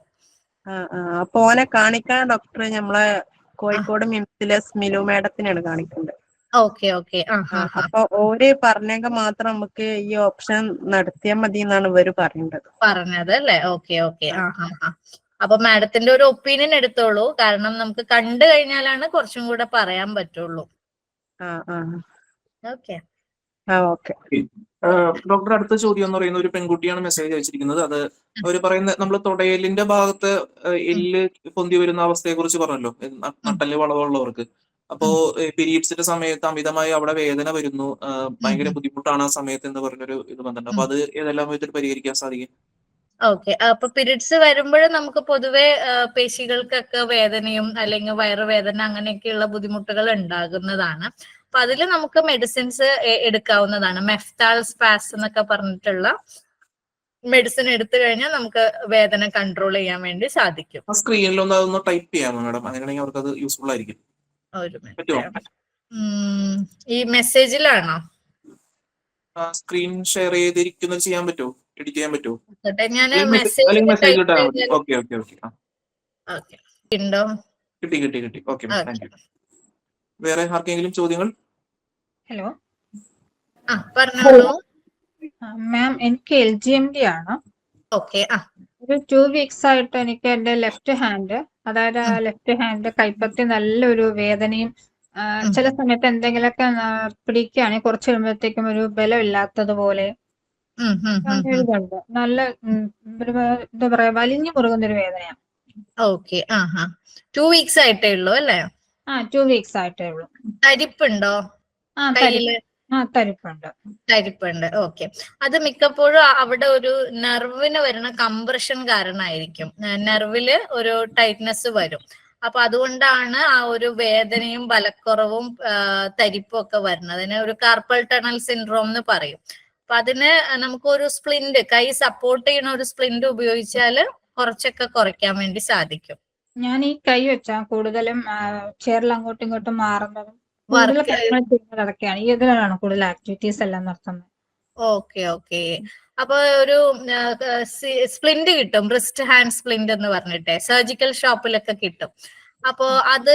അപ്പൊ ഓനെ കാണിക്കാൻ ഡോക്ടർ നമ്മളെ കോഴിക്കോട് മിംസിലെ സ്മിലു മാഡത്തിനാണ് കാണിക്കുന്നത്. Okay okay. അപ്പൊ ഓര് പറഞ്ഞെങ്കിൽ മാത്രം നമുക്ക് ഈ ഓപ്ഷൻ നടത്തിയാൽ മതി എന്നാണ് ഇവര് പറഞ്ഞത് അല്ലേ? Okay okay. അപ്പൊ മാഡത്തിന്റെ ഒരു ഒപ്പീനിയൻ എടുത്തോളൂ. കാരണം നമുക്ക് കണ്ടു കഴിഞ്ഞാലാണ് കുറച്ചും കൂടെ പറയാൻ പറ്റുള്ളൂ. ഓക്കെ. ഡോക്ടർ, അടുത്ത ചോദ്യം എന്ന് പറയുന്ന ഒരു പെൺകുട്ടിയാണ് മെസ്സേജ് അയച്ചിരിക്കുന്നത്. അത് അവർ പറയുന്ന നമ്മൾ തൊടയലിന്റെ ഭാഗത്ത് എല്ല് പൊന്തി വരുന്ന അവസ്ഥയെ കുറിച്ച് പറഞ്ഞല്ലോ, നട്ടല് വളവുള്ളവർക്ക്. അപ്പോ പീരീഡ്സിന്റെ സമയത്ത് അമിതമായി അവിടെ വേദന വരുന്നു, ഭയങ്കര ബുദ്ധിമുട്ടാണ് ആ സമയത്ത് എന്ന് പറഞ്ഞൊരു ഇത് വന്നിട്ടുണ്ട്. അപ്പൊ അത് ഏതെല്ലാം വിധത്തിൽ പരിഹരിക്കാൻ സാധിക്കും? ഓക്കെ. അപ്പൊ പീരീഡ്സ് വരുമ്പോൾ നമുക്ക് പൊതുവെ പേശികൾക്കൊക്കെ വേദനയും അല്ലെങ്കിൽ വയറുവേദന അങ്ങനെയൊക്കെയുള്ള ബുദ്ധിമുട്ടുകൾ ഉണ്ടാകുന്നതാണ്. അപ്പൊ അതിൽ നമുക്ക് മെഡിസിൻസ് എടുക്കാവുന്നതാണ്. മെഫ്താൽ സ്പാസ് എന്നൊക്കെ പറഞ്ഞിട്ടുള്ള മെഡിസിൻ എടുത്തു കഴിഞ്ഞാൽ നമുക്ക് വേദന കൺട്രോൾ ചെയ്യാൻ വേണ്ടി സാധിക്കും. സ്ക്രീനിൽ ഒന്ന് ടൈപ്പ് ചെയ്യാമോ മാഡം? അങ്ങനെയാണെങ്കിൽ അവർക്ക് അത് യൂസ്ഫുൾ ആയിരിക്കും. ഒരു മിനിറ്റ്. ഈ മെസ്സേജിലാണോ? സ്ക്രീൻ ഷെയർ ചെയ്തിരിക്കുന്നത് ചെയ്യാൻ പറ്റുമോ? എഡിറ്റ് ചെയ്യാൻ പറ്റുമോ? ഞാൻ മെസ്സേജ് ഇട്ടാൽ മതി. ഓക്കെ. ഉണ്ടോ? കിട്ടി. Okay, thank you. വേറെ ആർക്കെങ്കിലും ചോദ്യങ്ങൾ? ഹലോ. പറഞ്ഞോളൂ മാം, എനിക്ക് LGMD ആണ്. ഓക്കെ. ഒരു 2 വീക്സ് ആയിട്ട് എനിക്ക് എന്റെ ലെഫ്റ്റ് ഹാൻഡ്, അതായത് ലെഫ്റ്റ് ഹാൻഡ് കൈപ്പത്തി നല്ലൊരു വേദനയും ചില സമയത്ത് എന്തെങ്കിലുമൊക്കെ പിടിക്കുകയാണെങ്കിൽ കുറച്ച് കഴിയുമ്പോഴത്തേക്കും ഒരു ബലമില്ലാത്തതുപോലെ ഇതുണ്ട്. നല്ല എന്താ പറയാ, വലിഞ്ഞു മുറുകുന്ന ഒരു വേദനയാണ്. ഓക്കെ. 2 വീക്സ് ആയിട്ടേ ഉള്ളൂ അല്ലേ? 2 വീക്സ് ആയിട്ടേ ഉള്ളൂ. തരിപ്പുണ്ടോ കയ്യില്? തരിപ്പുണ്ട്. ഓക്കെ. അത് മിക്കപ്പോഴും അവിടെ ഒരു നെർവിന് വരുന്ന കംപ്രഷൻ കാരണമായിരിക്കും. നെർവില് ഒരു ടൈറ്റ്നെസ് വരും. അപ്പൊ അതുകൊണ്ടാണ് ആ ഒരു വേദനയും ബലക്കുറവും തരിപ്പും ഒക്കെ വരുന്നത്. അതിന് ഒരു കാർപ്പൽ ടണൽ സിൻഡ്രോം എന്ന് പറയും. അപ്പൊ അതിന് നമുക്ക് ഒരു സ്പ്ലിന്റ്, കൈ സപ്പോർട്ട് ചെയ്യുന്ന ഒരു സ്പ്ലിന്റ് ഉപയോഗിച്ചാൽ കുറച്ചൊക്കെ കുറയ്ക്കാൻ വേണ്ടി സാധിക്കും. ഞാൻ ഈ കൈ വെച്ചാ കൂടുതലും ചെയറിൽ അങ്ങോട്ടും ഇങ്ങോട്ടും മാറുന്നതും കൂടുതൽ കാര്യങ്ങൾ ചെയ്യുന്നത് അതൊക്കെയാണ്. ഇതിലാണ് കൂടുതൽ ആക്ടിവിറ്റീസ് എല്ലാം നടത്തുന്നത്. ഓക്കെ. അപ്പൊ ഒരു സ്പ്ലിന്റ് കിട്ടും, റിസ്റ്റ് ഹാൻഡ് സ്പ്ലിന്റ് എന്ന് പറഞ്ഞിട്ട് സർജിക്കൽ ഷോപ്പിലൊക്കെ കിട്ടും. അപ്പോ അത്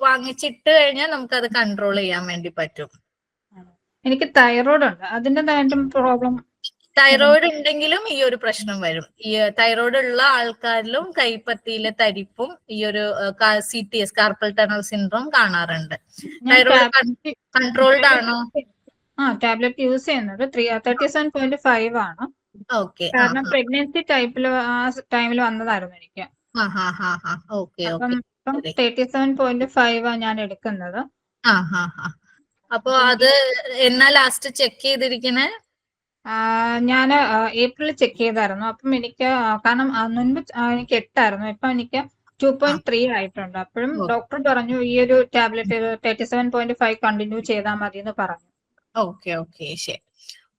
വാങ്ങിച്ചിട്ട് കഴിഞ്ഞാൽ നമുക്കത് കൺട്രോൾ ചെയ്യാൻ വേണ്ടി പറ്റും. എനിക്ക് തൈറോയ്ഡ് ഉണ്ട്, അതിൻ്റെതായിട്ടും പ്രോബ്ലം. തൈറോയിഡ് ഉണ്ടെങ്കിലും ഈ ഒരു പ്രശ്നം വരും. ഈ തൈറോയിഡ് ഉള്ള ആൾക്കാരിലും കൈപ്പത്തിയിലെ തരിപ്പും ഈ ഒരു CTS കാർപ്പൽ ടണൽ സിൻഡ്രോം കാണാറുണ്ട്. തൈറോയിഡ് കൺട്രോൾഡ് ആണോ? ടാബ്ലറ്റ് യൂസ് ചെയ്യുന്നത് 37.5 ആണ്. ഓക്കെ. കാരണം പ്രഗ്നൻസി ആ ടൈമിൽ വന്നതായിരുന്നു എനിക്ക്. ഓക്കെ അപ്പം ഓക്കെ. 37.5 ഞാൻ എടുക്കുന്നത്. അപ്പൊ അത് എന്നാ ലാസ്റ്റ് ചെക്ക് ചെയ്തിരിക്കണേ? ഞാൻ ഏപ്രിൽ ചെക്ക് ചെയ്തായിരുന്നു. അപ്പം എനിക്ക് കാരണം മുൻപ് എനിക്ക് 8 ആയിരുന്നു, ഇപ്പൊ എനിക്ക് 2.3 ആയിട്ടുണ്ട്. അപ്പോഴും ഡോക്ടർ പറഞ്ഞു ഈ ഒരു ടാബ്ലറ്റ് 37.5 കണ്ടിന്യൂ ചെയ്താൽ മതി എന്ന് പറഞ്ഞു. ഓക്കെ ഓക്കെ, ശരി.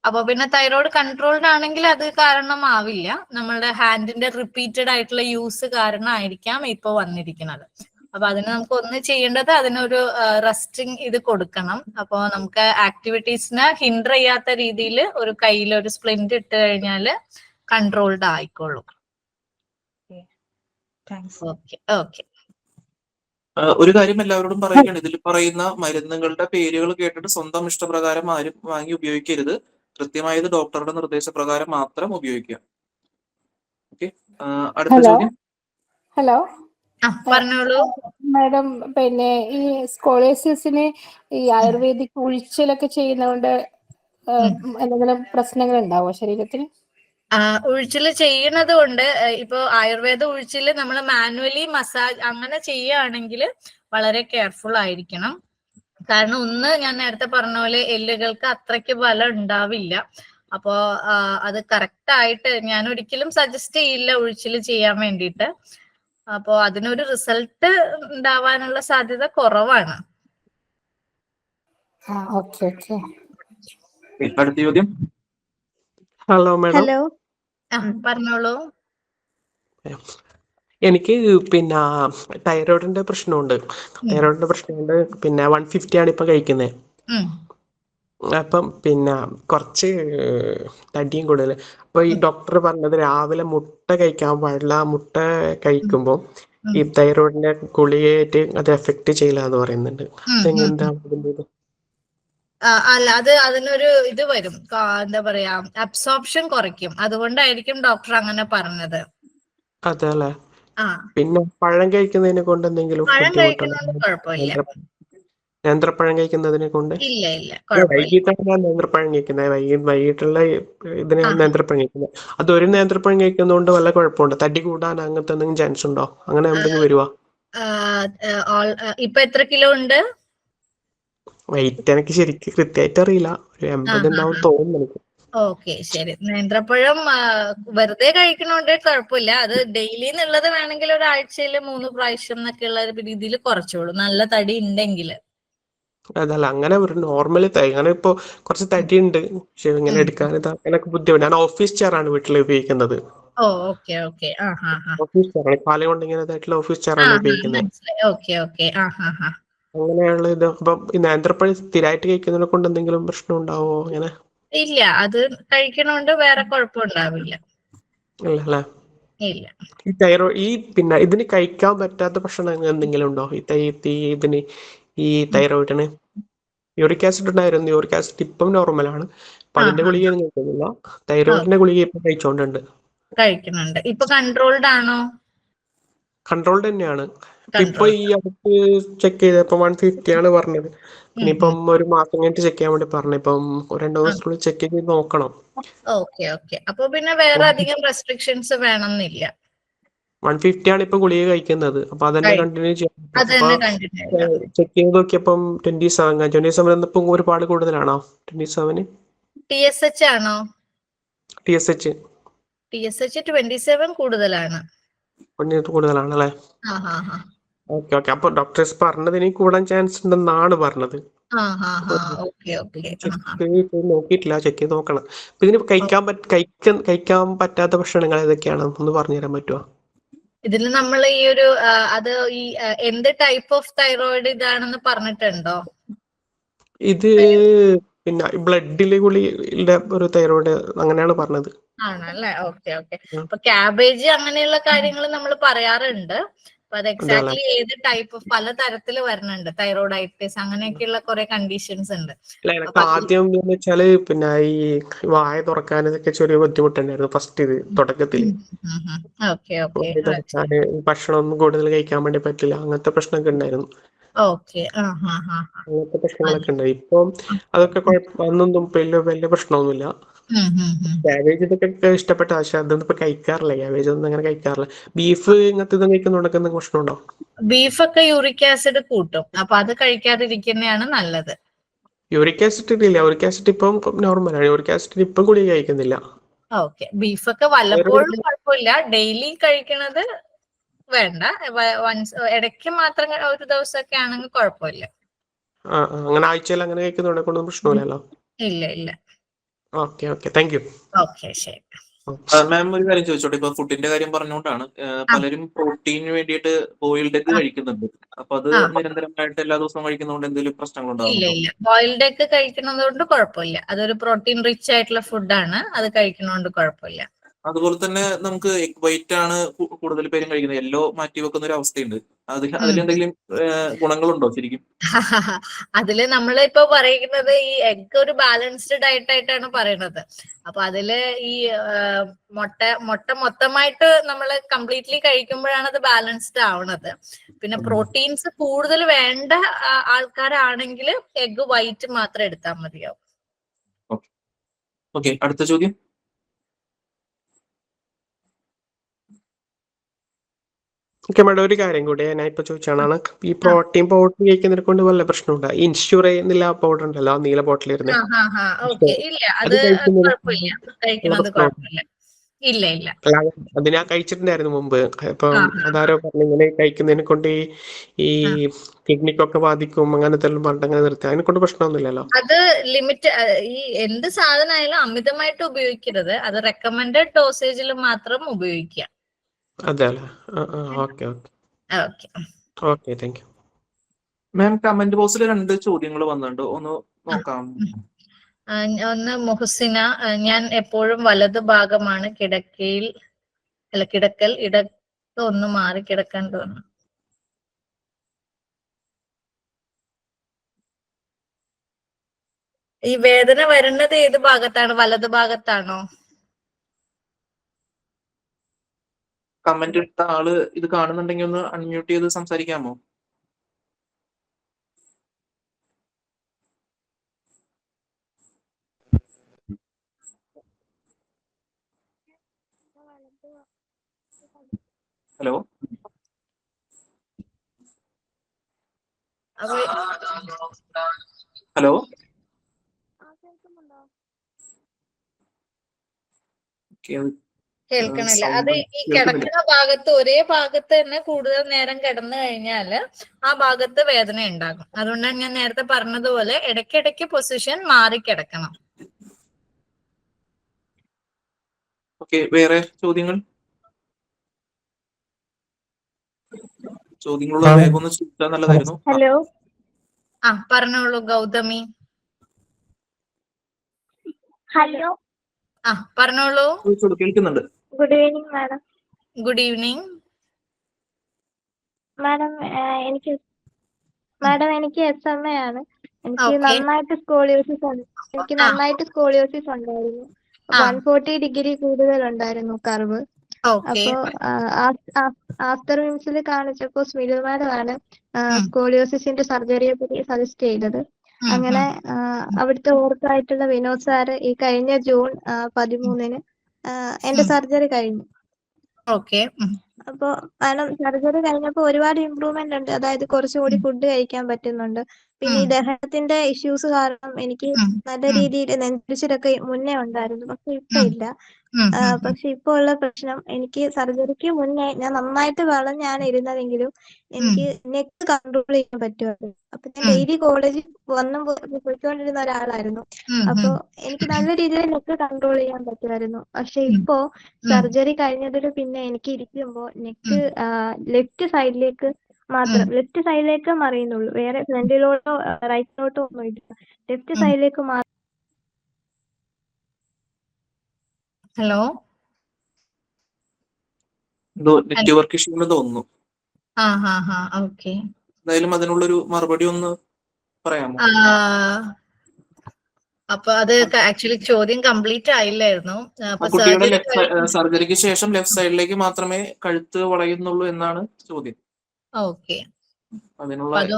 അപ്പൊ പിന്നെ തൈറോയ്ഡ് കൺട്രോൾഡ് ആണെങ്കിൽ അത് കാരണമാവില്ല. നമ്മളുടെ ഹാൻഡിന്റെ റിപ്പീറ്റഡ് ആയിട്ടുള്ള യൂസ് കാരണമായിരിക്കാം ഇപ്പൊ വന്നിരിക്കുന്നത്. അപ്പൊ അതിന് നമുക്ക് ഒന്ന് ചെയ്യേണ്ടത് അതിനൊരു റെസ്റ്റിംഗ് ഇത് കൊടുക്കണം. അപ്പൊ നമുക്ക് ആക്ടിവിറ്റീസിനെ ഹിൻഡർ ചെയ്യാത്ത രീതിയിൽ ഒരു കയ്യിൽ ഒരു സ്പ്ലിന്റ് ഇട്ട് കഴിഞ്ഞാല് കൺട്രോൾഡ് ആയിക്കോളും. Okay okay. ഒരു കാര്യം എല്ലാവരോടും പറയുകയാണ്, ഇതിൽ പറയുന്ന മരുന്നുകളുടെ പേരുകൾ കേട്ടിട്ട് സ്വന്തം ഇഷ്ടപ്രകാരം ആരും വാങ്ങി ഉപയോഗിക്കരുത്. കൃത്യമായത് ഡോക്ടറുടെ നിർദ്ദേശപ്രകാരം മാത്രം ഉപയോഗിക്കുക. ഓക്കെ, അടുത്ത ചോദ്യം. ഹലോ പറഞ്ഞോളൂ മാഡം. പിന്നെ ഈ സ്കോളേഴ്സിന് ഈ ആയുർവേദിക് ഉഴിച്ചിലൊക്കെ ചെയ്യുന്നതുകൊണ്ട് എന്തെങ്കിലും പ്രശ്നങ്ങൾ ഉണ്ടാവോ ശരീരത്തിന്? ഉഴിച്ചില് ചെയ്യണത് കൊണ്ട് ഇപ്പൊ ആയുർവേദ ഉഴിച്ചില് നമ്മൾ മാനുവലി മസാജ് അങ്ങനെ ചെയ്യുകയാണെങ്കിൽ വളരെ കെയർഫുൾ ആയിരിക്കണം. കാരണം ഒന്ന്, ഞാൻ നേരത്തെ പറഞ്ഞ പോലെ എല്ലുകൾക്ക് അത്രയ്ക്ക് ബലം ഉണ്ടാവില്ല. അപ്പോ അത് കറക്റ്റ് ആയിട്ട് ഞാൻ ഒരിക്കലും സജസ്റ്റ് ചെയ്യില്ല ഉഴിച്ചില് ചെയ്യാൻ വേണ്ടിയിട്ട്. അപ്പോ അതിനൊരു റിസൾട്ട് ഉണ്ടാവാനുള്ള സാധ്യത കുറവാണ്. അടുത്ത ചോദ്യം. Hello madam. ഹലോ, പറഞ്ഞോളൂ. എനിക്ക് പിന്നെ തൈറോയിഡിന്റെ പ്രശ്നമുണ്ട്. പിന്നെ 150 ആണ് ഇപ്പൊ കഴിക്കുന്നത്. അപ്പം പിന്നെ കുറച്ച് തടിയും കൂടുതൽ. അപ്പൊ ഈ ഡോക്ടർ പറഞ്ഞത് രാവിലെ മുട്ട കഴിക്കാൻ പാടില്ല, മുട്ട കഴിക്കുമ്പോൾ ഈ തൈറോയിഡിന്റെ ഗുളികയായിട്ട് അത് എഫക്ട് ചെയ്യില്ല എന്ന് പറയുന്നുണ്ട്. എന്താണ്? അല്ല, അത് അതിനൊരു ഇത് വരും, എന്താ പറയാ, അബ്സോർപ്ഷൻ കുറയ്ക്കും. അതുകൊണ്ടായിരിക്കും ഡോക്ടർ അങ്ങനെ പറഞ്ഞത്. അതെ അല്ലേ. പിന്നെ പഴം കഴിക്കുന്നതിനെ കൊണ്ട് എന്തെങ്കിലും പഴം ബുദ്ധിമുട്ടുണ്ടോ? കഴിക്കുന്നതുകൊണ്ട് കുഴപ്പമില്ല. നേന്ത്രപ്പഴം കഴിക്കുന്നതിനെ കൊണ്ട് ഇല്ല ഇല്ല, കുഴപ്പമില്ല. വൈകിട്ടാണ് ഞാൻ നേന്ത്രപ്പഴം കഴിക്കുന്നത്. വൈകിട്ടുള്ള ഇതിന് നേന്ത്രപ്പഴം കഴിക്കുന്നത്. അത് ഒരു നേന്ത്രപ്പഴം കഴിക്കുന്നതുകൊണ്ട് വല്ല കുഴപ്പമുണ്ടോ? തടി കൂടാൻ അങ്ങനത്തെ എന്തെങ്കിലും ചാൻസ് ഉണ്ടോ? അങ്ങനെ എന്തെങ്കിലും വരുവാ? ഇപ്പൊ എത്ര കിലോ ഉണ്ട്? വെയിറ്റ് എനിക്ക് ശരിക്കും കൃത്യമായിട്ട് അറിയില്ല. ഒരു 80 ഉണ്ടാവും തോന്നുന്നു എനിക്ക്. ഓക്കെ, ശരി. നേന്ത്രപ്പഴം വെറുതെ കഴിക്കണോണ്ട് കുഴപ്പമില്ല. അത് ഡെയിലി എന്നുള്ളത് വേണമെങ്കിൽ ഒരാഴ്ചയിൽ 3 പ്രാവശ്യം എന്നൊക്കെ ഉള്ള രീതിയിൽ കുറച്ചോളൂ, നല്ല തടി ഉണ്ടെങ്കിൽ. അതല്ല, അങ്ങനെ ഒരു നോർമലി അങ്ങനെ ഇപ്പൊ കുറച്ച് തടി ഉണ്ട്, പക്ഷെ ഇങ്ങനെ എടുക്കാൻ അങ്ങനെയൊക്കെ ബുദ്ധിമുട്ട്. ഞാൻ ഓഫീസ് ചെയറാണ് വീട്ടിൽ ഉപയോഗിക്കുന്നത്. Okay okay. ഓഫീസ് ചെയറാണ്, കാലം കൊണ്ട് ഇങ്ങനെ ഓഫീസ് ചെയറാണ് ഉപയോഗിക്കുന്നത്. Okay okay. അങ്ങനെയുള്ള ഇത്. അപ്പം ഈ നേന്ത്രപ്പഴം സ്ഥിരമായിട്ട് കഴിക്കുന്നതിനെ കൊണ്ട് എന്തെങ്കിലും പ്രശ്നം ഉണ്ടാവോ? അങ്ങനെ ഇല്ല, അത് കഴിക്കണോണ്ട് വേറെ കുഴപ്പമുണ്ടാവില്ല. ഇല്ലല്ലേ. ഇല്ല. ഈ പിന്നെ ഇതിന് കഴിക്കാൻ പറ്റാത്ത ഭക്ഷണം എന്തെങ്കിലും ഉണ്ടോ? ഇതിന് ഈ തൈറോയിഡിന് യൂറിക് ആസിഡ് ഉണ്ടായിരുന്നു. യൂറിക് ആസിഡ് ഇപ്പം നോർമലാണ്. അപ്പൊ അതിന്റെ ഗുളിക കഴിക്കുന്നില്ല. തൈറോയിഡിന്റെ ഗുളിക ഇപ്പൊ കഴിക്കുന്നുണ്ട്. ഇപ്പൊ കൺട്രോൾഡ് ആണോ? കൺട്രോൾഡ് തന്നെയാണ്. ഇപ്പൊ ഈ അടുത്ത് ചെക്ക് ചെയ്തപ്പോ 150 ആണ് പറഞ്ഞത്. ഇനിയിപ്പം ഒരു മാസം കഴിഞ്ഞിട്ട് ചെക്ക് ചെയ്യാൻ വേണ്ടി പറഞ്ഞു. ഇപ്പം 2 ദിവസത്തിനുള്ളിൽ ചെക്ക് ചെയ്ത് നോക്കണം. Okay okay. അപ്പൊ പിന്നെ വേറെ അധികം റെസ്ട്രിക്ഷൻസ് വേണമെന്നില്ല. 150 ആണ് ഇപ്പൊ ഗുളിക കഴിക്കുന്നത്. അപ്പൊ അതന്നെ കണ്ടിന്യൂ ചെയ്യാം. ചെക്ക് ചെയ്ത് നോക്കിയപ്പം 27 ഇപ്പം ഒരുപാട് കൂടുതലാണോ? 27 TSH ആണോ? TSH 27 കൂടുതലാണ്. കൂടുതലാണല്ലേ. Okay okay. അപ്പൊ ഡോക്ടേഴ്സ് പറഞ്ഞത് ഇനി കൂടാൻ ചാൻസ് ഉണ്ടെന്നാണ് പറഞ്ഞത്. നോക്കിയിട്ടില്ല, ചെക്ക് ചെയ്ത് നോക്കണം. ഇതിന് കഴിക്കാൻ പറ്റാത്ത ഭക്ഷണങ്ങൾ ഏതൊക്കെയാണ് ഒന്ന് പറഞ്ഞുതരാൻ പറ്റുമോ? ഇതിൽ നമ്മൾ ഈ ഒരു അത് ഈ എന്ത് ടൈപ്പ് ഓഫ് തൈറോയിഡ് ഇതാണെന്ന് പറഞ്ഞിട്ടുണ്ടോ? ഇത് പിന്നെ ബ്ലഡിലെ ഗുളിയുടെ ഒരു തൈറോയിഡ് അങ്ങനെയാണ് പറഞ്ഞത്. ആണല്ലേ. Okay okay. അപ്പൊ ക്യാബേജ് അങ്ങനെയുള്ള കാര്യങ്ങൾ നമ്മൾ പറയാറുണ്ട്. അപ്പൊ അത് എക്സാക്ട്ലി ഏത് ടൈപ്പ് പല തരത്തിൽ വരുന്നുണ്ട്, തൈറോയിഡൈറ്റിസ് അങ്ങനെയൊക്കെയുള്ള കുറെ കണ്ടീഷൻസ് ഉണ്ട്. അല്ല എനിക്ക് അപ്പൊ ആദ്യം എന്ന് വെച്ചാല് പിന്നെ ഈ വായ തുറക്കാനൊക്കെ ചെറിയ ബുദ്ധിമുട്ടുണ്ടായിരുന്നു ഫസ്റ്റ് ഇത് തുടക്കത്തില്. ഓക്കെ ഓക്കെ വായ തുറക്കാന് ഭക്ഷണം കൂടുതൽ കഴിക്കാൻ വേണ്ടി പറ്റില്ല, അങ്ങനത്തെ പ്രശ്നമൊക്കെ ഉണ്ടായിരുന്നു. ഓക്കെ അങ്ങനത്തെ പ്രശ്നങ്ങളൊക്കെ ഉണ്ടായി. ഇപ്പം അതൊക്കെ അതൊന്നും വലിയ പ്രശ്നമൊന്നുമില്ല. ക്യാബേജ് ഇതൊക്കെ ഇഷ്ടപ്പെട്ട, പക്ഷെ അതൊന്നും ഇപ്പൊ കഴിക്കാറില്ല. ക്യാബേജ് ഒന്നും അങ്ങനെ കഴിക്കാറില്ല. ബീഫ് ഇങ്ങനത്തെ ഇതൊന്നും കഴിക്കുന്നതുകൊണ്ടൊക്കെ എന്തെങ്കിലും പ്രശ്നമുണ്ടോ? ബീഫൊക്കെ യൂറിക് ആസിഡ് കൂട്ടും, അപ്പൊ അത് കഴിക്കാതിരിക്കുന്നതാണ് നല്ലത്. യൂറിക് ആസിഡ് ഇല്ല, യൂറിക് ആസിഡ് ഇപ്പം നോർമലാണ്. യൂറിക് ആസിഡ് ഇപ്പം കൂടി കഴിക്കുന്നില്ല. ഓക്കെ, ബീഫൊക്കെ വല്ലപ്പോഴും കുഴപ്പമില്ല, ഡെയിലി കഴിക്കണത് വേണ്ട. വൺസ് ഇടയ്ക്ക് മാത്രം ഒരു ദിവസമൊക്കെ ആണെങ്കിൽ കുഴപ്പമില്ല. അങ്ങനെ ആഴ്ചയിൽ അങ്ങനെ കഴിക്കുന്നതുകൊണ്ട് കൊണ്ടൊന്നും പ്രശ്നമില്ലല്ലോ. ഇല്ല ഇല്ല. Okay okay, thank you. Okay ശരി. മാം ഒരു കാര്യം ചോദിച്ചോട്ടെ, ഇപ്പൊ ഫുഡിന്റെ കാര്യം പറഞ്ഞുകൊണ്ടാണ് പലരും പ്രോട്ടീനിന് വേണ്ടിയിട്ട് ബോയിൽഡ് എഗ് കഴിക്കുന്നുണ്ട്. അപ്പൊ അത് നിരന്തരമായിട്ട് എല്ലാ ദിവസവും കഴിക്കുന്നതുകൊണ്ട് എന്തെങ്കിലും പ്രശ്നങ്ങൾ ഇല്ല ഉണ്ടാകുന്നുണ്ടോ? ഇല്ല, ബോയിൽഡ് എഗ് കഴിക്കുന്നത് കൊണ്ട് കുഴപ്പമില്ല. അതൊരു പ്രോട്ടീൻ റിച്ച് ആയിട്ടുള്ള ഫുഡാണ്, അത് കഴിക്കുന്നതുകൊണ്ട് കുഴപ്പമില്ല. അതുപോലെ തന്നെ നമുക്ക് എഗ് വൈറ്റ് ആണ് കൂടുതൽ പേരും കഴിക്കുന്നത്. യെല്ലോ മാറ്റി വെക്കുന്ന ഒരു അവസ്ഥയുണ്ട്. അതിലെന്തെങ്കിലും ഗുണങ്ങളുണ്ടോ ശരിക്കും? അതില് നമ്മളിപ്പോ പറയുന്നത് ഈ എഗ് ഒരു ബാലൻസ്ഡ് ഡയറ്റ് ആയിട്ടാണ് പറയുന്നത്. അപ്പൊ അതില് ഈ മുട്ട മൊത്തമായിട്ട് നമ്മൾ കംപ്ലീറ്റ്ലി കഴിക്കുമ്പോഴാണ് അത് ബാലൻസ്ഡ് ആവണത്. പിന്നെ പ്രോട്ടീൻസ് കൂടുതൽ വേണ്ട ആൾക്കാരാണെങ്കിൽ എഗ് വൈറ്റ് മാത്രം എടുത്താൽ മതിയാവും. ഓക്കെ, അടുത്ത ചോദ്യം. ഓക്കെ മാഡം, ഒരു കാര്യം കൂടി ഞാൻ ഇപ്പൊ ചോദിച്ചാണ്, ഈ പ്രോട്ടീൻ പൗഡർ കഴിക്കുന്നതിനെ കൊണ്ട് വല്ല പ്രശ്നമുണ്ടോ? ഇൻഷ്യൂർ ചെയ്യുന്നില്ല പൗഡർ ഉണ്ടല്ലോ, ആ നീല ബോട്ടിൽ ഇരുന്ന്. ഓക്കെ, ഇല്ല അത് കുഴപ്പമില്ല, കഴിക്കുന്നത് കുഴപ്പമില്ല. ഇല്ല ഇല്ല, അത് ഞാൻ കഴിച്ചിട്ടുണ്ടായിരുന്നു മുമ്പ്. അപ്പം അതാരോ പറഞ്ഞു ഇങ്ങനെ കഴിക്കുന്നതിനെ കൊണ്ട് ഈ കിഡ്നിക്കൊക്കെ ബാധിക്കും, അങ്ങനത്തെ എല്ലാം പറഞ്ഞിട്ട് അങ്ങനെ നിർത്തി. അതിനെ കൊണ്ട് പ്രശ്നമൊന്നുമില്ലല്ലോ? അത് ലിമിറ്റ്, ഈ എന്ത് സാധനമായാലും അമിതമായിട്ട് ഉപയോഗിക്കരുത്. അത് റെക്കമെൻഡഡ് ഡോസേജിൽ മാത്രം ഉപയോഗിക്കുക. അതെ അല്ലേ? Okay okay okay okay, thank you. Ma'am comment ബോക്സിൽ 2 ചോദ്യങ്ങൾ വന്നിട്ടുണ്ട്, ഒന്ന് നോക്കാം. ഒന്ന് മുഹസിന, ഞാൻ എപ്പോഴും വലതു ഭാഗമാണ് കിടക്കൽ ഇടക്ക് ഒന്ന് മാറി കിടക്കാൻ തോന്നുന്നു. ഈ വേദന വരുന്നത് ഏത് ഭാഗത്താണ്? വലതു ഭാഗത്താണോ? കമന്റ് ഇട്ട ആള് ഇത് കാണുന്നുണ്ടെങ്കിൽ ഒന്ന് അൺമ്യൂട്ട് ചെയ്ത് സംസാരിക്കാമോ? Hello, hello. കേൾക്കണില്ല. അത് ഈ കിടക്കുന്ന ഭാഗത്ത്, ഒരേ ഭാഗത്ത് തന്നെ കൂടുതൽ നേരം കിടന്നു കഴിഞ്ഞാല് ആ ഭാഗത്ത് വേദന ഉണ്ടാകും. അതുകൊണ്ടാണ് ഞാൻ നേരത്തെ പറഞ്ഞതുപോലെ ഇടയ്ക്കിടയ്ക്ക് പൊസിഷൻ മാറി കിടക്കണം. ഓക്കെ, വേറെ ചോദ്യങ്ങളുള്ള വേഗം ഒന്ന് ചോദിച്ചാൽ നല്ലതായിരുന്നു. ഹലോ, പറഞ്ഞോളൂ ഗൗതമി. ഹലോ, പറഞ്ഞോളൂ. കേൾക്കുന്നുണ്ട്. Good evening madam. Good evening madam. എനിക്ക് SMA ആണ്. എനിക്ക് Okay. നന്നായിട്ട് സ്കോളിയോസിസ് ഉണ്ടായിരുന്നു. 140 ഡിഗ്രി കൂടുതലുണ്ടായിരുന്നു കർവ്. ഓക്കെ. അപ്പൊ ആഫ്റ്റർ വിംസിൽ കാണിച്ചപ്പോ സ്മിലു മാഡമാണ് സ്കോളിയോസിന്റെ സർജറിയെ പറ്റി സജസ്റ്റ് ചെയ്തത്. അങ്ങനെ അവിടുത്തെ ഓർത്തായിട്ടുള്ള വിനോദ് സാറ് ഈ കഴിഞ്ഞ ജൂൺ 13-ന് എന്റെ സർജറി കഴിഞ്ഞു. ഓക്കെ. അപ്പൊ മാഡം സർജറി കഴിഞ്ഞപ്പോ ഒരുപാട് ഇമ്പ്രൂവ്മെന്റ് ഉണ്ട്. അതായത് കുറച്ചുകൂടി ഫുഡ് കഴിക്കാൻ പറ്റുന്നുണ്ട്. പിന്നെ ഈ ദഹനത്തിന്റെ ഇഷ്യൂസ് കാരണം എനിക്ക് നല്ല രീതിയിൽ നെഞ്ചിടിച്ചിലൊക്കെ മുന്നേ ഉണ്ടായിരുന്നു, പക്ഷെ ഇപ്പൊ ഇല്ല. പക്ഷെ ഇപ്പൊ ഉള്ള പ്രശ്നം, എനിക്ക് സർജറിക്ക് മുന്നേ ഞാൻ നന്നായിട്ട് വളഞ്ഞാണ് ഇരുന്നതെങ്കിലും എനിക്ക് നെക്ക് കൺട്രോൾ ചെയ്യാൻ പറ്റുമായിരുന്നു. അപ്പൊ ഞാൻ ഡെയിലി കോളേജിൽ പോയിക്കൊണ്ടിരുന്ന ഒരാളായിരുന്നു. അപ്പൊ എനിക്ക് നല്ല രീതിയിൽ നെക്ക് കൺട്രോൾ ചെയ്യാൻ പറ്റുമായിരുന്നു. പക്ഷെ ഇപ്പോ സർജറി കഴിഞ്ഞതിന് പിന്നെ എനിക്ക് ഇരിക്കുമ്പോ നെക്ക് ലെഫ്റ്റ് സൈഡിലേക്ക് മറിയുന്നുള്ളൂ. വേറെ ഫ്രണ്ടിലോട്ടോ റൈറ്റിലോട്ടോ ഒന്നും ഇല്ല, ലെഫ്റ്റ് സൈഡിലേക്ക് മാത്രം. ഹലോ, നെറ്റ്വർക്ക് ഇഷ്യൂ തോന്നുന്നു. ഓക്കെ. എന്തായാലും അതിനുള്ളൊരു മറുപടി ഒന്ന് പറയാമോ? അപ്പൊ അത് ആക്ച്വലി ചോദ്യം കംപ്ലീറ്റ് ആയില്ലായിരുന്നു. അപ്പൊ കുട്ടിയുടെ സർജറി സർജറിക്ക് ശേഷം ലെഫ്റ്റ് സൈഡിലേക്ക് മാത്രമേ കഴുത്ത് വളയുന്നുള്ളൂ എന്നാണ് ചോദ്യം. ഓക്കെ. അതിനുള്ള അത്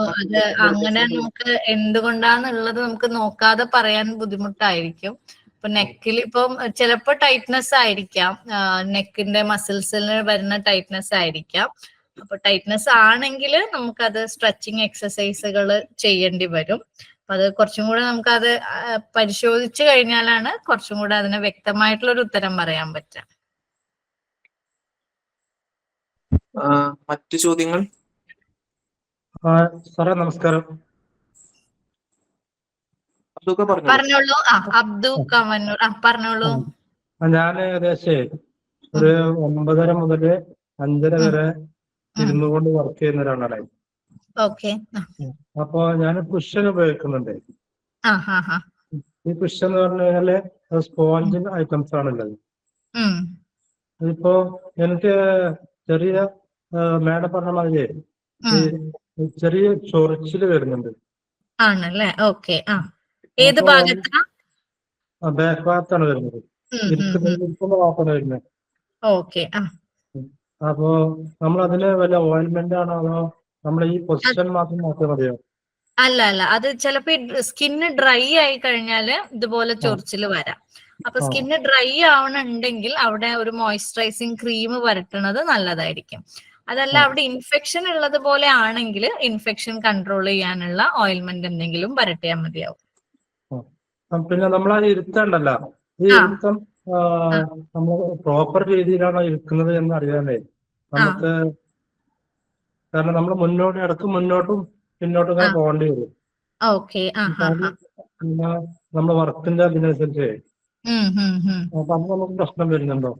അങ്ങനെ നമുക്ക് എന്തുകൊണ്ടാന്നുള്ളത് നമുക്ക് നോക്കാതെ പറയാൻ ബുദ്ധിമുട്ടായിരിക്കും. ഇപ്പൊ നെക്കിൽ ഇപ്പം ചിലപ്പോ ടൈറ്റ്നെസ് ആയിരിക്കാം, നെക്കിന്റെ മസിൽസിന് വരുന്ന ടൈറ്റ്നെസ് ആയിരിക്കാം. അപ്പൊ ടൈറ്റ്നെസ് ആണെങ്കിൽ നമുക്കത് സ്ട്രെച്ചിങ് എക്സസൈസുകൾ ചെയ്യേണ്ടി വരും. അപ്പൊ അത് കുറച്ചും കൂടെ നമുക്കത് പരിശോധിച്ചു കഴിഞ്ഞാലാണ് കുറച്ചും കൂടെ അതിന് വ്യക്തമായിട്ടുള്ള ഒരു ഉത്തരം പറയാൻ പറ്റുക. മറ്റു ചോദ്യങ്ങൾ? സാറേ നമസ്കാരം. പറഞ്ഞോളൂ. അബ്ദു കമന്നൂർ പറഞ്ഞോളൂ. ഞാൻ ഏകദേശം ഒരു 9:30 മുതൽ 5:30 വരെ ഇരുന്നു കൊണ്ട് വർക്ക് ചെയ്യുന്ന ഒരാളാണ്. ഓക്കെ. അപ്പൊ ഞാൻ കുഷൻ ഉപയോഗിക്കുന്നുണ്ട്. ഈ കുഷൻ എന്ന് പറഞ്ഞു കഴിഞ്ഞാല് സ്പോഞ്ച് ഐറ്റംസ് ആണുള്ളത്. ഇപ്പോ എനിക്ക് ചെറിയ മേഡം പറഞ്ഞ മാതിരി ചെറിയ ചൊറിച്ചില് വരുന്നുണ്ട്. ആണല്ലേ? ഓക്കെ. ഏത് ഭാഗത്താ? ബാക്ക് ഭാഗത്താണ് വരുന്നത്. ഇരിക്കുന്ന ഭാഗത്താണ് വരുന്നത്. ഓക്കെ. അപ്പോ നമ്മൾ അതിന് വല്ല ഓയിൽമെന്റ് ആണോ അതോ നമ്മൾ ഈ പൊസിഷൻ മാത്രം നോക്കിയാൽ മതിയോ? അല്ല, അത് ചിലപ്പോ സ്കിന്ന് ഡ്രൈ ആയി കഴിഞ്ഞാല് ഇതുപോലെ ചൊറിച്ചില് വരാം. അപ്പൊ സ്കിന്ന് ഡ്രൈ ആവണുണ്ടെങ്കിൽ അവിടെ ഒരു മോയ്സ്ചറൈസിങ് ക്രീം വരട്ടുന്നത് നല്ലതായിരിക്കും. അതല്ല അവിടെ ഇൻഫെക്ഷൻ ഉള്ളത് പോലെ ആണെങ്കിൽ ഇൻഫെക്ഷൻ കൺട്രോൾ ചെയ്യാനുള്ള ഓയിൽമെന്റ് എന്തെങ്കിലും വരട്ടിയാൽ മതിയാവും. പിന്നെ നമ്മൾ അത് ഇരുത്തണ്ടല്ലോ, ഈ ഇരുത്തം നമ്മൾ പ്രോപ്പർ രീതിയിലാണോ ഇരിക്കുന്നത് എന്ന് അറിയാനേ നമുക്ക്, കാരണം നമ്മൾ ഇടക്ക് മുന്നോട്ടും പിന്നോട്ടും ഇങ്ങനെ പോകേണ്ടി വരും. പിന്നെ നമ്മുടെ വർക്കിന്റെ അതിനനുസരിച്ച് അപ്പൊ അത് നമുക്ക് പ്രശ്നം വരുന്നുണ്ടോ?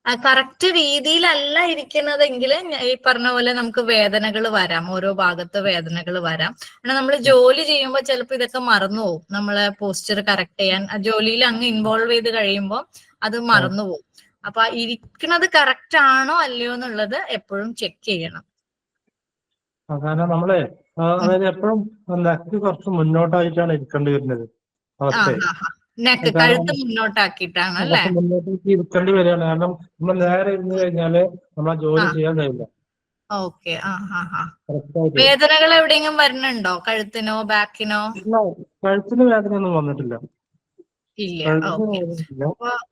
കറക്റ്റ് രീതിയിലല്ല ഇരിക്കുന്നതെങ്കിൽ ഈ പറഞ്ഞ പോലെ നമുക്ക് വേദനകൾ വരാം, ഓരോ ഭാഗത്ത് വേദനകൾ വരാം. കാരണം നമ്മൾ ജോലി ചെയ്യുമ്പോൾ ചിലപ്പോൾ ഇതൊക്കെ മറന്നുപോകും, നമ്മളെ പോസ്ചർ കറക്റ്റ് ചെയ്യാൻ. ജോലിയിൽ അങ്ങ് ഇൻവോൾവ് ചെയ്ത് കഴിയുമ്പോൾ അത് മറന്നുപോകും. അപ്പൊ ഇരിക്കുന്നത് കറക്റ്റ് ആണോ അല്ലയോ എന്നുള്ളത് എപ്പോഴും ചെക്ക് ചെയ്യണം. കാരണം നമ്മളെ അതായത് എപ്പോഴും നെക്ക് കുറച്ച് മുന്നോട്ടായിട്ടാണ് ഇരിക്കേണ്ടി വരുന്നത്. നെക്ക് കഴുത്ത് മുന്നോട്ടാക്കിയിട്ടാണ് അല്ലേ? മുന്നോട്ടേക്ക് ഇരിക്കേണ്ടി വരികയാണ്. കാരണം നമ്മൾ നേരെ ഇരുന്ന് കഴിഞ്ഞാല് നമ്മളെ ജോലി ചെയ്യാൻ കഴിയില്ല. ഓക്കെ. വേദനകൾ എവിടെയെങ്കിലും വരുന്നുണ്ടോ? കഴുത്തിനോ ബാക്കിനോ? കഴുത്തിന് വേദനയൊന്നും വന്നിട്ടില്ല. ഇല്ല.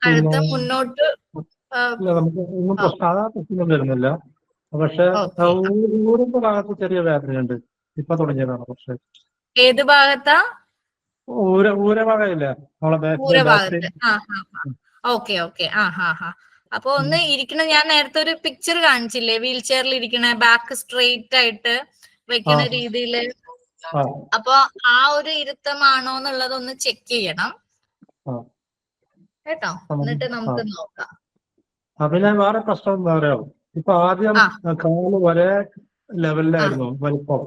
കഴുത്ത് മുന്നോട്ട് നമുക്ക് ഒന്നും പ്രശ്നം വരുന്നില്ല. പക്ഷെ ഊരിന്റെ ഭാഗത്ത് ചെറിയ വേദനയുണ്ട്, ഇപ്പൊ തുടങ്ങിയതാണ്. പക്ഷെ ഏത് ഭാഗത്താ? ഊരഭാഗമില്ല, നമ്മളെ ഊരഭാഗത്ത്. ഓക്കെ. അപ്പൊ ഒന്ന് ഇരിക്കണ, ഞാൻ നേരത്തെ ഒരു പിക്ചർ കാണിച്ചില്ലേ, വീൽ ചെയറിൽ ഇരിക്കണ, ബാക്ക് സ്ട്രെയിറ്റ് ആയിട്ട് വെക്കണ രീതിയില്. അപ്പൊ ആ ഒരു ഇരുത്തമാണോ എന്നുള്ളത് ഒന്ന് ചെക്ക് ചെയ്യണം കേട്ടോ, എന്നിട്ട് നമുക്ക് നോക്കാം. പിന്നെ വേറെ പ്രശ്നം എന്താ പറയാ, ഇപ്പൊ ആദ്യം കാല് ഒരേ ലെവലിലായിരുന്നു വലിപ്പം.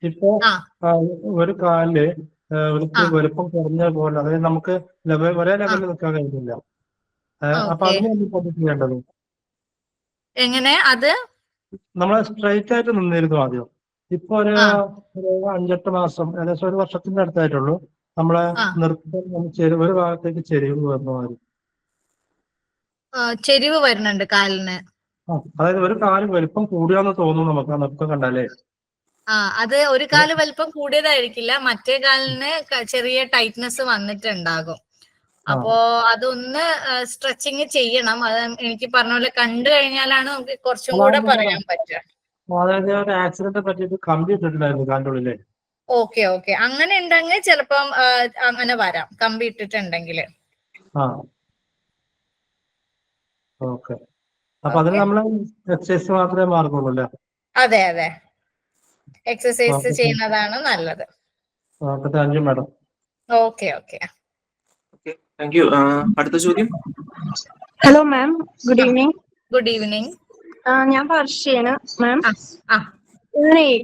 ഇപ്പൊ ഒരു കാലില് വലുപ്പം കുറഞ്ഞ പോലെ, അതായത് നമുക്ക് ഒരേ ലെവലിൽ നിൽക്കാൻ കഴിയുന്നില്ല. അപ്പൊ അതിന് ചെയ്യേണ്ടത് എങ്ങനെ? അത് നമ്മള് സ്ട്രൈറ്റ് ആയിട്ട് നിന്നിരുന്നു ആദ്യം. ഇപ്പൊ ഒരു 5-8 മാസം, ഏകദേശം 1 വർഷത്തിന്റെ അടുത്തായിട്ടുള്ളൂ, നമ്മളെ നൃത്തം ഒരു ഭാഗത്തേക്ക് ചെരിവ് വന്നു മാറി. ചെരിവ് വരുന്നുണ്ട് കാലിന്. അതായത് ഒരു കാല് വലിപ്പം കൂടിയാന്ന് തോന്നുന്നു നമുക്ക് ആ നൃത്തം കണ്ടാലേ. അത് ഒരു കാല് വലിപ്പം കൂടിയതായിരിക്കില്ല, മറ്റേ കാലിന് ചെറിയ ടൈറ്റ്നെസ് വന്നിട്ടുണ്ടാകും. അപ്പോ അതൊന്ന് സ്ട്രെച്ചിങ് ചെയ്യണം. അത് എനിക്ക് പറഞ്ഞ പോലെ കണ്ടു കഴിഞ്ഞാലാണ് നമുക്ക് കുറച്ചും കൂടെ പറയാൻ പറ്റുക. അതായത് ഒരു ആക്സിഡന്റ് പറ്റിയിട്ട് കമ്പി ഇട്ടിട്ടുണ്ടായിരുന്നു കാലിന്റെ ഉള്ളില്. ഓക്കെ. അങ്ങനെ ഉണ്ടെങ്കിൽ ചിലപ്പം അങ്ങനെ വരാം, കമ്പി ഇട്ടിട്ടുണ്ടെങ്കിൽ. ഓക്കെ. അപ്പൊ അതിന് നമ്മള് എക്സസൈസ് മാത്രമേ മാർഗുള്ളൂ അല്ലേ? അതെ, എക്സസൈസ് ചെയ്യുന്നതാണ് നല്ലത്. Thank you madam. Okay. Thank you. അടുത്ത ചോദ്യം. Hello ma'am, good evening. Good evening. ഞാൻ വർഷയാണ് മാം.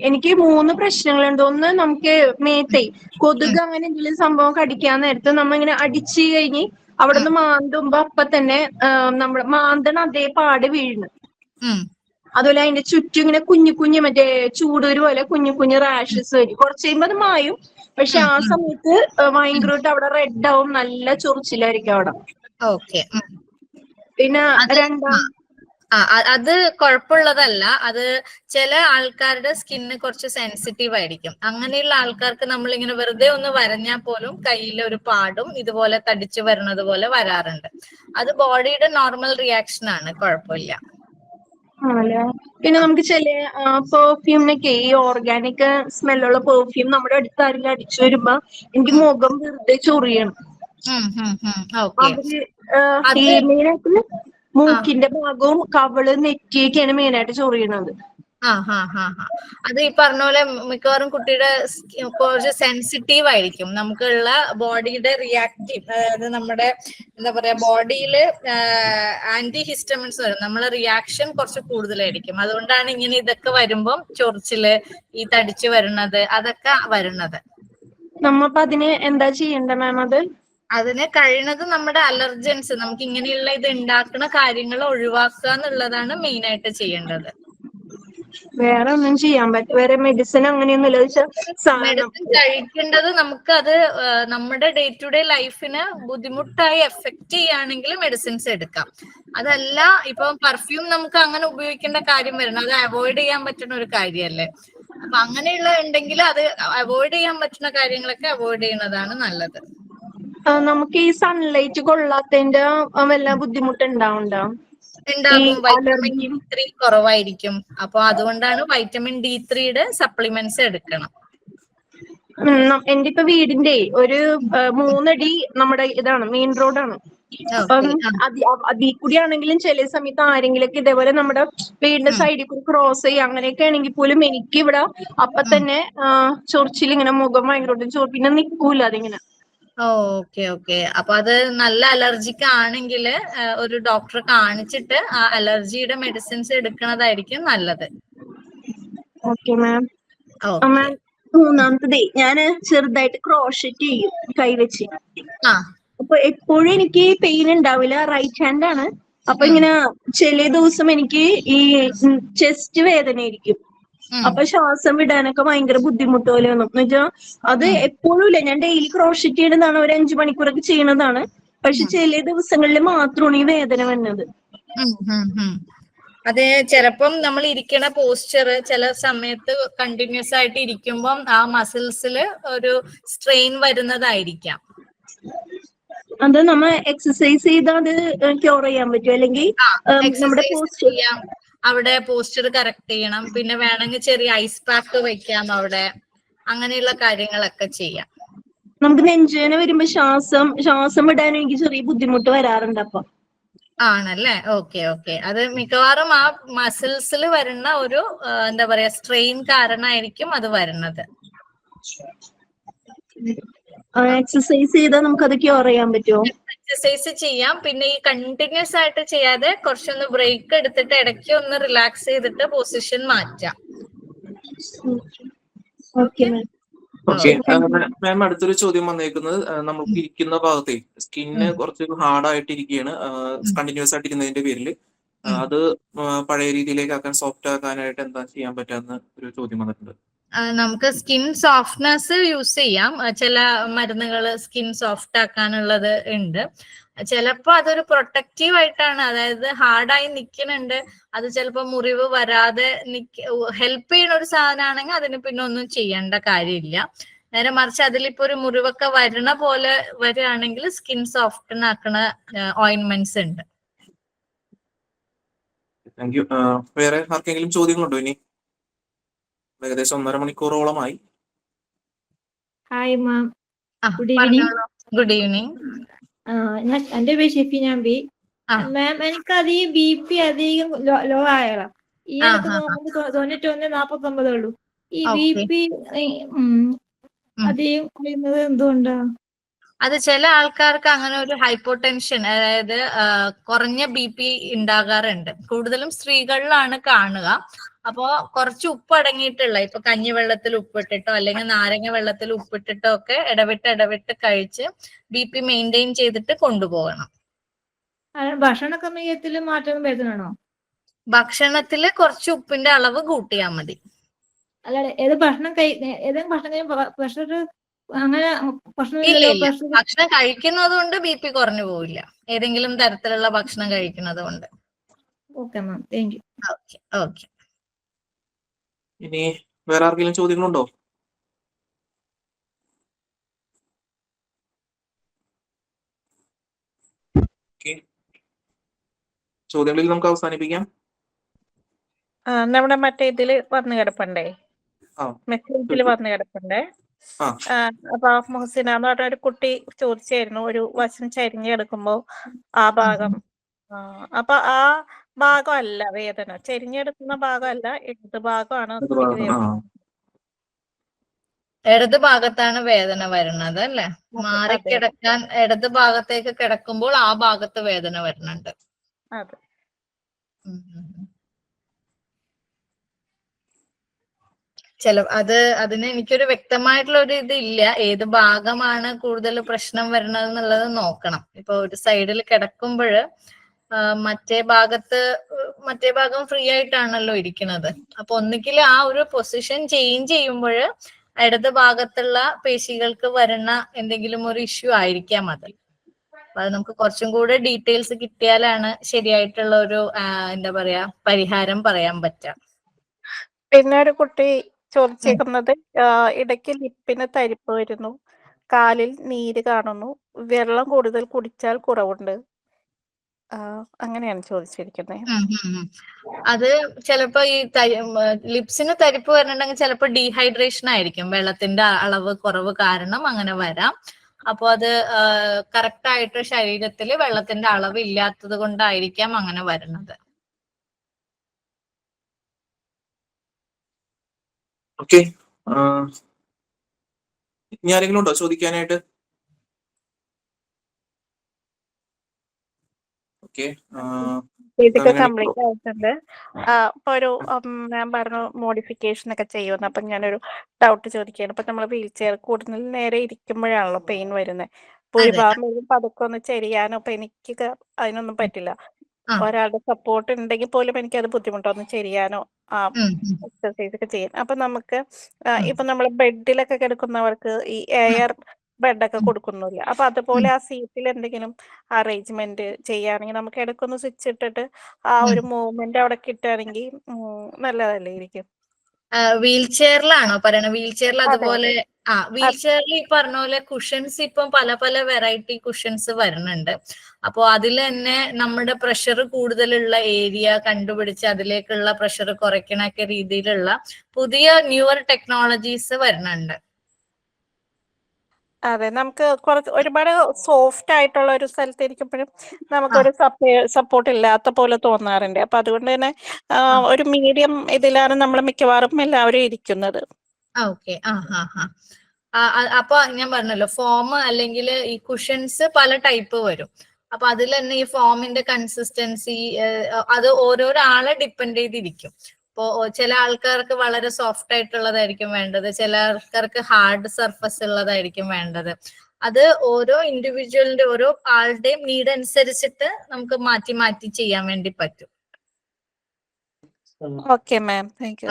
എനിക്ക് 3 പ്രശ്നങ്ങളുണ്ട്. ഒന്ന്, നമുക്ക് മേത്തെ കൊതുക് അങ്ങനെ എന്തെങ്കിലും സംഭവം കടിക്കാൻ നേരത്ത് നമ്മ ഇങ്ങനെ അടിച്ചു കഴിഞ്ഞ് അവിടുന്ന് മാന്തുമ്പോ അപ്പൊ തന്നെ നമ്മുടെ മാന്തണ അതേ പാട് വീഴുന്നു. അതുപോലെ അതിന്റെ ചുറ്റും ഇങ്ങനെ കുഞ്ഞു കുഞ്ഞു മറ്റേ ചൂടൂര് പോലെ കുഞ്ഞു കുഞ്ഞു റാഷസ് വരും. കുറച്ച് കഴിയുമ്പോൾ അത് മായും. പക്ഷെ ആ സമയത്ത് ഭയങ്കരമായിട്ട് അവിടെ റെഡ് ആവും, നല്ല ചൊറിച്ചിലായിരിക്കും അവിടെ. ഓക്കെ. പിന്നെ അത് കുഴപ്പമുള്ളതല്ല. അത് ചില ആൾക്കാരുടെ സ്കിന്ന് കുറച്ച് സെൻസിറ്റീവ് ആയിരിക്കും. അങ്ങനെയുള്ള ആൾക്കാർക്ക് നമ്മളിങ്ങനെ വെറുതെ ഒന്ന് വരഞ്ഞാൽ പോലും കയ്യിൽ ഒരു പാടും ഇതുപോലെ തടിച്ചു വരുന്നത് പോലെ വരാറുണ്ട്. അത് ബോഡിയുടെ നോർമൽ റിയാക്ഷൻ ആണ്, കുഴപ്പമില്ല. ആണല്ലേ. പിന്നെ നമുക്ക് ചില പെർഫ്യൂമിനൊക്കെ ഈ ഓർഗാനിക് സ്മെല്ലുള്ള പെർഫ്യൂം നമ്മുടെ അടുത്ത് ആരെങ്കിലും അടിച്ചു വരുമ്പോ എനിക്ക് മുഖം വെറുതെ ചൊറിയണം. അവര് ഈ മെയിനായിട്ട് മൂക്കിന്റെ ഭാഗവും കവിള് നെറ്റിയൊക്കെയാണ് മെയിനായിട്ട് ചൊറിയണത്. അത് ഈ പറഞ്ഞ പോലെ മിക്കവാറും കുട്ടിയുടെ കുറച്ച് സെൻസിറ്റീവ് ആയിരിക്കും. നമുക്കുള്ള ബോഡിയുടെ റിയാക്റ്റീവ്, അതായത് നമ്മുടെ എന്താ പറയാ ബോഡിയില് ആന്റി ഹിസ്റ്റമിൻസ് വരും, നമ്മളെ റിയാക്ഷൻ കുറച്ച് കൂടുതലായിരിക്കും. അതുകൊണ്ടാണ് ഇങ്ങനെ ഇതൊക്കെ വരുമ്പം ചൊറിച്ചില്, ഈ തടിച്ചു വരുന്നത്, അതൊക്കെ വരുന്നത്. നമ്മപ്പ അതിന് എന്താ ചെയ്യണ്ട മാം? അതിനെ കഴിയുന്നത് നമ്മുടെ അലർജൻസ്, നമുക്ക് ഇങ്ങനെയുള്ള ഇത് ഉണ്ടാക്കുന്ന കാര്യങ്ങൾ ഒഴിവാക്കുക എന്നുള്ളതാണ് മെയിൻ ആയിട്ട് ചെയ്യേണ്ടത്. വേറെ ഒന്നും ചെയ്യാൻ പറ്റും? വേറെ മെഡിസിൻ അങ്ങനെയൊന്നുമില്ല? മെഡിസിൻ കഴിക്കേണ്ടത് നമുക്ക് അത് നമ്മുടെ ഡേ ടു ഡേ ലൈഫിന് ബുദ്ധിമുട്ടായി എഫക്ട് ചെയ്യുകയാണെങ്കിൽ മെഡിസിൻസ് എടുക്കാം. അതല്ല ഇപ്പൊ പെർഫ്യൂം നമുക്ക് അങ്ങനെ ഉപയോഗിക്കേണ്ട കാര്യം വരണം, അത് അവോയ്ഡ് ചെയ്യാൻ പറ്റുന്ന ഒരു കാര്യമല്ലേ. അപ്പൊ അങ്ങനെയുള്ള ഉണ്ടെങ്കിൽ അത് അവോയ്ഡ് ചെയ്യാൻ പറ്റുന്ന കാര്യങ്ങളൊക്കെ അവോയ്ഡ് ചെയ്യുന്നതാണ് നല്ലത്. നമുക്ക് ഈ സൺലൈറ്റ് കൊള്ളാത്തതിന്റെ വല്ല ബുദ്ധിമുട്ടുണ്ടാവുണ്ടോ? ഉണ്ടാകും. വൈറ്റമിൻ D3 കുറവായിരിക്കും. അപ്പൊ അതുകൊണ്ടാണ് വൈറ്റമിൻ D3യുടെ സപ്ലിമെന്റ്സ് എടുക്കണം. എന്റെ ഇപ്പൊ വീടിന്റെ ഒരു 3 അടി നമ്മുടെ ഇതാണ്, മെയിൻ റോഡാണ്. അപ്പം അതിൽ കൂടി ആണെങ്കിലും ചില സമയത്ത് ആരെങ്കിലൊക്കെ ഇതേപോലെ നമ്മുടെ വീടിന്റെ സൈഡിൽ കൂടി ക്രോസ് ചെയ്യുക അങ്ങനെയൊക്കെ ആണെങ്കിൽ പോലും എനിക്ക് ഇവിടെ അപ്പൊ തന്നെ ചൊറിച്ചിൽ, ഇങ്ങനെ മുഖം ഭയങ്കര പിന്നെ നിൽക്കൂല അതിങ്ങനെ. ഓക്കെ. അപ്പൊ അത് നല്ല അലർജിക്ക് ആണെങ്കിൽ ഒരു ഡോക്ടറെ കാണിച്ചിട്ട് ആ അലർജിയുടെ മെഡിസിൻസ് എടുക്കുന്നതായിരിക്കും നല്ലത്. Okay ma'am. മാം, മൂന്നാമത്തതേ ഞാന് ചെറുതായിട്ട് ക്രോഷറ്റ് ചെയ്യും കൈവച്ച്. അപ്പൊ എപ്പോഴും എനിക്ക് പെയിൻ ഉണ്ടാവില്ല, റൈറ്റ് ഹാൻഡ് ആണ്. അപ്പൊ ഇങ്ങനെ ചില ദിവസം എനിക്ക് ഈ ചെസ്റ്റ് വേദന ആയിരിക്കും. അപ്പൊ ശ്വാസം വിടാനൊക്കെ ഭയങ്കര ബുദ്ധിമുട്ട് പോലെ വന്നു. എന്നുവെച്ചാൽ അത് എപ്പോഴും ഇല്ല, ഞാൻ ഡെയിലി ക്രോഷറ്റ് ചെയ്യുന്നതാണ്, ഒരു 5 മണിക്കൂറൊക്കെ ചെയ്യണതാണ്. പക്ഷെ ചില ദിവസങ്ങളിൽ മാത്രമാണ് ഈ വേദന വന്നത്. അതെ, ചിലപ്പം നമ്മൾ ഇരിക്കണ പോസ്ചർ ചില സമയത്ത് കണ്ടിന്യൂസ് ആയിട്ട് ഇരിക്കുമ്പം ആ മസിൽസില് ഒരു സ്ട്രെയിൻ വരുന്നതായിരിക്കാം. അത് നമ്മൾ എക്സസൈസ് ചെയ്താൽ അത് ക്യൂർ ചെയ്യാൻ പറ്റും, അല്ലെങ്കിൽ നമ്മുടെ പോസ്ചർ അവിടെ പോസ്ചർ കറക്റ്റ് ചെയ്യണം. പിന്നെ വേണമെങ്കിൽ ചെറിയ ഐസ് പാക്ക് വെക്കാം അവിടെ, അങ്ങനെയുള്ള കാര്യങ്ങളൊക്കെ ചെയ്യാം. നമുക്ക് നെഞ്ചുവേദന വരുമ്പോ ശ്വാസം വിടാൻ എനിക്ക് ചെറിയ ബുദ്ധിമുട്ട് വരാറുണ്ട്. അപ്പൊ ആണല്ലേ. ഓക്കെ. അത് മിക്കവാറും ആ മസിൽസിൽ വരുന്ന ഒരു എന്താ പറയാ സ്ട്രെയിൻ കാരണമായിരിക്കും അത് വരുന്നത്. എക്സസൈസ് ചെയ്താൽ നമുക്ക് അത് ക്യൂർ ചെയ്യാൻ പറ്റുമോ? എക്സസൈസ് ചെയ്യാം. പിന്നെ ഈ കണ്ടിന്യൂസ് ആയിട്ട് ചെയ്യാതെ കുറച്ചൊന്ന് ബ്രേക്ക് എടുത്തിട്ട് ഇടയ്ക്ക് ഒന്ന് റിലാക്സ് ചെയ്തിട്ട് പൊസിഷൻ മാറ്റാം. ഓക്കെ മാം, അടുത്തൊരു ചോദ്യം വന്നേക്കുന്നത്, നമുക്ക് ഇരിക്കുന്ന ഭാഗത്തെ സ്കിന്ന് കുറച്ച് ഹാർഡ് ആയിട്ടിരിക്കുകയാണ് കണ്ടിന്യൂസ് ആയിട്ട് ഇരുന്നതിന്റെ പേരിൽ. അത് പഴയ രീതിയിലേക്ക് ആക്കാൻ, സോഫ്റ്റ് ആക്കാനായിട്ട് എന്താ ചെയ്യാൻ പറ്റാന്ന് ഒരു ചോദ്യം വന്നിട്ടുണ്ട്. നമുക്ക് സ്കിൻ സോഫ്റ്റ്നെസ് യൂസ് ചെയ്യാം. ചില മരുന്നുകൾ സ്കിൻ സോഫ്റ്റ് ആക്കാനുള്ളത് ഉണ്ട്. ചിലപ്പോ അതൊരു പ്രൊട്ടക്റ്റീവ് ആയിട്ടാണ്, അതായത് ഹാർഡായി നിൽക്കുന്നുണ്ട്, അത് ചിലപ്പോ മുറിവ് വരാതെ ഹെൽപ്പ് ചെയ്യുന്ന ഒരു സാധനമാണെങ്കിൽ അതിന് പിന്നെ ഒന്നും ചെയ്യേണ്ട കാര്യമില്ല. നേരെ മറിച്ച് അതിലിപ്പോ ഒരു മുറിവൊക്കെ വരണ പോലെ വരികയാണെങ്കിൽ സ്കിൻ സോഫ്റ്റൻ ആക്കണ ഓയിൻമെന്റ്സ് ഉണ്ട്. Thank you. വേറെ ആർക്കെങ്കിലും ചോദ്യങ്ങളുണ്ടോ? ഇനി ഏകദേശം 1.5 മണിക്കൂറോളമായി. Hi ma'am, good good evening. ഞാൻ എന്റെ പേര് ഷെഫി നമ്പി. മാം, എനിക്കത് ഈ BP അധികം ലോ ആയതാ. ഈ എനിക്ക് 91-49 ഉള്ളൂ. ഈ BP അധികം വരുന്നത് എന്തുകൊണ്ടാ? അത് ചില ആൾക്കാർക്ക് അങ്ങനെ ഒരു ഹൈപ്പോടെൻഷൻ, അതായത് കുറഞ്ഞ BP ഉണ്ടാകാറുണ്ട്. കൂടുതലും സ്ത്രീകളിലാണ് കാണുക. അപ്പോ കുറച്ച് ഉപ്പ് അടങ്ങിയിട്ടുള്ള, ഇപ്പൊ കഞ്ഞിവെള്ളത്തിൽ ഉപ്പിട്ടിട്ടോ അല്ലെങ്കിൽ നാരങ്ങ വെള്ളത്തിൽ ഉപ്പിട്ടിട്ടോ ഒക്കെ ഇടവിട്ട് കഴിച്ച് BP മെയിൻറ്റെയിൻ ചെയ്തിട്ട് കൊണ്ടുപോകണം. ഭക്ഷണ ക്രമീകരണത്തിൽ മാറ്റം വരുത്തണോ? ഭക്ഷണത്തില് കുറച്ച് ഉപ്പിന്റെ അളവ് കൂട്ടിയാൽ മതി. അല്ലാതെ ഏത് ഭക്ഷണം ഏതെങ്കിലും ഭക്ഷണം പ്രഷർ അങ്ങനെ ഇല്ല പ്രശ്നമില്ലല്ലോ ഇല്ല, പ്രഷർ. ഭക്ഷണം കഴിക്കുന്നത് കൊണ്ട് BP കുറഞ്ഞു പോവില്ല, ഏതെങ്കിലും തരത്തിലുള്ള ഭക്ഷണം കഴിക്കുന്നത് കൊണ്ട്. Okay ma'am, thank you. Okay okay. ഇനി വേറെ ആർക്കെങ്കിലും ചോദ്യങ്ങളുണ്ടോ? ചോദ്യങ്ങളിൽ നമുക്ക് അവസാനിപ്പിക്കാം. നമ്മുടെ മറ്റേ ഇതില് വന്നു കിടപ്പുണ്ടേ, ആ മെസ്സേജിൽ വന്നു കിടപ്പുണ്ടേ. ആ അപ്പൊ മുഹസിന എന്ന് പറഞ്ഞ ഒരു കുട്ടി ചോദിച്ചായിരുന്നു, ഒരു വശം ചരിഞ്ഞെടുക്കുമ്പോ ആ ഭാഗം, അപ്പൊ ആ ഭാഗം അല്ല വേദന, ചെരിഞ്ഞെടുക്കുന്ന ഭാഗമല്ല, ഇടത് ഭാഗമാണ് ഒത്തിരി വേദന. ഇടത് ഭാഗത്താണ് വേദന വരുന്നത് അല്ലെ? മാറിക്കിടക്കാൻ ഇടത് ഭാഗത്തേക്ക് കിടക്കുമ്പോൾ ആ ഭാഗത്ത് വേദന വരുന്നുണ്ട്. അതെ. അതിന് എനിക്കൊരു വ്യക്തമായിട്ടുള്ള ഒരു ഇതില്ല, ഏത് ഭാഗമാണ് കൂടുതൽ പ്രശ്നം വരുന്നത് എന്നുള്ളത് നോക്കണം. ഇപ്പൊ ഒരു സൈഡിൽ കിടക്കുമ്പോൾ മറ്റേ ഭാഗം ഫ്രീ ആയിട്ടാണല്ലോ ഇരിക്കുന്നത്. അപ്പൊ ഒന്നുകിൽ ആ ഒരു പൊസിഷൻ ചേഞ്ച് ചെയ്യുമ്പോൾ ഇടത് ഭാഗത്തുള്ള പേശികൾക്ക് വരുന്ന എന്തെങ്കിലും ഒരു ഇഷ്യൂ ആയിരിക്കാം അത്. അപ്പൊ അത് നമുക്ക് കുറച്ചും കൂടെ ഡീറ്റെയിൽസ് കിട്ടിയാലാണ് ശരിയായിട്ടുള്ള ഒരു എന്താ പറയാ പരിഹാരം പറയാൻ പറ്റുക. പിന്നെ ഒരു കുട്ടി ചോദിച്ചേക്കുന്നത്, ഇടയ്ക്ക് ലിപ്പിന് തരിപ്പ് വരുന്നു, കാലിൽ നീര് കാണുന്നു, വെള്ളം കൂടുതൽ കുടിച്ചാൽ കുറവുണ്ട്, അങ്ങനെയാണ് ചോദിച്ചിരിക്കുന്നത്. അത് ചിലപ്പോ ഈ ലിപ്സിന് തരിപ്പ് വരുന്നുണ്ടെങ്കിൽ ചിലപ്പോ ഡീഹൈഡ്രേഷൻ ആയിരിക്കും, വെള്ളത്തിന്റെ അളവ് കുറവ് കാരണം അങ്ങനെ വരാം. അപ്പൊ അത് കറക്റ്റ് ആയിട്ട് ശരീരത്തിൽ വെള്ളത്തിന്റെ അളവ് ഇല്ലാത്തത് കൊണ്ടായിരിക്കാം അങ്ങനെ വരുന്നത്. ഓക്കെ, ഇനി ആരെങ്കിലും ഉണ്ടോ ചോദിക്കാനായിട്ട്? ഓക്കെ, ഇതൊക്കെ കംപ്ലീറ്റ് ആയിട്ടുണ്ട്. ഇപ്പൊ ഒരു ഞാൻ പറഞ്ഞു മോഡിഫിക്കേഷൻ ഒക്കെ ചെയ്യുമെന്ന്. അപ്പൊ ഞാനൊരു ഡൗട്ട് ചോദിക്കുകയാണ്. ഇപ്പൊ നമ്മൾ വീൽ ചെയർ കൂടുതൽ നേരെ ഇരിക്കുമ്പോഴാണല്ലോ പെയിൻ വരുന്നത്. ഇപ്പൊ ഒരു ഭാഗം പതുക്കെ ഒന്ന് ചെരിയാനോ, അപ്പൊ എനിക്ക് അതിനൊന്നും പറ്റില്ല. ഒരാളുടെ സപ്പോർട്ട് ഉണ്ടെങ്കിൽ പോലും എനിക്ക് അത് ബുദ്ധിമുട്ടൊന്ന് ചെരിയാനോ എക്സസൈസ് ഒക്കെ ചെയ്യാൻ. അപ്പൊ നമുക്ക് ഇപ്പൊ നമ്മൾ ബെഡിലൊക്കെ കിടക്കുന്നവർക്ക് ഈ എയർ ബെഡൊക്കെ കൊടുക്കുന്നില്ല. അപ്പൊ അതുപോലെ ആ സീറ്റിൽ എന്തെങ്കിലും അറേഞ്ച്മെന്റ് ചെയ്യുകയാണെങ്കിൽ നമുക്ക് ഇടയ്ക്കൊന്ന് സ്വിച്ച് ഇട്ടിട്ട് ആ ഒരു മൂവ്മെന്റ് അവിടെ കിട്ടുകയാണെങ്കിൽ നല്ലതല്ലേ ഇരിക്കും. വീൽ ചെയറിലാണോ പറയണത്? വീൽ ചെയറിൽ അതുപോലെ വീൽ ചെയറിൽ ഈ പറഞ്ഞ പോലെ കുഷൻസ് ഇപ്പം പല പല വെറൈറ്റി കുഷൻസ് വരുന്നുണ്ട്. അപ്പോ അതിൽ തന്നെ നമ്മുടെ പ്രഷർ കൂടുതലുള്ള ഏരിയ കണ്ടുപിടിച്ച് അതിലേക്കുള്ള പ്രഷർ കുറയ്ക്കണൊക്കെ രീതിയിലുള്ള പുതിയ ന്യൂവർ ടെക്നോളജീസ് വരുന്നുണ്ട്. അതെ, നമുക്ക് ഒരുപാട് സോഫ്റ്റ് ആയിട്ടുള്ള ഒരു സ്ഥലത്ത് ഇരിക്കുമ്പോഴും നമുക്കൊരു സപ്പോർട്ട് ഇല്ലാത്ത പോലെ തോന്നാറുണ്ട്. അപ്പൊ അതുകൊണ്ട് തന്നെ ഒരു മീഡിയം ഇതിലാണ് നമ്മൾ മിക്കവാറും എല്ലാവരും ഇരിക്കുന്നത്. ഓക്കെ, അപ്പൊ ഞാൻ പറഞ്ഞല്ലോ, ഫോം അല്ലെങ്കിൽ ഈ കുഷൻസ് പല ടൈപ്പ് വരും. അപ്പൊ അതിൽ തന്നെ ഈ ഫോമിന്റെ കൺസിസ്റ്റൻസി അത് ഓരോരോ ആളെ ഡിപ്പെൻഡ് ചെയ്തിരിക്കും. ഇപ്പോ ചില ആൾക്കാർക്ക് വളരെ സോഫ്റ്റ് ആയിട്ടുള്ളതായിരിക്കും വേണ്ടത്, ചില ആൾക്കാർക്ക് ഹാർഡ് സർഫസ് ഉള്ളതായിരിക്കും വേണ്ടത്. അത് ഓരോ ഇൻഡിവിജ്വലിന്റെ ഓരോ ആളുടെയും നീഡ് അനുസരിച്ചിട്ട് നമുക്ക് മാറ്റി മാറ്റി ചെയ്യാൻ വേണ്ടി പറ്റും. Okay ma'am, thank you.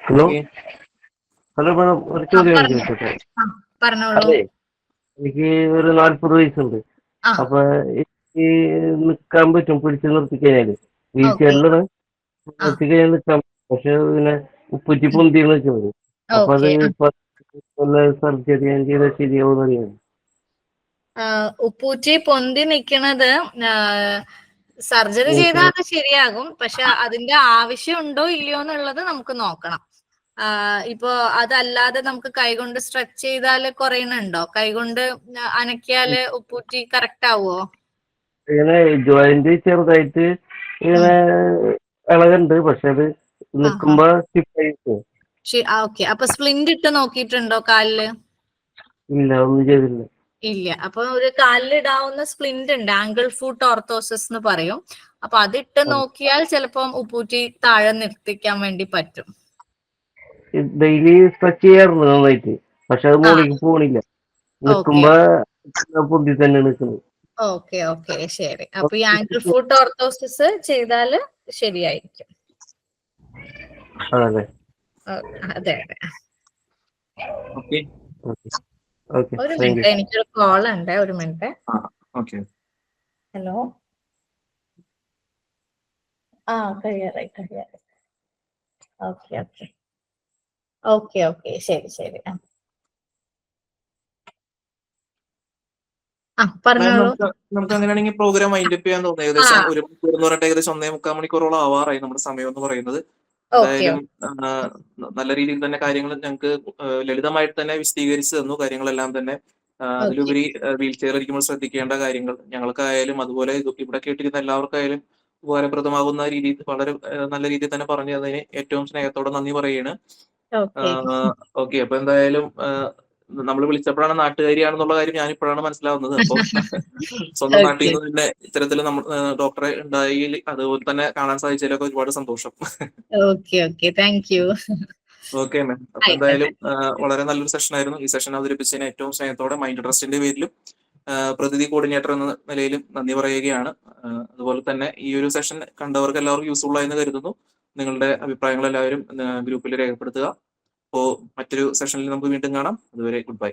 Hello hello madam, ഒരു ചോദ്യം ചോദിച്ചോട്ടെ? പറഞ്ഞോളൂ. എനിക്ക് ഒരു 40 വയസ്സുണ്ട്. അപ്പൊ ഈ നിക്കാൻ പറ്റും, പിടിച്ചു നിർത്തി കഴിഞ്ഞാല് വീൽ ചെയറിലാണ് നിർത്തി കഴിഞ്ഞാൽ നിക്കാൻ. പക്ഷെ പിന്നെ ഉപ്പുറ്റി പൊന്തി നിൽക്കുന്നത്. അപ്പൊ അത് സർജറി ഞാൻ ചെയ്താൽ ശരിയാവും അറിയാം. ഉപ്പൂറ്റി പൊന്തി നിക്കണത് സർജറി ചെയ്താൽ അത് ശരിയാകും. പക്ഷെ അതിന്റെ ആവശ്യം ഉണ്ടോ ഇല്ലയോ എന്നുള്ളത് നമുക്ക് നോക്കണം. ഇപ്പൊ അതല്ലാതെ നമുക്ക് കൈകൊണ്ട് സ്ട്രെച്ച് ചെയ്താല് കുറയണുണ്ടോ? കൈകൊണ്ട് അനക്കിയാല് ഉപ്പൂറ്റി കറക്റ്റ് ആവുമോ? ഇങ്ങനെ ജോയിന്റ് ചെറുതായിട്ട് ഇങ്ങനെ ഇളകുണ്ട്, പക്ഷെ അത് നിക്കുമ്പോ ഓക്കെ. അപ്പൊ സ്പ്ലിന്റ് ഇട്ട് നോക്കിയിട്ടുണ്ടോ കാലില്? ഇല്ല, ഒന്നും ചെയ്തില്ല. ഇല്ല. അപ്പൊ ഒരു കാലിലിടാവുന്ന സ്പ്ലിന്റ് ഉണ്ട്, ആംഗിൾ ഫുട്ട് ഓർത്തോസിസ് എന്ന് പറയും. അപ്പൊ അതിട്ട് നോക്കിയാൽ ചിലപ്പം ഉപ്പൂറ്റി താഴെ നിർത്തിക്കാൻ വേണ്ടി പറ്റും. ഡെയിലി സ്ട്രെച്ച് ചെയ്യാറുണ്ട് നന്നായിട്ട്, പക്ഷെ അത് മുകളിലേക്ക് പോണില്ല. നിക്കുമ്പോ പൊന്തി തന്നെ നിൽക്കുന്നത്. ഓക്കെ ഓക്കെ ശരി. അപ്പൊ ഈ ആങ്കിൾ ഫുട്ട് ഓർത്തോസിസ് ചെയ്താല് ശരിയായിരിക്കും. അതല്ലേ? അതെ അതെ. ഓക്കെ ഓക്കെ ഒരു താങ്ക് യു. മിനിറ്റ്, എനിക്കൊരു കോൾ ഉണ്ട്, ഒരു മിനിറ്റ്. ഓക്കെ. ഹലോ. കഴിയാറായി. ഓക്കെ ഓക്കെ ഓക്കെ ഓക്കെ ശരി ശരി. പറഞ്ഞോളൂ. നമുക്ക് അങ്ങനെയാണെങ്കിൽ പ്രോഗ്രാം വൈൻഡപ്പ് ചെയ്യാൻ തോന്നുന്നു. ഏകദേശം 1 മണിക്കൂർ എന്ന് പറഞ്ഞിട്ട് ഏകദേശം 1.25 മണിക്കൂറോളം ആവാറായി നമ്മുടെ സമയം എന്ന് പറയുന്നത്. എന്തായാലും നല്ല രീതിയിൽ തന്നെ കാര്യങ്ങൾ ഞങ്ങൾക്ക് ലളിതമായിട്ട് തന്നെ വിശദീകരിച്ചു തന്നു. കാര്യങ്ങളെല്ലാം തന്നെ അതിലുപരി വീൽ ചെയർ ഇരിക്കുമ്പോൾ ശ്രദ്ധിക്കേണ്ട കാര്യങ്ങൾ ഞങ്ങൾക്കായാലും അതുപോലെ ഇവിടെ കേട്ടിരുന്ന എല്ലാവർക്കായാലും ഉപകാരപ്രദമാകുന്ന രീതിയിൽ വളരെ നല്ല രീതിയിൽ തന്നെ പറഞ്ഞു തന്നതിന് ഏറ്റവും സ്നേഹത്തോടെ നന്ദി പറയുകയാണ്. ഓക്കെ. അപ്പൊ എന്തായാലും നമ്മൾ വിളിച്ചപ്പോഴാണ് നാട്ടുകാരിയാണെന്നുള്ള കാര്യം ഞാൻ ഇപ്പോഴാണ് മനസ്സിലാവുന്നത്. അപ്പൊ സ്വന്തം നാട്ടിൽ നിന്ന് തന്നെ ഇത്തരത്തിൽ നമ്മൾ ഡോക്ടറെ ഉണ്ടായി അതുപോലെ തന്നെ കാണാൻ സാധിച്ചതിലൊക്കെ ഒരുപാട് സന്തോഷം. Okay ma'am. അപ്പൊ എന്തായാലും വളരെ നല്ലൊരു സെഷൻ ആയിരുന്നു. ഈ സെഷൻ അവതരിപ്പിച്ചതിന് ഏറ്റവും സ്നേഹത്തോടെ മൈൻഡ് ട്രസ്റ്റിന്റെ പേരിലും പ്രതിനിധി കോർഡിനേറ്റർ എന്ന നിലയിലും നന്ദി പറയുകയാണ്. അതുപോലെ തന്നെ ഈ ഒരു സെഷൻ കണ്ടവർക്ക് എല്ലാവർക്കും യൂസ്ഫുൾ ആയെന്ന് കരുതുന്നു. നിങ്ങളുടെ അഭിപ്രായങ്ങൾ എല്ലാവരും ഗ്രൂപ്പിൽ രേഖപ്പെടുത്തുക. അപ്പോൾ മറ്റൊരു സെഷനിൽ നമുക്ക് വീണ്ടും കാണാം. അതുവരെ ഗുഡ് ബൈ.